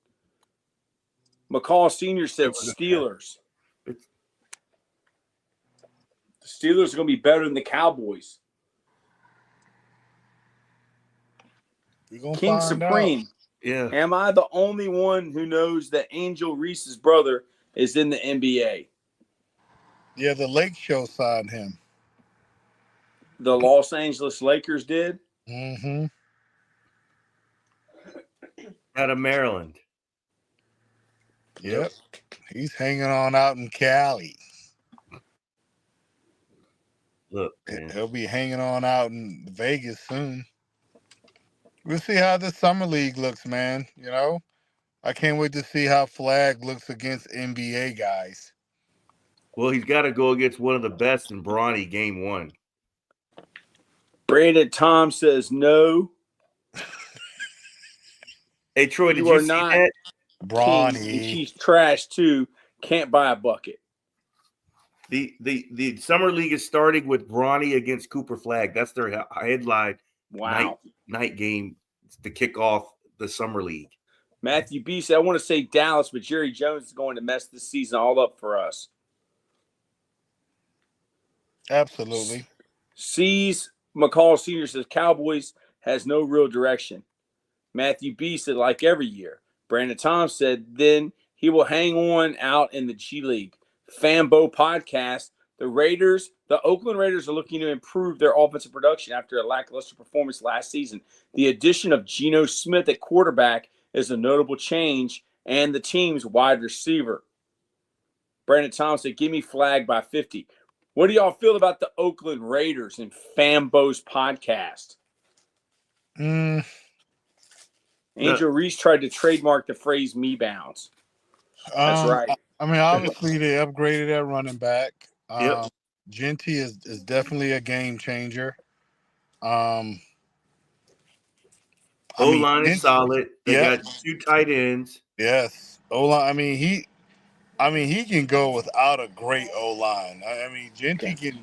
McCall Sr. said Steelers. The Steelers are going to be better than the Cowboys. King Supreme. Out. Yeah. Am I the only one who knows that Angel Reese's brother is in the NBA? Yeah, the Lake Show signed him. The Los Angeles Lakers did? Mm-hmm. Out of Maryland. Yep. He's hanging on out in Cali. Look, man. He'll be hanging on out in Vegas soon. We'll see how the summer league looks, man. You know, I can't wait to see how Flag looks against NBA guys. Well, he's got to go against one of the best in Bronny game 1. Brandon Tom says no. Hey, Troy, did you see that? Bronny. And she's trash too. Can't buy a bucket. The summer league is starting with Bronny against Cooper Flag. That's their headline. Wow. Night game to kick off the summer league. Matthew B said, I want to say Dallas, but Jerry Jones is going to mess this season all up for us. Absolutely. C's McCall Sr. says Cowboys has no real direction. Matthew B said, like every year. Brandon Tom said, then he will hang on out in the G League. Fambo podcast. The Oakland Raiders are looking to improve their offensive production after a lackluster performance last season. The addition of Geno Smith at quarterback is a notable change, and the team's wide receiver. Brandon Thomas said, give me Flag by 50. What do y'all feel about the Oakland Raiders and Fambo's podcast? Angel Reese tried to trademark the phrase me bounce. That's right. I mean, obviously they upgraded that running back. Yep. Genty is definitely a game changer. O-line is solid. They Yeah. got 2 tight ends. Yes. O-line. I mean, he can go without a great O-line. I mean, Genty his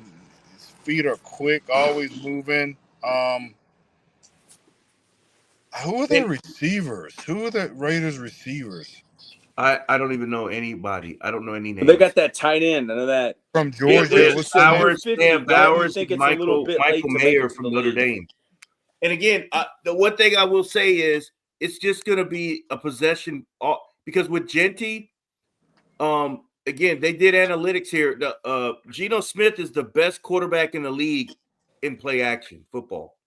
feet are quick, always moving. Who are the receivers? Who are the Raiders receivers? I don't even know anybody. I don't know any names. They got that tight end. I know that. From Georgia. It's Bowers, Sam Bowers, think it's Michael Mayer from Notre Dame. And again, the one thing I will say is it's just going to be a possession because with Genty, again, they did analytics here. Geno Smith is the best quarterback in the league in play action football.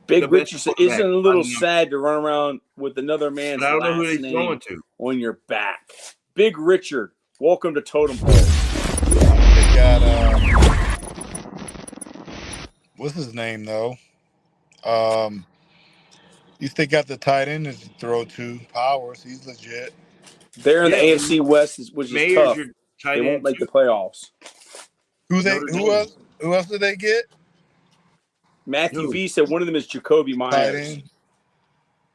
Big Richardson isn't a little sad to run around with another man's I don't know who last he's name going to on your back. Big Richard, welcome to Totem Pole. They got what's his name though? They got the tight end to throw to Powers. He's legit. They're in the AFC West, which is tough. They won't make the playoffs. Who else did they get? Matthew V said one of them is Jacoby Myers.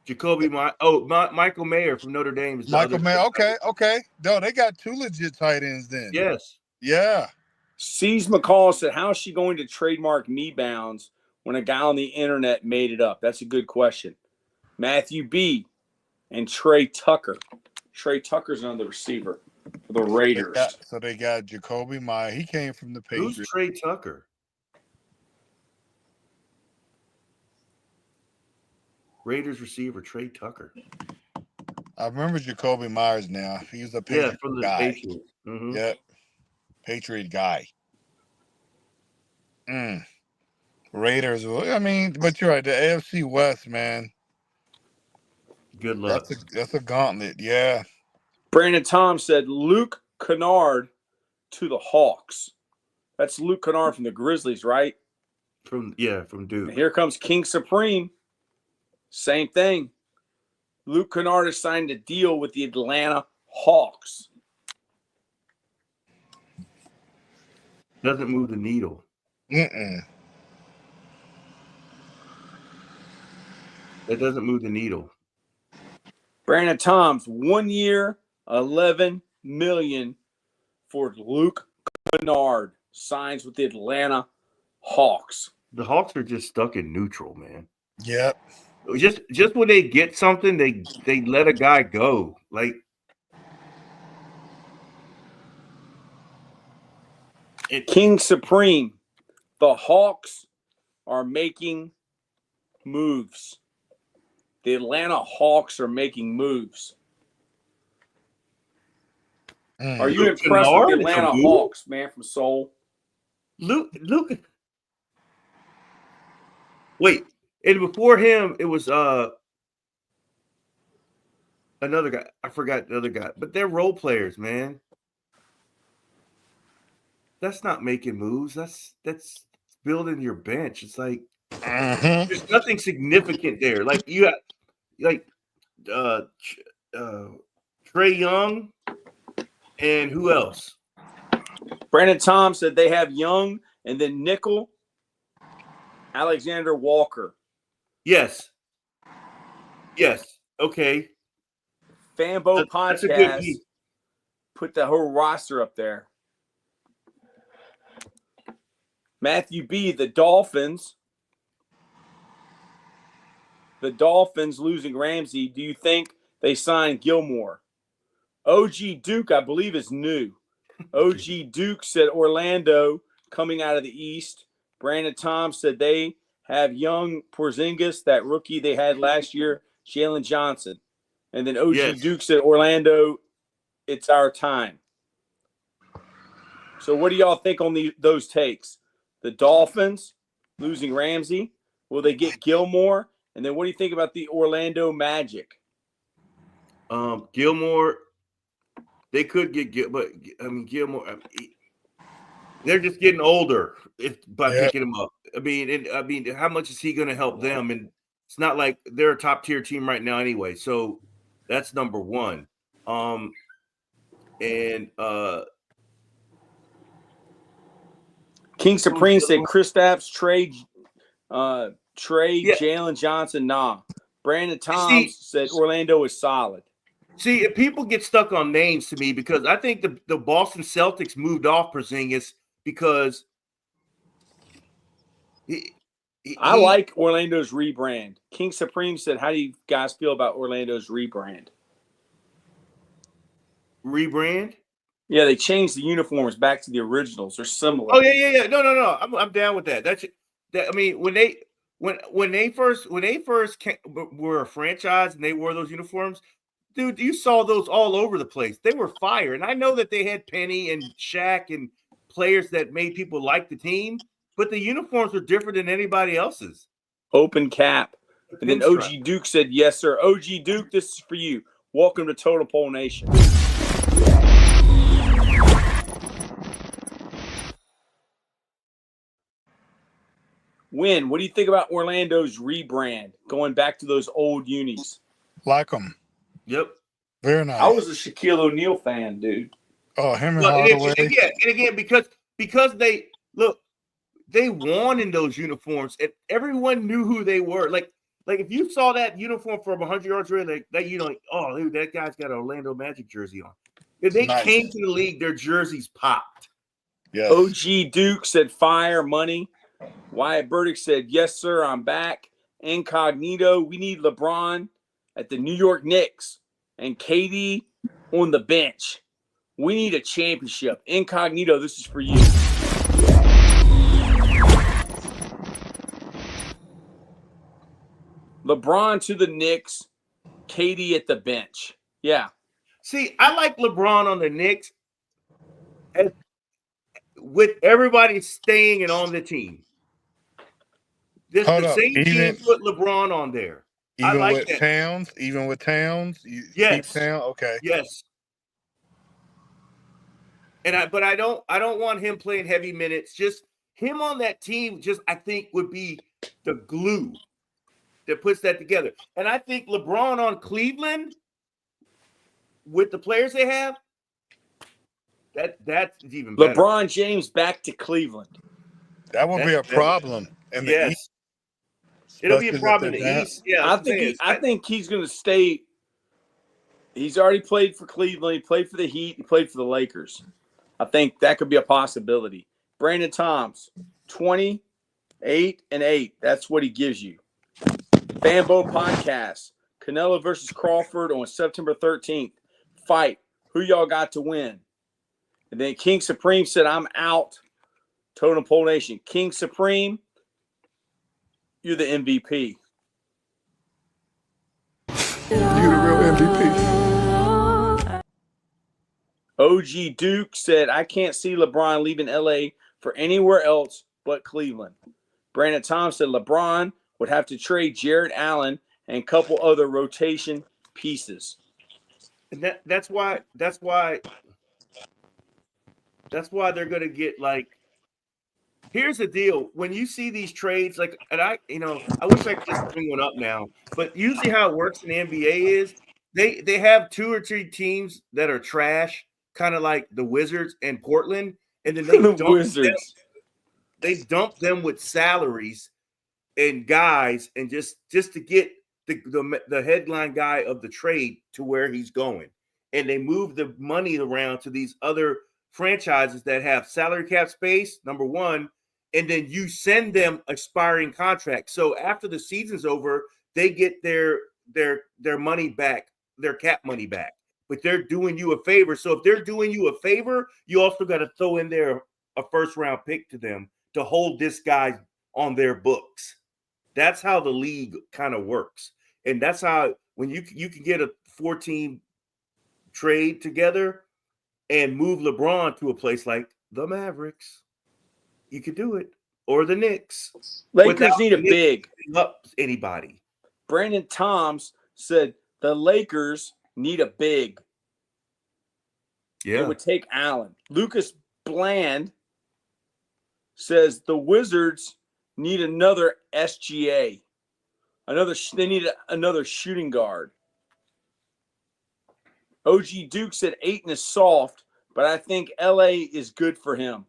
Michael Mayer from Notre Dame. Michael Mayer. Okay. No, they got 2 legit tight ends then. Yes. Yeah. C's McCall said, how is she going to trademark me bounds when a guy on the internet made it up? That's a good question. Matthew B and Trey Tucker. Trey Tucker's another receiver for the Raiders. They got Jacoby Myers. He came from the Patriots. Who's Trey Tucker? Raiders receiver Trey Tucker. I remember Jacoby Myers now. He was a Patriot from the guy. Patriots. Mm-hmm. Yep. Patriot guy. Raiders. I mean, but you're right. The AFC West, man. Good luck. That's a gauntlet. Yeah. Brandon Tom said Luke Kennard to the Hawks. That's Luke Kennard from the Grizzlies, right? From Duke. And here comes King Supreme. Same thing. Luke Kennard has signed a deal with the Atlanta Hawks. Doesn't move the needle. Mm-mm. That doesn't move the needle. Brandon Toms, 1 year, $11 million for Luke Kennard. Signs with the Atlanta Hawks. The Hawks are just stuck in neutral, man. Yep. Just when they get something, they let a guy go. Like King Supreme, the Hawks are making moves. The Atlanta Hawks are making moves. Are you Luke impressed with the Kennard Atlanta from Hawks, man, from Seoul? Luke. Wait, and before him, it was another guy. I forgot the other guy, but they're role players, man. That's not making moves. That's building your bench. It's like there's nothing significant there. Like you got like Trey Young and who else? Brandon Tom said they have Young and then Nickel, Alexander Walker. Yes. Okay. Fanbo That's a good Podcast piece. put the whole roster up there. Matthew B, the Dolphins losing Ramsey. Do you think they signed Gilmore? OG Duke, I believe, is new. OG Duke said Orlando coming out of the East. Brandon Tom said they have young Porzingis, that rookie they had last year, Jalen Johnson. And then OG Duke said Orlando, it's our time. So what do y'all think on those takes? The Dolphins losing Ramsey. Will they get Gilmore? And then what do you think about the Orlando Magic? Gilmore, they could get but I mean Gilmore. They're just getting older by picking him up. I mean, how much is he going to help them? And it's not like they're a top tier team right now anyway. So that's number one. King Supreme said Kristaps, Trey, Jalen Johnson, nah. Brandon Toms said Orlando is solid. See, if people get stuck on names to me because I think the Boston Celtics moved off Porzingis because I like Orlando's rebrand. King Supreme said, how do you guys feel about Orlando's rebrand? Rebrand? Yeah, they changed the uniforms back to the originals. They're similar. Oh yeah. No. I'm down with that. I mean, when they first were a franchise and they wore those uniforms, dude, you saw those all over the place. They were fire, and I know that they had Penny and Shaq and players that made people like the team, but the uniforms were different than anybody else's. Open cap. And then OG Duke said, yes, sir. OG Duke, this is for you. Welcome to Total Pole Nation. Win, what do you think about Orlando's rebrand, going back to those old unis? Like them. Yep. Very nice. I was a Shaquille O'Neal fan, dude. Oh, him and Hardaway. And again, because they won in those uniforms, and everyone knew who they were. Like if you saw that uniform from 100 yards away, oh, dude, that guy's got an Orlando Magic jersey on. If they came to the league, their jerseys popped. Yes. OG Duke said fire money. Wyatt Burdick said, yes, sir, I'm back. Incognito, we need LeBron at the New York Knicks and KD on the bench. We need a championship. Incognito, this is for you. LeBron to the Knicks, KD at the bench. Yeah. See, I like LeBron on the Knicks with everybody staying and on the team. The same team put LeBron on there. Even I like with that. Towns, Yes. Keep Towns, okay. Yes. But I don't want him playing heavy minutes. Just him on that team, I think would be the glue that puts that together. And I think LeBron on Cleveland with the players they have, that's even better. LeBron James back to Cleveland. That would be a problem in the East. It'll be a problem in the East. Yeah, I think he's going to stay. He's already played for Cleveland. He played for the Heat. He played for the Lakers. I think that could be a possibility. Brandon Toms, 28-8. That's what he gives you. Bambo Podcast. Canelo versus Crawford on September 13th. Fight. Who y'all got to win? And then King Supreme said, I'm out. Totem Pole Nation. King Supreme, you're the MVP. You the real MVP. OG Duke said, I can't see LeBron leaving LA for anywhere else but Cleveland. Brandon Tom said LeBron would have to trade Jared Allen and a couple other rotation pieces. And that's why they're gonna get like. Here's the deal: when you see these trades, like, and I wish I could just bring one up now, but usually how it works in the NBA is they have 2 or 3 teams that are trash, kind of like the Wizards and Portland, and then they dump them with salaries and guys, and just to get the headline guy of the trade to where he's going, and they move the money around to these other franchises that have salary cap space, number one, and then you send them expiring contracts. So after the season's over, they get their money back, their cap money back. But they're doing you a favor. So if they're doing you a favor, you also got to throw in there a first-round pick to them to hold this guy on their books. That's how the league kind of works. And that's how when you can get a 4-team trade together and move LeBron to a place like the Mavericks, you could do it, or the Knicks. Lakers need a big. Up anybody. Brandon Toms said the Lakers need a big. Yeah. It would take Allen. Lucas Bland says the Wizards need another SGA. They need another shooting guard. OG Duke said Ayton is soft, but I think LA is good for him.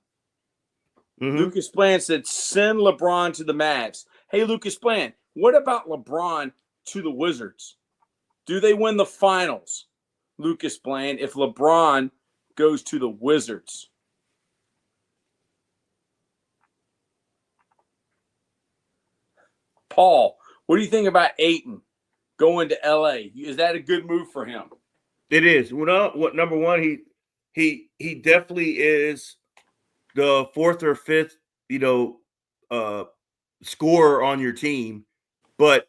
Mm-hmm. Lucas Bland said send LeBron to the Mavs. Hey, Lucas Bland, what about LeBron to the Wizards? Do they win the finals, Lucas Bland, if LeBron goes to the Wizards? Paul, what do you think about Ayton going to LA? Is that a good move for him? It is. Well, number one, he definitely is the 4th or 5th, scorer on your team, but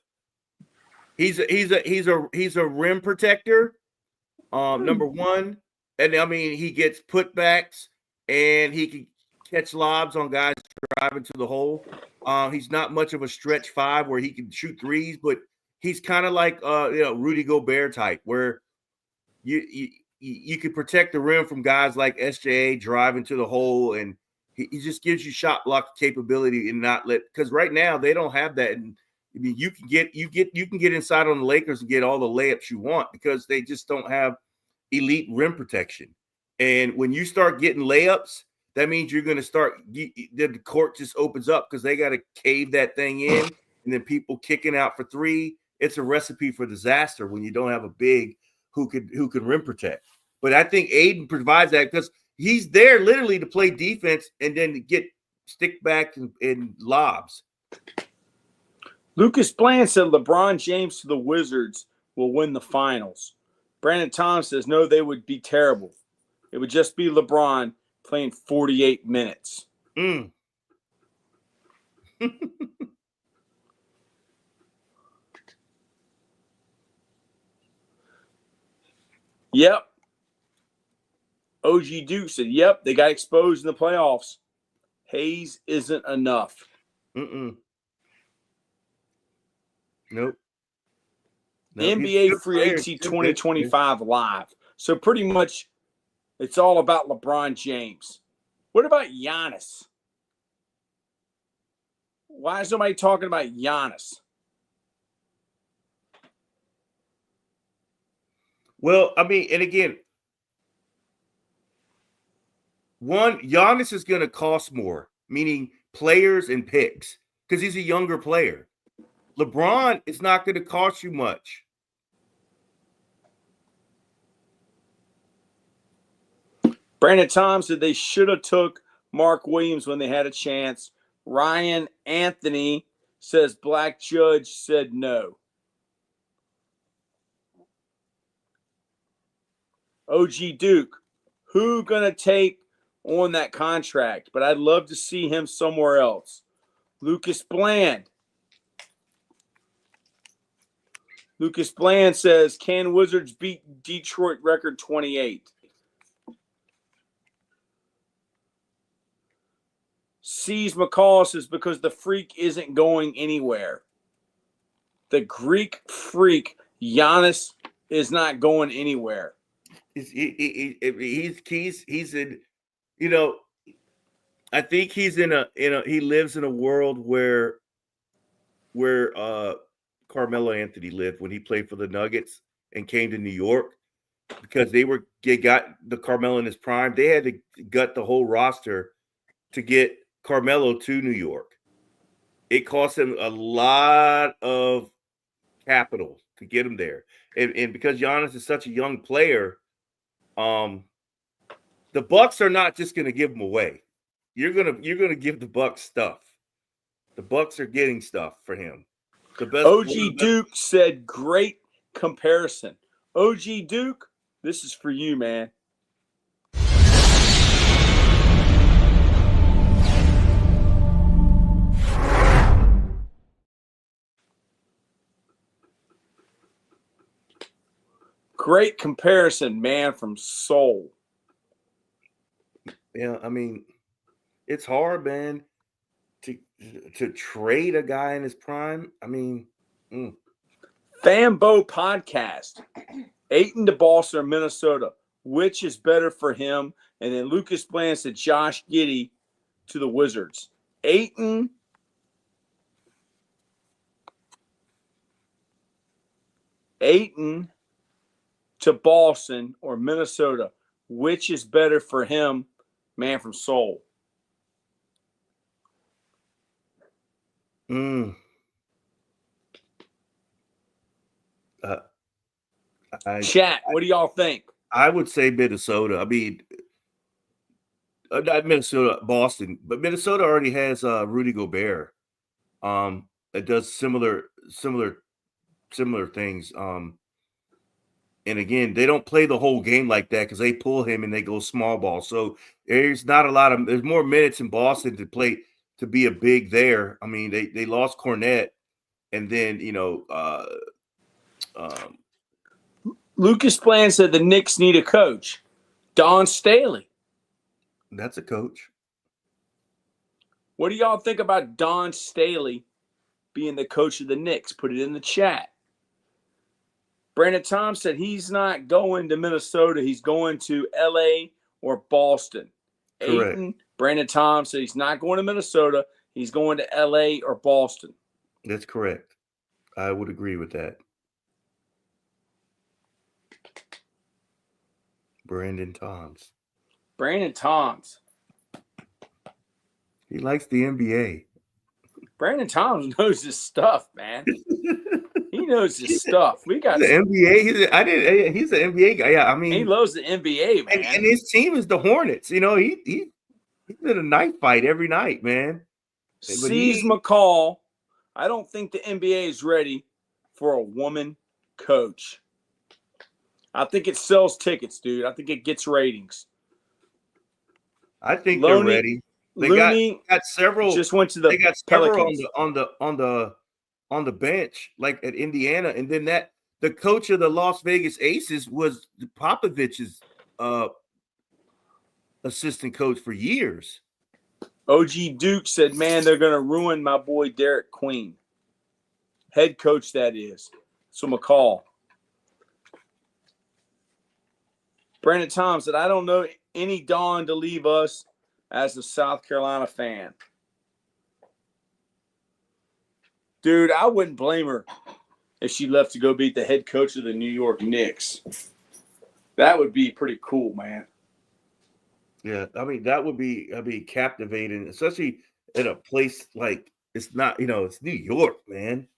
he's a rim protector. Number one, and I mean he gets putbacks and he can catch lobs on guys driving to the hole. He's not much of a stretch 5 where he can shoot threes, but he's kind of like Rudy Gobert type where you could protect the rim from guys like SJA driving to the hole, and he just gives you shot block capability and not because right now they don't have that. And I mean, you can get inside on the Lakers and get all the layups you want because they just don't have elite rim protection. And when you start getting layups, that means you're going to start the court just opens up because they got to cave that thing in, and then people kicking out for 3. It's a recipe for disaster when you don't have a big who could rim protect. But I think Ayton provides that because he's there literally to play defense and then to get stick back and lobs. Lucas Bland said LeBron James to the Wizards will win the finals. Brandon Tom says no, they would be terrible. It would just be LeBron playing 48 minutes. Yep. OG Duke said, yep, they got exposed in the playoffs. Hayes isn't enough. Nope. NBA Free Agency 2025 live. So pretty much it's all about LeBron James. What about Giannis? Why is nobody talking about Giannis? Well, I mean, and again, Giannis is going to cost more, meaning players and picks, because he's a younger player. LeBron is not going to cost you much. Brandon Tom said they should have took Mark Williams when they had a chance. Ryan Anthony says Black Judge said no. OG Duke, who gonna take on that contract? But I'd love to see him somewhere else. Lucas Bland. Lucas Bland says, can Wizards beat Detroit record 28? C's McCall says, because the freak isn't going anywhere. The Greek freak, Giannis, is not going anywhere. He's in, you know, I think he's he lives in a world where Carmelo Anthony lived when he played for the Nuggets and came to New York, because they got the Carmelo in his prime. They had to gut the whole roster to get Carmelo to New York. It cost him a lot of capital to get him there. And because Giannis is such a young player, the Bucks are not just going to give him away. You're gonna give the Bucks stuff. The Bucks are getting stuff for him. The best. OG Duke said, great comparison. OG Duke, this is for you, man. Great comparison, man, from Soul. Yeah, I mean, it's hard, man, to trade a guy in his prime. I mean, Fambo Podcast. Ayton to Boston or Minnesota. Which is better for him? And then Lucas Bland said Josh Giddey to the Wizards. Ayton to Boston or Minnesota. Which is better for him? Man from Seoul. Chat, what do y'all think? I would say Minnesota. I mean, not Minnesota, Boston, but Minnesota already has Rudy Gobert. It does similar things. And again, they don't play the whole game like that because they pull him and they go small ball. So there's more minutes in Boston to be a big there. I mean, they lost Cornette, and then Lucas Bland said the Knicks need a coach. Don Staley. That's a coach. What do y'all think about Don Staley being the coach of the Knicks? Put it in the chat. Brandon Tom said he's not going to Minnesota. He's going to L.A. or Boston. Correct. Ayton, Brandon Tom said he's not going to Minnesota. He's going to L.A. or Boston. That's correct. I would agree with that. Brandon Toms. He likes the NBA. Brandon Toms knows his stuff, man. He knows his stuff. We got the NBA. He's an NBA guy. Yeah, I mean, he loves the NBA, man. And his team is the Hornets. You know, he's in a knife fight every night, man. C's McCall. I don't think the NBA is ready for a woman coach. I think it sells tickets, dude. I think it gets ratings. I think they're ready. They got several. Just went to the. They got several on the bench, like at Indiana, and then the coach of the Las Vegas Aces was Popovich's assistant coach for years. OG Duke said, "Man, they're gonna ruin my boy Derek Queen, head coach. That is." So McCall. Brandon Tom said, "I don't know any Dawn to leave us as a South Carolina fan." Dude, I wouldn't blame her if she left to go beat the head coach of the New York Knicks. That would be pretty cool, man. Yeah, I mean, that would be captivating, especially in a place like it's not, it's New York, man.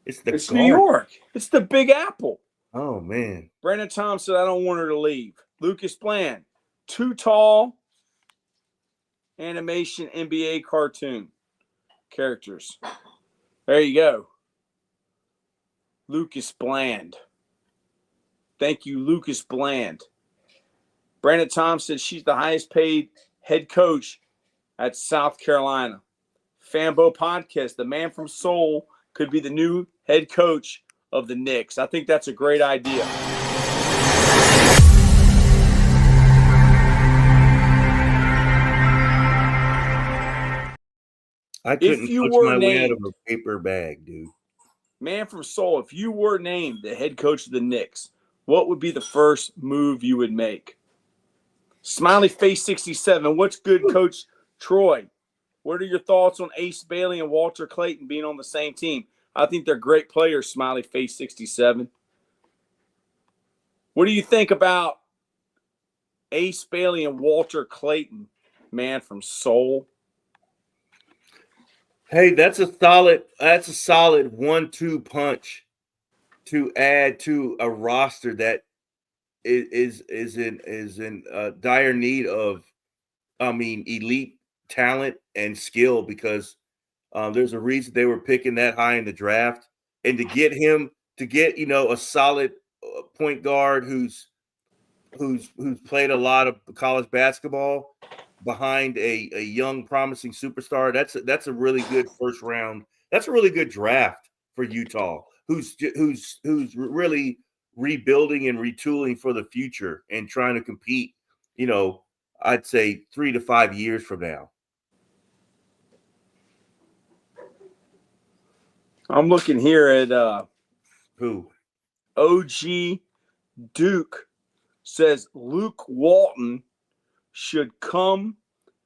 It's New York. It's the Big Apple. Oh, man. Brandon Tom said, "I don't want her to leave." Lucas Bland, too tall animation NBA cartoon characters. There you go. Lucas Bland. Thank you, Lucas Bland. Brandon Thompson, she's the highest paid head coach at South Carolina. Fanbo Podcast, the man from Seoul could be the new head coach of the Knicks. I think that's a great idea. I couldn't punch my way out of a paper bag, dude. Man from Seoul, if you were named the head coach of the Knicks, what would be the first move you would make? Smiley Face 67, what's good, Coach Troy? What are your thoughts on Ace Bailey and Walter Clayton being on the same team? I think they're great players, Smiley Face 67. What do you think about Ace Bailey and Walter Clayton, man from Seoul? Hey, that's a solid 1-2 punch to add to a roster that is in dire need of, elite talent and skill, because there's a reason they were picking that high in the draft, and to get a solid point guard who's played a lot of college basketball behind a young promising superstar, that's a really good first round. That's a really good draft for Utah, who's really rebuilding and retooling for the future and trying to compete, I'd say 3 to 5 years from now. I'm looking here at Who? OG Duke says Luke Walton should come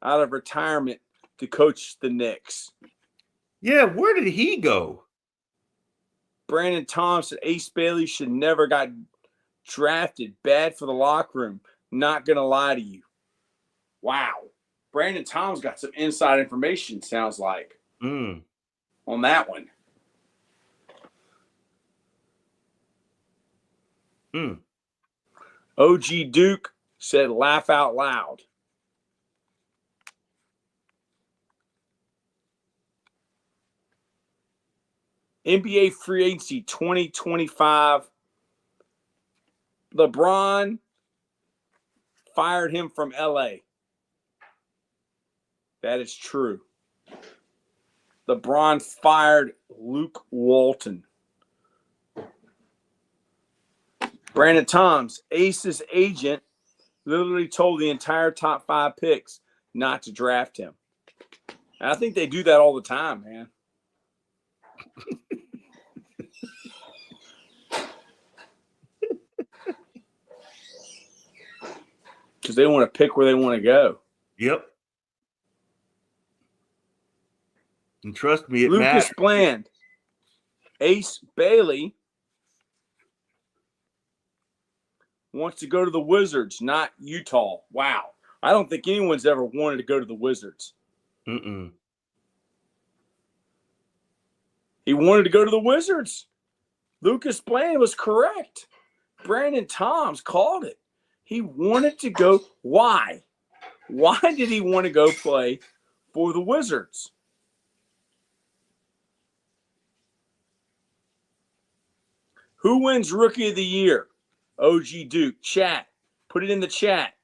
out of retirement to coach the Knicks. Yeah, where did he go? Brandon Thompson, Ace Bailey should never got drafted. Bad for the locker room. Not going to lie to you. Wow. Brandon Thompson got some inside information, sounds like, on that one. OG Duke said laugh out loud. NBA free agency 2025. LeBron fired him from LA. That is true. LeBron fired Luke Walton. Brandon Toms, Ace's agent, literally told the entire top 5 picks not to draft him. And I think they do that all the time, man. Because they want to pick where they want to go. Yep. And trust me, it Lucas matters. Bland, Ace Bailey wants to go to the Wizards, not Utah. Wow. I don't think anyone's ever wanted to go to the Wizards. Mm-mm. He wanted to go to the Wizards. Lucas Bland was correct. Brandon Toms called it. He wanted to go. Why? Why did he want to go play for the Wizards? Who wins Rookie of the Year? OG Duke. Chat. Put it in the chat.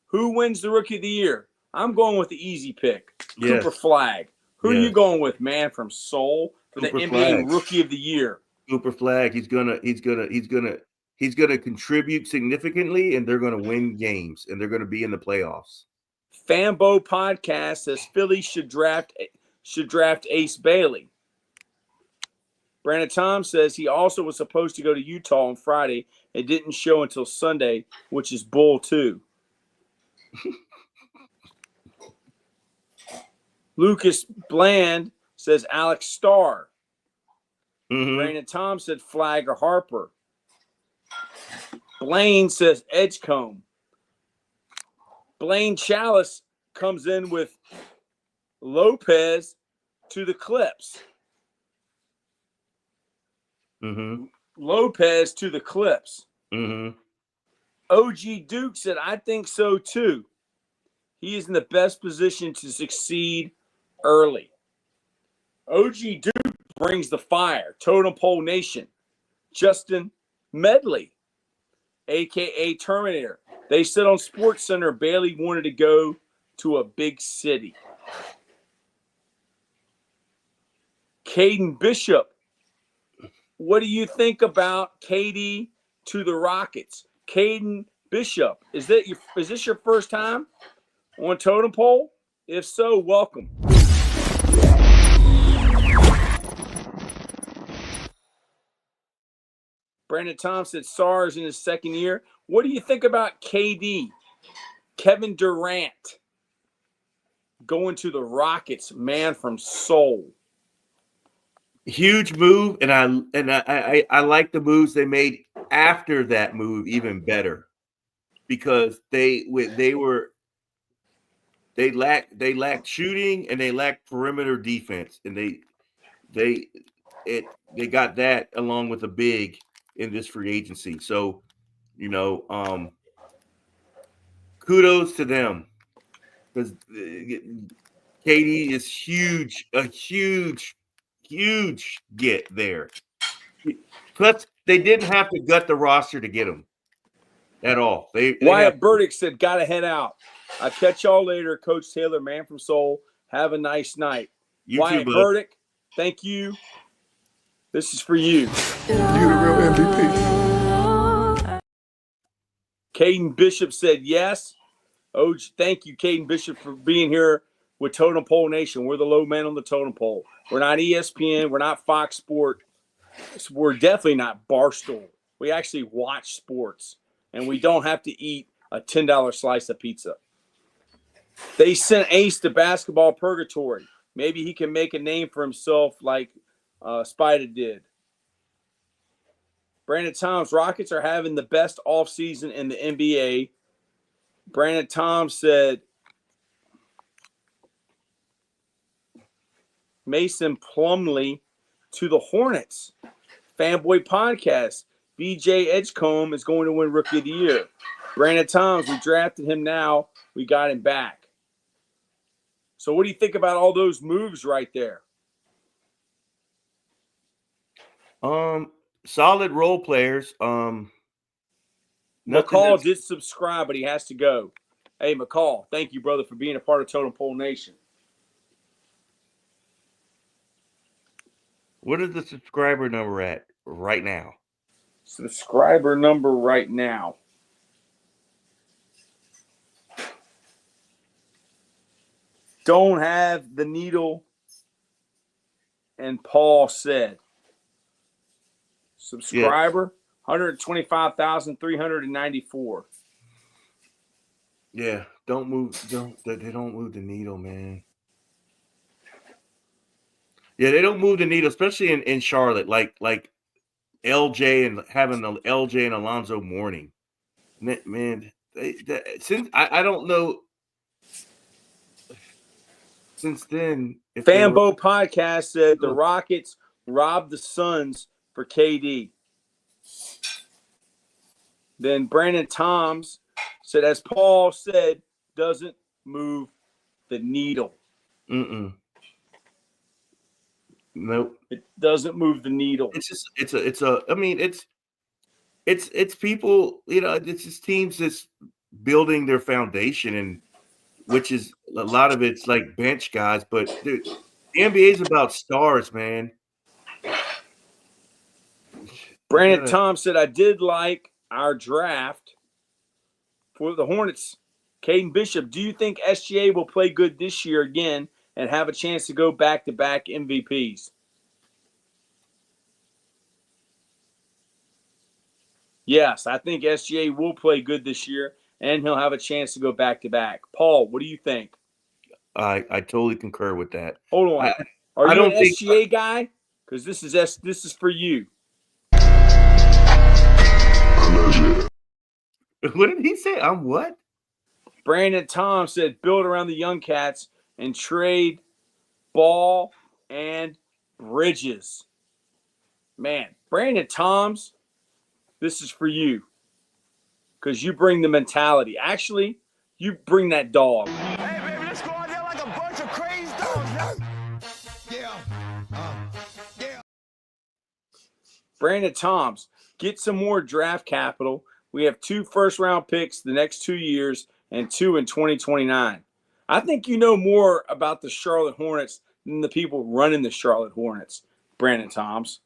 Who wins the Rookie of the Year? I'm going with the easy pick. Yes. Cooper Flag. Who are Yes. you going with, man, from Seoul for Cooper the NBA Flag. Rookie of the Year? Cooper Flag. He's gonna contribute significantly, and they're gonna win games, and they're gonna be in the playoffs. Fanbo Podcast says Philly should draft Ace Bailey. Brandon Tom says he also was supposed to go to Utah on Friday. It didn't show until Sunday, which is bull too. Lucas Bland says Alex Starr. Mm-hmm. Brandon Tom said Flag or Harper. Blaine says Edgecombe. Blaine Chalice comes in with Lopez to the Clips. Mm-hmm. Lopez to the Clips. Mm-hmm. OG Duke said, I think so too. He is in the best position to succeed early. OG Duke brings the fire. Totem Pole Nation. Justin Medley, a.k.a. Terminator. They said on SportsCenter Bailey wanted to go to a big city. Caden Bishop, what do you think about KD to the Rockets? Caden Bishop, is this your first time on Totem Pole? If so, welcome. Brandon Thompson, SARS in his second year. What do you think about KD? Kevin Durant going to the Rockets, man from Seoul. Huge move, and I like the moves they made after that move even better, because they lacked shooting and they lacked perimeter defense, and they got that along with a big in this free agency. So, kudos to them, because KD is huge, a huge get there. Plus, they didn't have to gut the roster to get him at all. Wyatt Burdick said, "Gotta head out. I'll catch y'all later, Coach Taylor, man from Seoul. Have a nice night." Wyatt Burdick, thank you. This is for you. You the real MVP. Caden Bishop said yes. Oh, thank you, Caden Bishop, for being here with Totem Pole Nation. We're the low man on the totem pole. We're not ESPN. We're not Fox Sport. We're definitely not Barstool. We actually watch sports, and we don't have to eat a $10 slice of pizza. They sent Ace to basketball purgatory. Maybe he can make a name for himself like Spida did. Brandon Toms, Rockets are having the best offseason in the NBA. Brandon Toms said, Mason Plumlee to the Hornets. Fanboy Podcast. BJ Edgecombe is going to win Rookie of the Year. Brandon Toms, we drafted him now. We got him back. So what do you think about all those moves right there? Solid role players. McCall did subscribe, but he has to go. Hey, McCall, thank you, brother, for being a part of Totem Pole Nation. What is the subscriber number at right now? Subscriber number right now. Don't have the needle, and Paul said. Subscriber, 125,394. Yeah, they don't move the needle, man. Yeah, they don't move the needle, especially in Charlotte, like LJ and having the LJ and Alonzo Mourning. Man, since I don't know. Since then, Fanbo Podcast said the Rockets robbed the Suns for KD. Then Brandon Toms said, as Paul said, doesn't move the needle. Nope. It doesn't move the needle. It's just it's people, it's just teams that's building their foundation, and which is a lot of it's like bench guys, but dude, the NBA is about stars, man. Brandon Tom said, I did like our draft for the Hornets. Caden Bishop, do you think SGA will play good this year again and have a chance to go back-to-back MVPs? Yes, I think SGA will play good this year, and he'll have a chance to go back-to-back. Paul, what do you think? I totally concur with that. Hold on. Are you an SGA guy? Because this is for you. What did he say? I'm what? Brandon Tom said, build around the young cats and trade Ball and Bridges. Man, Brandon Toms, this is for you. Because you bring the mentality. Actually, you bring that dog. Hey, baby, let's go out there like a bunch of crazy dogs. Yeah. Brandon Toms, get some more draft capital. We have 2 first-round picks the next 2 years and 2 in 2029. I think you know more about the Charlotte Hornets than the people running the Charlotte Hornets, Brandon Toms.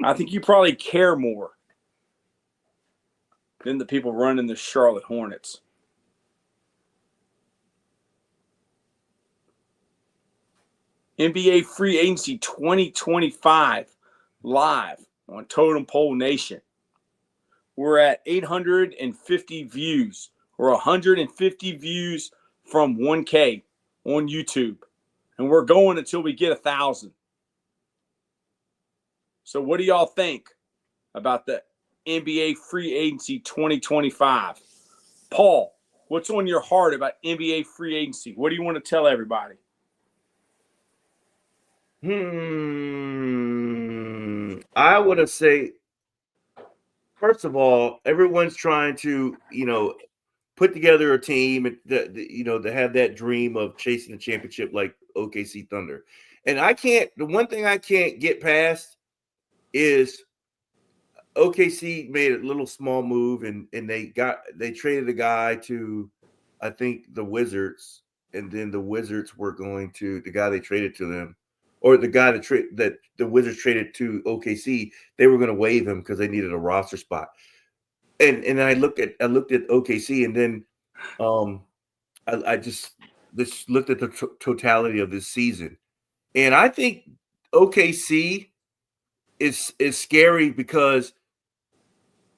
I think you probably care more than the people running the Charlotte Hornets. NBA Free Agency 2025 live on Totem Pole Nation. We're at 850 views, or 150 views from 1K on YouTube. And we're going until we get 1,000. So what do y'all think about the NBA Free Agency 2025? Paul, what's on your heart about NBA Free Agency? What do you want to tell everybody? I would have say, first of all, everyone's trying to, put together a team that, to have that dream of chasing the championship like OKC Thunder. And the one thing I can't get past is OKC made a little small move and they traded a guy to, I think, the Wizards, and then the Wizards were going to, the guy they traded to them, or the guy that the Wizards traded to OKC, they were going to waive him because they needed a roster spot. And I looked at OKC, and then I just looked at the totality of this season, and I think OKC is scary because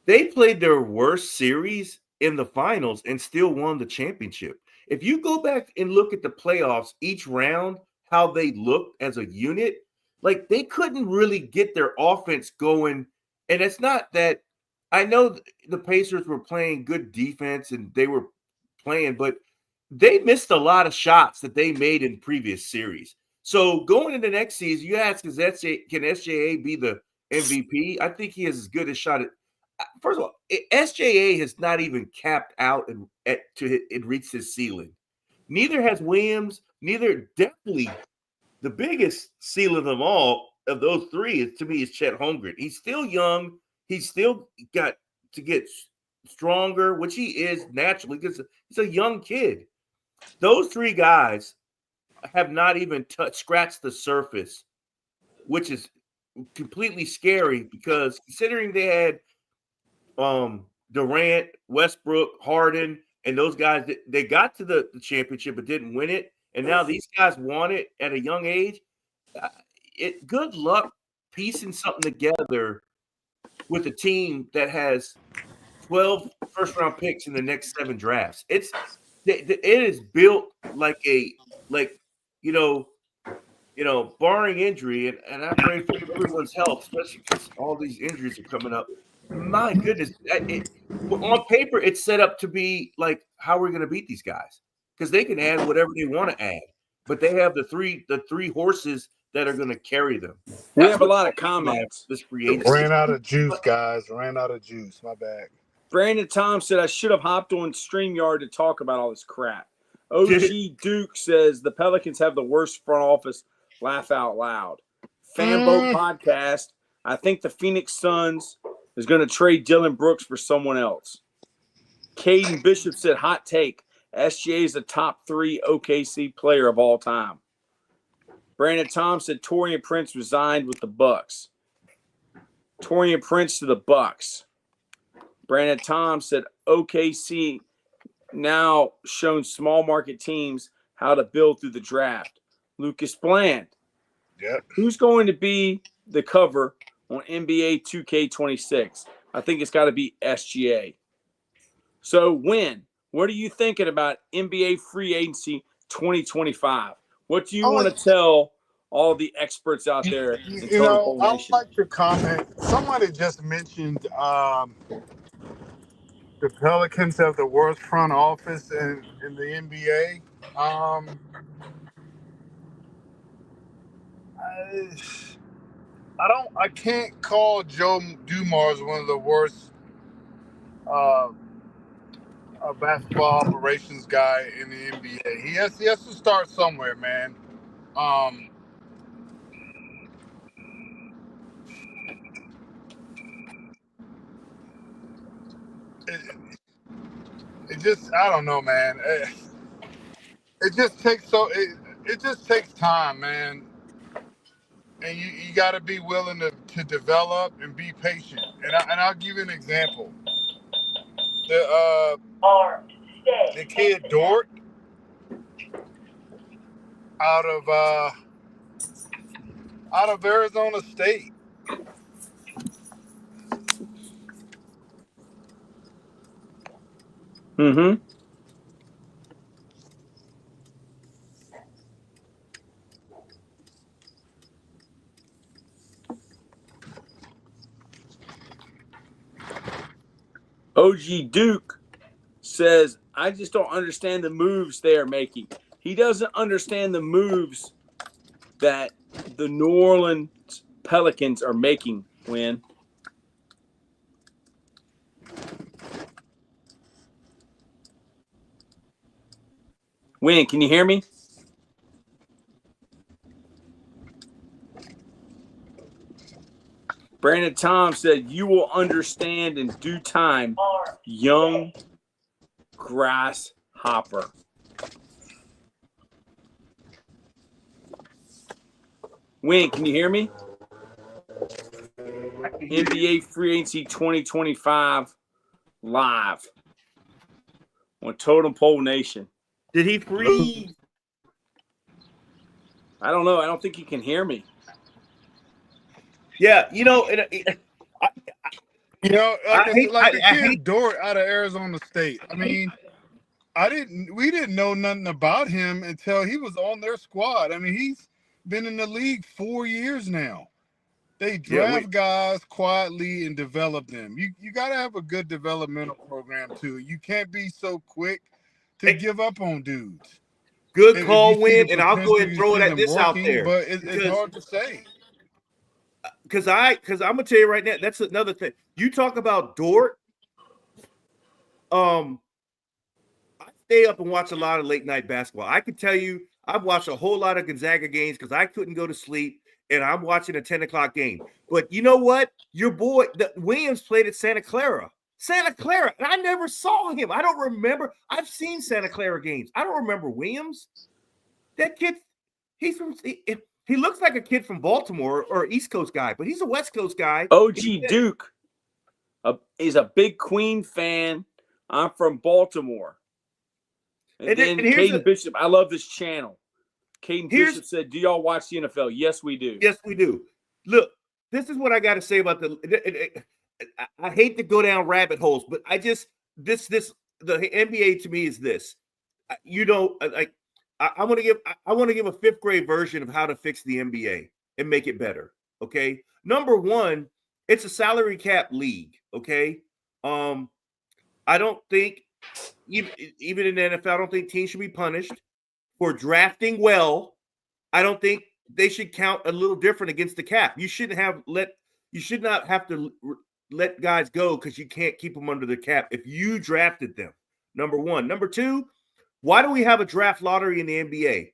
they played their worst series in the finals and still won the championship. If you go back and look at the playoffs, each round, how they looked as a unit, like they couldn't really get their offense going. And it's not that, I know the Pacers were playing good defense and they were playing, but they missed a lot of shots that they made in previous series. So going into next season, you ask, can SJA be the MVP? I think he has as good a shot at. First of all, SJA has not even capped out and reached his ceiling. Neither has Williams. Definitely the biggest ceiling of them all, of those three, to me, is Chet Holmgren. He's still young. He's still got to get stronger, which he is naturally because he's a young kid. Those 3 guys have not even scratched the surface, which is completely scary because considering they had Durant, Westbrook, Harden, and those guys, they got to the championship but didn't win it, and now these guys won it at a young age. Good luck piecing something together with a team that has 12 first-round picks in the next 7 drafts. It is built barring injury, and I pray for everyone's health, especially because all these injuries are coming up. My goodness, on paper, it's set up to be like, how are we going to beat these guys? Because they can add whatever they want to add, but they have the three horses that are going to carry them. We have a lot of comments. This free agency. Ran out of juice, guys. Ran out of juice. My bad. Brandon Tom said, I should have hopped on StreamYard to talk about all this crap. OG Duke says the Pelicans have the worst front office. Laugh out loud. Fanboat Podcast. I think the Phoenix Suns is going to trade Dylan Brooks for someone else. Caden Bishop said, hot take. SGA is the top 3 OKC player of all time. Brandon Tom said Torian Prince resigned with the Bucks. Torian Prince to the Bucks. Brandon Tom said OKC now shown small market teams how to build through the draft. Lucas Bland. Yep. Who's going to be the cover on NBA 2K26? I think it's got to be SGA. So, what are you thinking about NBA free agency 2025? What do you want to tell all the experts out there? I would like to comment. Somebody just mentioned the Pelicans have the worst front office in the NBA. I can't call Joe Dumars one of the worst basketball operations guy in the NBA. He has to start somewhere, man. it just, I don't know, man. It just takes it just takes time, man. And you got to be willing to develop and be patient. And I'll give you an example. The kid Dort out of Arizona State. Mm-hmm. OG Duke says, I just don't understand the moves they are making. He doesn't understand the moves that the New Orleans Pelicans are making, Win. Win, can you hear me? Brandon Tom said, you will understand in due time, young grasshopper. Win, can you hear me? NBA Free Agency 2025 live on Totem Pole Nation. Did he free? I don't know. I don't think you can hear me. Yeah, you know, like the kid Dort out of Arizona State. I mean, we didn't know nothing about him until he was on their squad. I mean, he's been in the league 4 years now. They draft guys quietly and develop them. You got to have a good developmental program too. You can't be so quick to give up on dudes. Good call, Win, and I'll go ahead and throw this out there. But it's hard to say. Because I'm gonna tell you right now, that's another thing. You talk about Dort. I stay up and watch a lot of late night basketball. I can tell you, I've watched a whole lot of Gonzaga games because I couldn't go to sleep, and I'm watching a 10 o'clock game. But you know what? Your boy Williams played at Santa Clara, and I never saw him. I don't remember. I've seen Santa Clara games. I don't remember Williams. That kid, he looks like a kid from Baltimore or East Coast guy, but he's a West Coast guy. OG Duke is a big Queen fan. I'm from Baltimore. And then Caden Bishop, I love this channel. Caden Bishop said, do y'all watch the NFL? Yes, we do. Yes, we do. Look, this is what I got to say about I hate to go down rabbit holes, but the NBA to me is this. I want to give a fifth grade version of how to fix the NBA and make it better. Okay. Number one, it's a salary cap league. Okay. I don't think even in the NFL, I don't think teams should be punished for drafting well. I don't think they should count a little different against the cap. You should not have to let guys go because you can't keep them under the cap if you drafted them. Number one. Number two, why do we have a draft lottery in the NBA?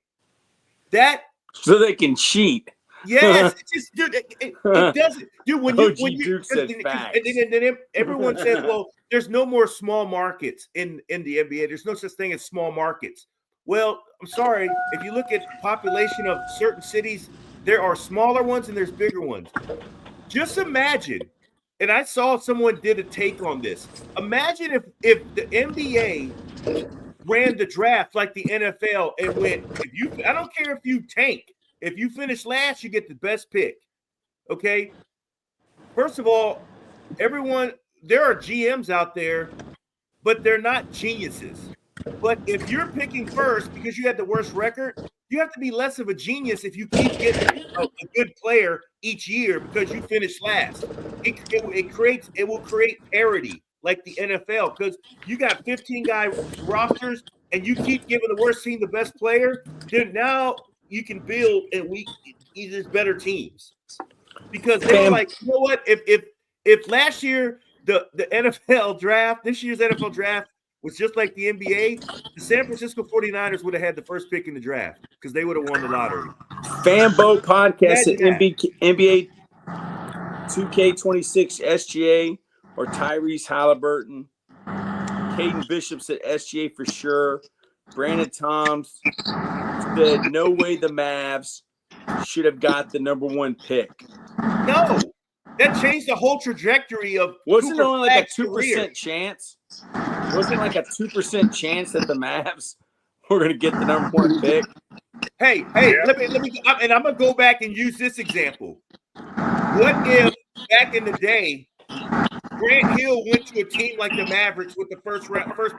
So they can cheat. Yes, it's just, dude, it doesn't. Dude, when Duke said facts. And then everyone says, well, there's no more small markets in the NBA. There's no such thing as small markets. Well, I'm sorry. If you look at population of certain cities, there are smaller ones and there's bigger ones. Just imagine, and I saw someone did a take on this. Imagine if the NBA ran the draft like the NFL and went, I don't care if you tank. If you finish last, you get the best pick. Okay? First of all, there are GMs out there, but they're not geniuses. But if you're picking first because you had the worst record, you have to be less of a genius if you keep getting a good player each year because you finish last. It will create parity like the NFL because you got 15-guy rosters and you keep giving the worst team the best player, then now you can build these better teams. Because they were like, you know what? If last year the NFL draft, this year's NFL draft was just like the NBA, the San Francisco 49ers would have had the first pick in the draft because they would have won the lottery. Fanbo podcast at NBA 2K26 SGA or Tyrese Halliburton Caden Bishop said SGA for sure. Brandon Toms said no way the Mavs should have got the number 1 pick. No, that changed the whole trajectory of Wasn't Cooper it only like a Flagg's 2% career. chance? Wasn't it like a 2% chance that the Mavs were going to get the number 1 pick? Hey, let me, and I'm gonna go back and use this example. What if back in the day, Grant Hill went to a team like the Mavericks with the first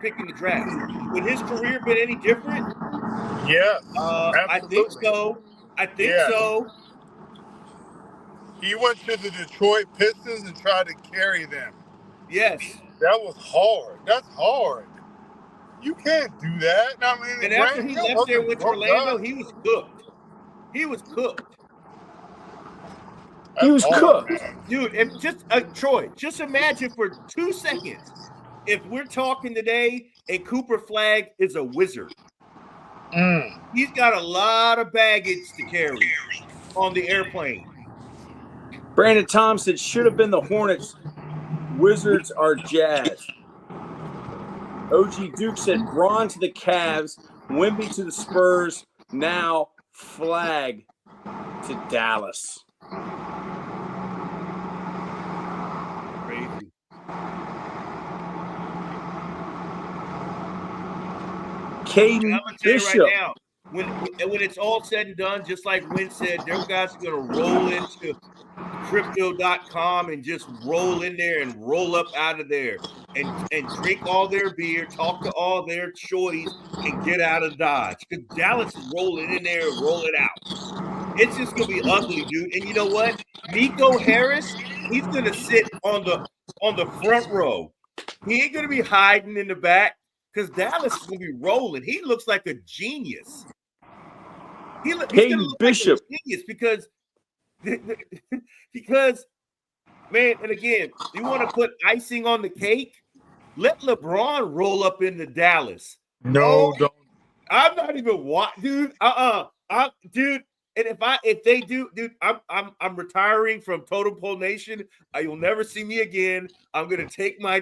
pick in the draft? Would his career been any different? Yes, I think so. So. He went to the Detroit Pistons and tried to carry them. Yes. That was hard. That's hard. You can't do that. I mean, And after he left there, went to Orlando, he was cooked. He was cooked. Dude, and just Troy, just imagine for 2 seconds if we're talking today and Cooper Flagg is a wizard. He's got a lot of baggage to carry on the airplane. Brandon Thompson should have been the Hornets. Wizards are Jazz. OG Duke said Braun to the Cavs, Wemby to the Spurs, now Flagg to Dallas. Crazy. Caden Bishop. Right now, when it's all said and done, just like Wynn said, them guys are going to roll into crypto.com and just roll in there and roll up out of there and drink all their beer, talk to all their shorties, and get out of Dodge. Because Dallas is rolling in there and rolling out. It's just going to be ugly, dude. And you know what? Nico Harris, he's going to sit on the front row. He ain't going to be hiding in the back because Dallas is going to be rolling. He looks like a genius. He's going to look Bishop. like a genius because, man, and again, you want to put icing on the cake? Let LeBron roll up into Dallas. No, don't. I'm not even dude. Dude. And if they do, dude, I'm retiring from Totem Pole Nation. You'll never see me again. I'm gonna take my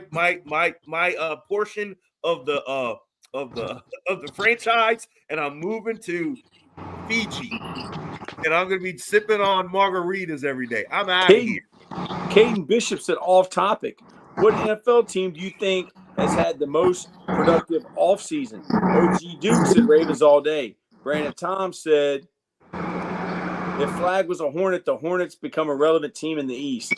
portion of the franchise, and I'm moving to Fiji, and I'm gonna be sipping on margaritas every day. I'm out of here. Caden Bishop said off topic. What NFL team do you think has had the most productive offseason? OG Duke said Ravens all day. Brandon Tom said if Flagg was a Hornet, the Hornets become a relevant team in the East.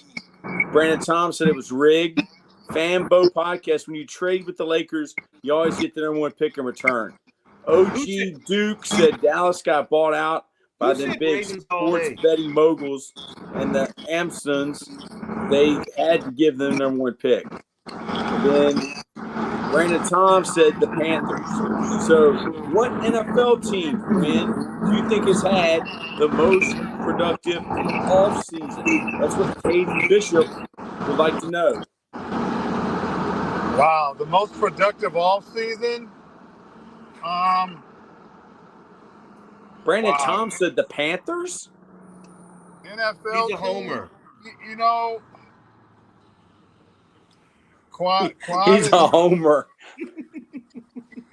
Brandon Tom said it was rigged. Fanbo podcast, when you trade with the Lakers, you always get the number 1 pick in return. OG Duke said Dallas got bought out by the big sports betting moguls and the Amsons. They had to give them the number 1 pick. And then Brandon Tom said the Panthers. So what NFL team, Wynn, do you think has had the most productive offseason? That's what Caden Bishop would like to know. Wow, the most productive offseason? Brandon Tom said the Panthers? NFL He's a homer. You know, Quad He's a homer.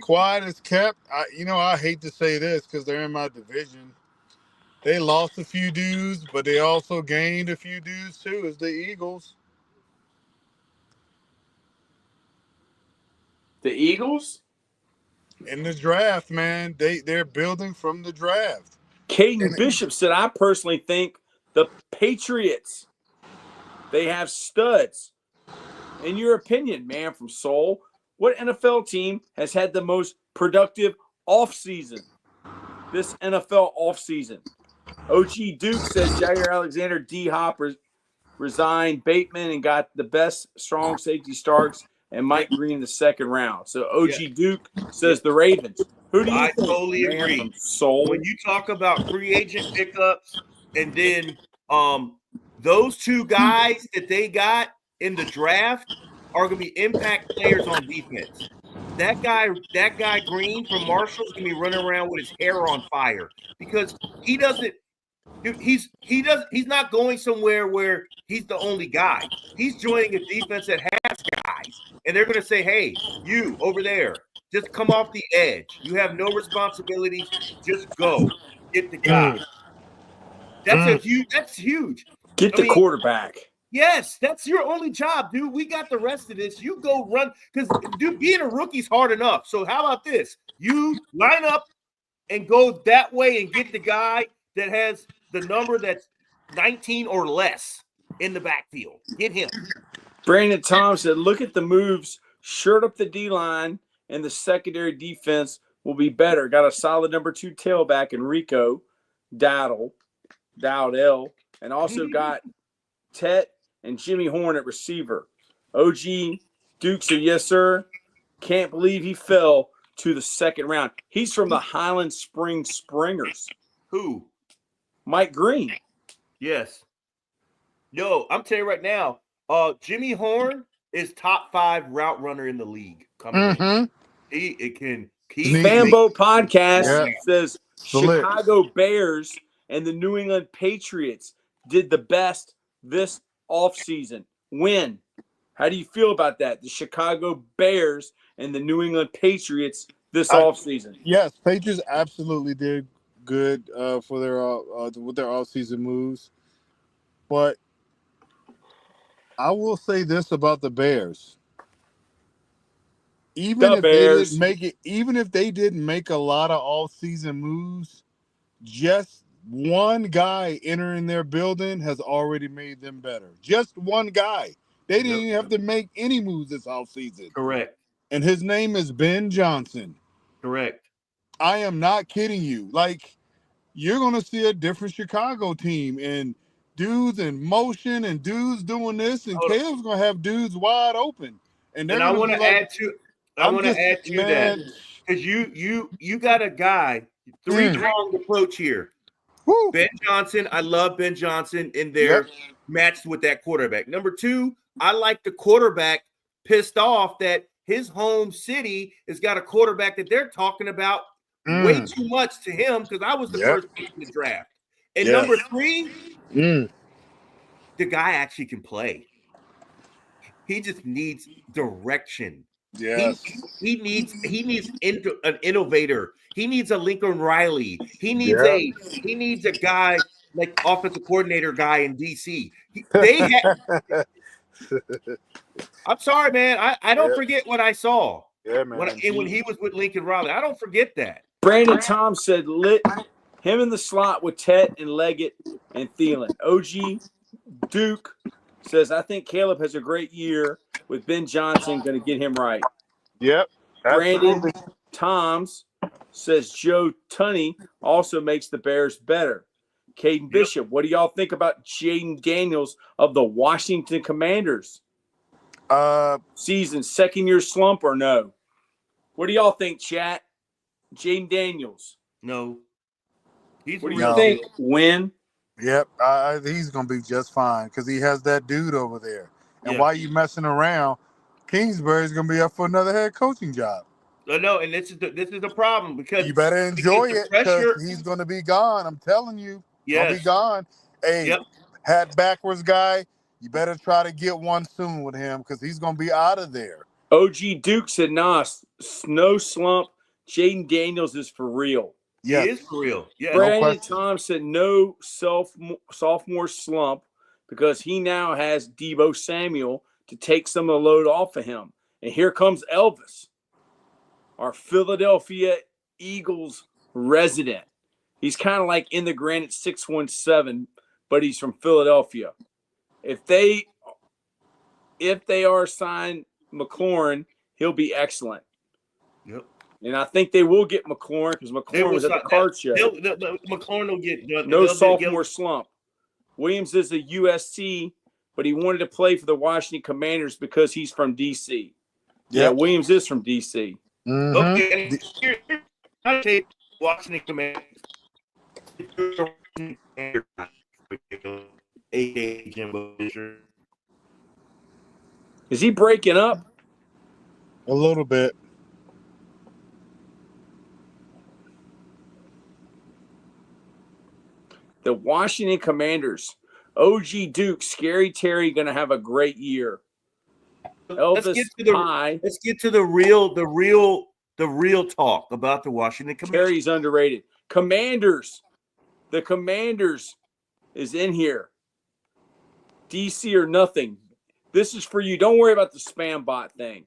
Quad is kept. I hate to say this because they're in my division. They lost a few dudes, but they also gained a few dudes too, as the Eagles. The Eagles? In the draft, man. They're building from the draft. Caden Bishop said, I personally think the Patriots, they have studs. In your opinion, man from Seoul, what NFL team has had the most productive offseason? This NFL offseason. OG Duke says Jair Alexander, D-Hop resigned, Bateman, and got the best strong safety Starks and Mike Green in the second round. So OG Duke says the Ravens. Who do you think? I totally agree. From Seoul? When you talk about free agent pickups and then those 2 guys that they got in the draft are going to be impact players on defense. That guy Green from Marshall's going to be running around with his hair on fire because he doesn't. Dude, he's not going somewhere where he's the only guy. He's joining a defense that has guys, and they're going to say, hey, you over there, just come off the edge. You have no responsibilities. Just go get the guy. That's huge. Get the quarterback. Yes, that's your only job, dude. We got the rest of this. You go run because, dude, being a rookie's hard enough. So how about this? You line up and go that way and get the guy that has the number that's 19 or less in the backfield. Get him. Brandon Tom said, look at the moves. Shirt up the D-line, and the secondary defense will be better. Got a solid number 2 tailback, Enrico Dowdell, and also got Tet and Jimmy Horn at receiver. OG Duke said, yes, sir. Can't believe he fell to the second round. He's from the Highland Springs Springers. Who? Mike Green. Yes. Yo, I'm telling you right now, Jimmy Horn is top 5 route runner in the league. Coming in. Fambo Podcast says Salute. Chicago Bears and the New England Patriots did the best this offseason. Win. How do you feel about that? The Chicago Bears and the New England Patriots this offseason. Yes, Patriots absolutely did good for their with their offseason moves. But I will say this about the Bears. Even if they didn't make a lot of offseason moves, just one guy entering their building has already made them better. Just one guy. They didn't even have to make any moves this offseason. Correct. And his name is Ben Johnson. Correct. I am not kidding you. Like, you're going to see a different Chicago team and dudes in motion and dudes doing this, and Caleb's going to have dudes wide open. And I want to add to that because you got a guy, 3-pronged approach here. Woo. Ben Johnson, I love Ben Johnson in there matched with that quarterback. Number 2, I like the quarterback pissed off that his home city has got a quarterback that they're talking about way too much to him because I was the first pick in the draft. And number 3, the guy actually can play. He just needs direction. Yes. He needs an innovator. He needs a Lincoln Riley. He needs a guy like offensive coordinator guy in DC. I'm sorry, man. I don't forget what I saw. Yeah, man. When he was with Lincoln Riley. I don't forget that. Brandon Tom said, lit him in the slot with Tet and Leggett and Thielen. OG Duke says, I think Caleb has a great year with Ben Johnson, going to get him right. Yep. Brandon Toms says Joe Tunney also makes the Bears better. Caden Bishop, what do y'all think about Jaden Daniels of the Washington Commanders? Season, second-year slump or no? What do y'all think, chat? Jaden Daniels. No. What do you think? Win? Yep. He's going to be just fine because he has that dude over there. And while you messing around, Kingsbury's going to be up for another head coaching job. No, and this is the problem because you better enjoy it because he's going to be gone. I'm telling you, he's going to be gone. Hey, hat backwards guy, you better try to get one soon with him because he's going to be out of there. OG Duke said, nah, no slump. Jaden Daniels is for real. Yeah, he is for real. Yeah, Brandon Tom said no sophomore slump because he now has Deebo Samuel to take some of the load off of him. And here comes Elvis, our Philadelphia Eagles resident. He's kind of like in the Granite 617, but he's from Philadelphia. If they are assigned McLaurin, he'll be excellent. Yep. And I think they will get McLaurin because McLaurin was at the card show. McLaurin will get no sophomore slump. Williams is a USC, but he wanted to play for the Washington Commanders because he's from DC. Yeah, Williams is from DC. Okay, and here, Washington Commanders. Is he breaking up? A little bit. The Washington Commanders. OG Duke, Scary Terry going to have a great year. Elvis Pie. Let's get to the real talk about the Washington Commanders. Terry's underrated. Commanders. The Commanders is in here. DC or nothing. This is for you. Don't worry about the spam bot thing.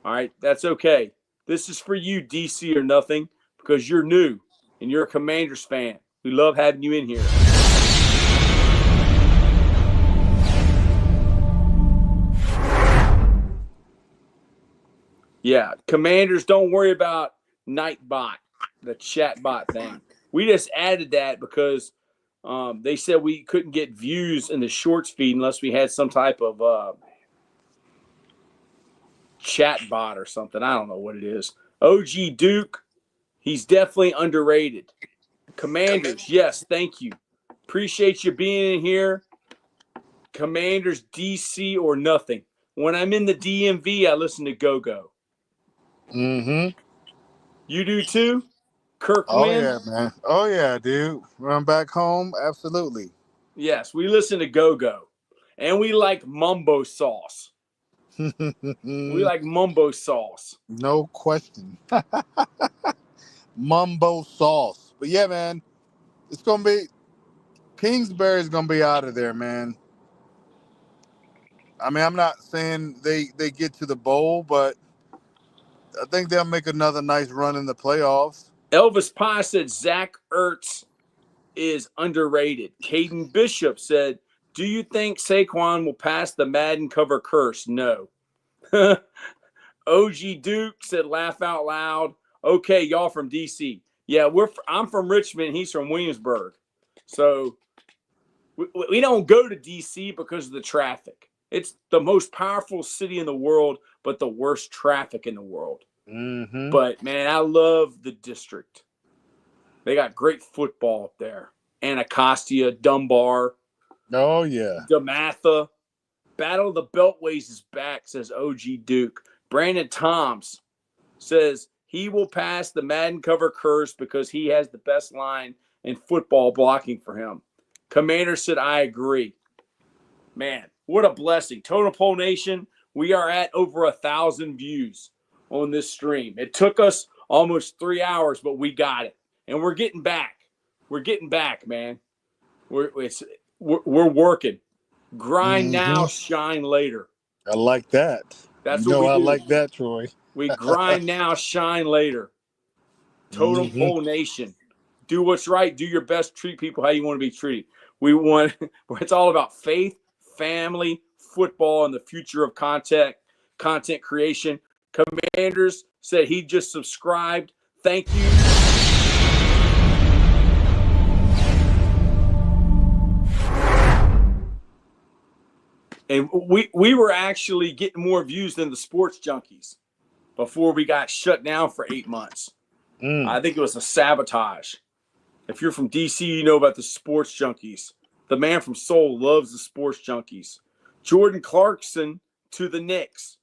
All right, that's okay. This is for you, DC or nothing, because you're new and you're a Commanders fan. We love having you in here. Yeah, Commanders, don't worry about Nightbot, the chat bot thing. We just added that because they said we couldn't get views in the shorts feed unless we had some type of chat bot or something. I don't know what it is. OG Duke, he's definitely underrated. Commanders, yes, thank you. Appreciate you being in here. Commanders, DC or nothing. When I'm in the DMV, I listen to Go-Go. Mm-hmm. You do too? Kirk Oh, Wynn? yeah, man. Oh, yeah, dude. Run back home? Absolutely. Yes, we listen to Go-Go. And we like mumbo sauce. We like mumbo sauce. No question. Mumbo sauce. But, yeah, man, it's going to be – Kingsbury's going to be out of there, man. I mean, I'm not saying they get to the bowl, but I think they'll make another nice run in the playoffs. Elvis Pye said Zach Ertz is underrated. Caden Bishop said, do you think Saquon will pass the Madden cover curse? No. OG Duke said, laugh out loud. Okay, y'all from D.C. Yeah, I'm from Richmond. He's from Williamsburg. So we don't go to D.C. because of the traffic. It's the most powerful city in the world, but the worst traffic in the world. Mm-hmm. But, man, I love the district. They got great football up there. Anacostia, Dunbar. Oh, yeah. DeMatha. Battle of the Beltways is back, says OG Duke. Brandon Toms says he will pass the Madden cover curse because he has the best line in football blocking for him. Commander said, I agree. Man, what a blessing. Totem Pole Nation, we are at over 1,000 views on this stream. It took us almost 3 hours, but we got it. And we're getting back. We're getting back, man. We're working. Grind now, shine later. I like that. That's what we do. I like that, Troy. We grind now, shine later. Totem Pole Nation. Do what's right. Do your best. Treat people how you want to be treated. It's all about faith, family, football, and the future of content creation. Commanders said he just subscribed. Thank you. And we were actually getting more views than the Sports Junkies before we got shut down for 8 months. I think it was a sabotage. If you're from DC, you know about the Sports Junkies. The man from Seoul loves the Sports Junkies. Jordan Clarkson to the Knicks.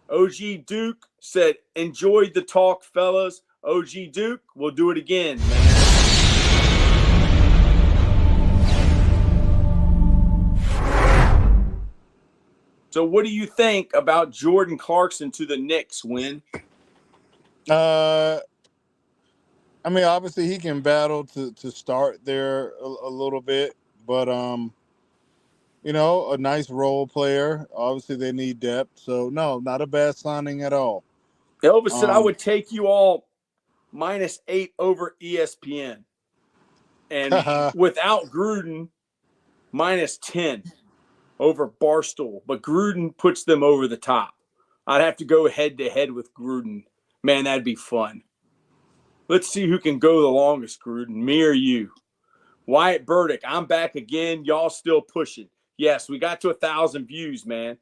OG Duke said, enjoyed the talk, fellas. OG Duke, we'll do it again, man. So what do you think about Jordan Clarkson to the Knicks, Win? I mean, obviously he can battle to start there a little bit, but you know, a nice role player. Obviously they need depth, so no, not a bad signing at all. Elvis said I would take you all -8 over ESPN, and without Gruden -10 over Barstool, but Gruden puts them over the top. I'd have to go head to head with Gruden. Man, that'd be fun. Let's see who can go the longest, Gruden, me or you. Wyatt Burdick, I'm back again. Y'all still pushing. Yes, we got to 1,000 views, man.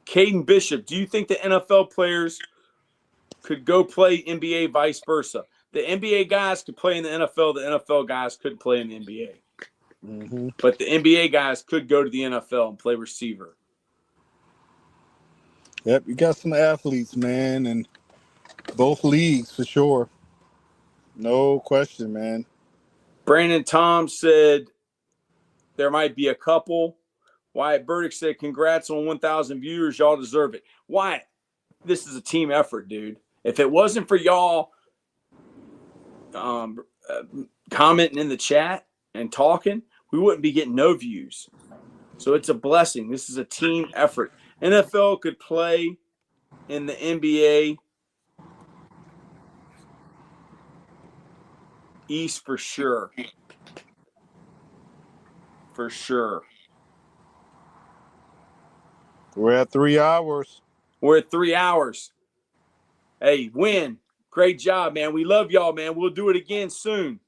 Caden Bishop, do you think the NFL players could go play NBA, vice versa? The NBA guys could play in the NFL. The NFL guys couldn't play in the NBA. Mm-hmm. But the NBA guys could go to the NFL and play receiver. Yep, you got some athletes, man, and both leagues for sure. No question, man. Brandon Tom said there might be a couple. Wyatt Burdick said, congrats on 1,000 viewers. Y'all deserve it. Wyatt, this is a team effort, dude. If it wasn't for y'all commenting in the chat and talking, we wouldn't be getting no views. So it's a blessing. This is a team effort. NFL could play in the NBA East for sure. For sure. We're at 3 hours. We're at 3 hours. Hey, Win. Great job, man. We love y'all, man. We'll do it again soon.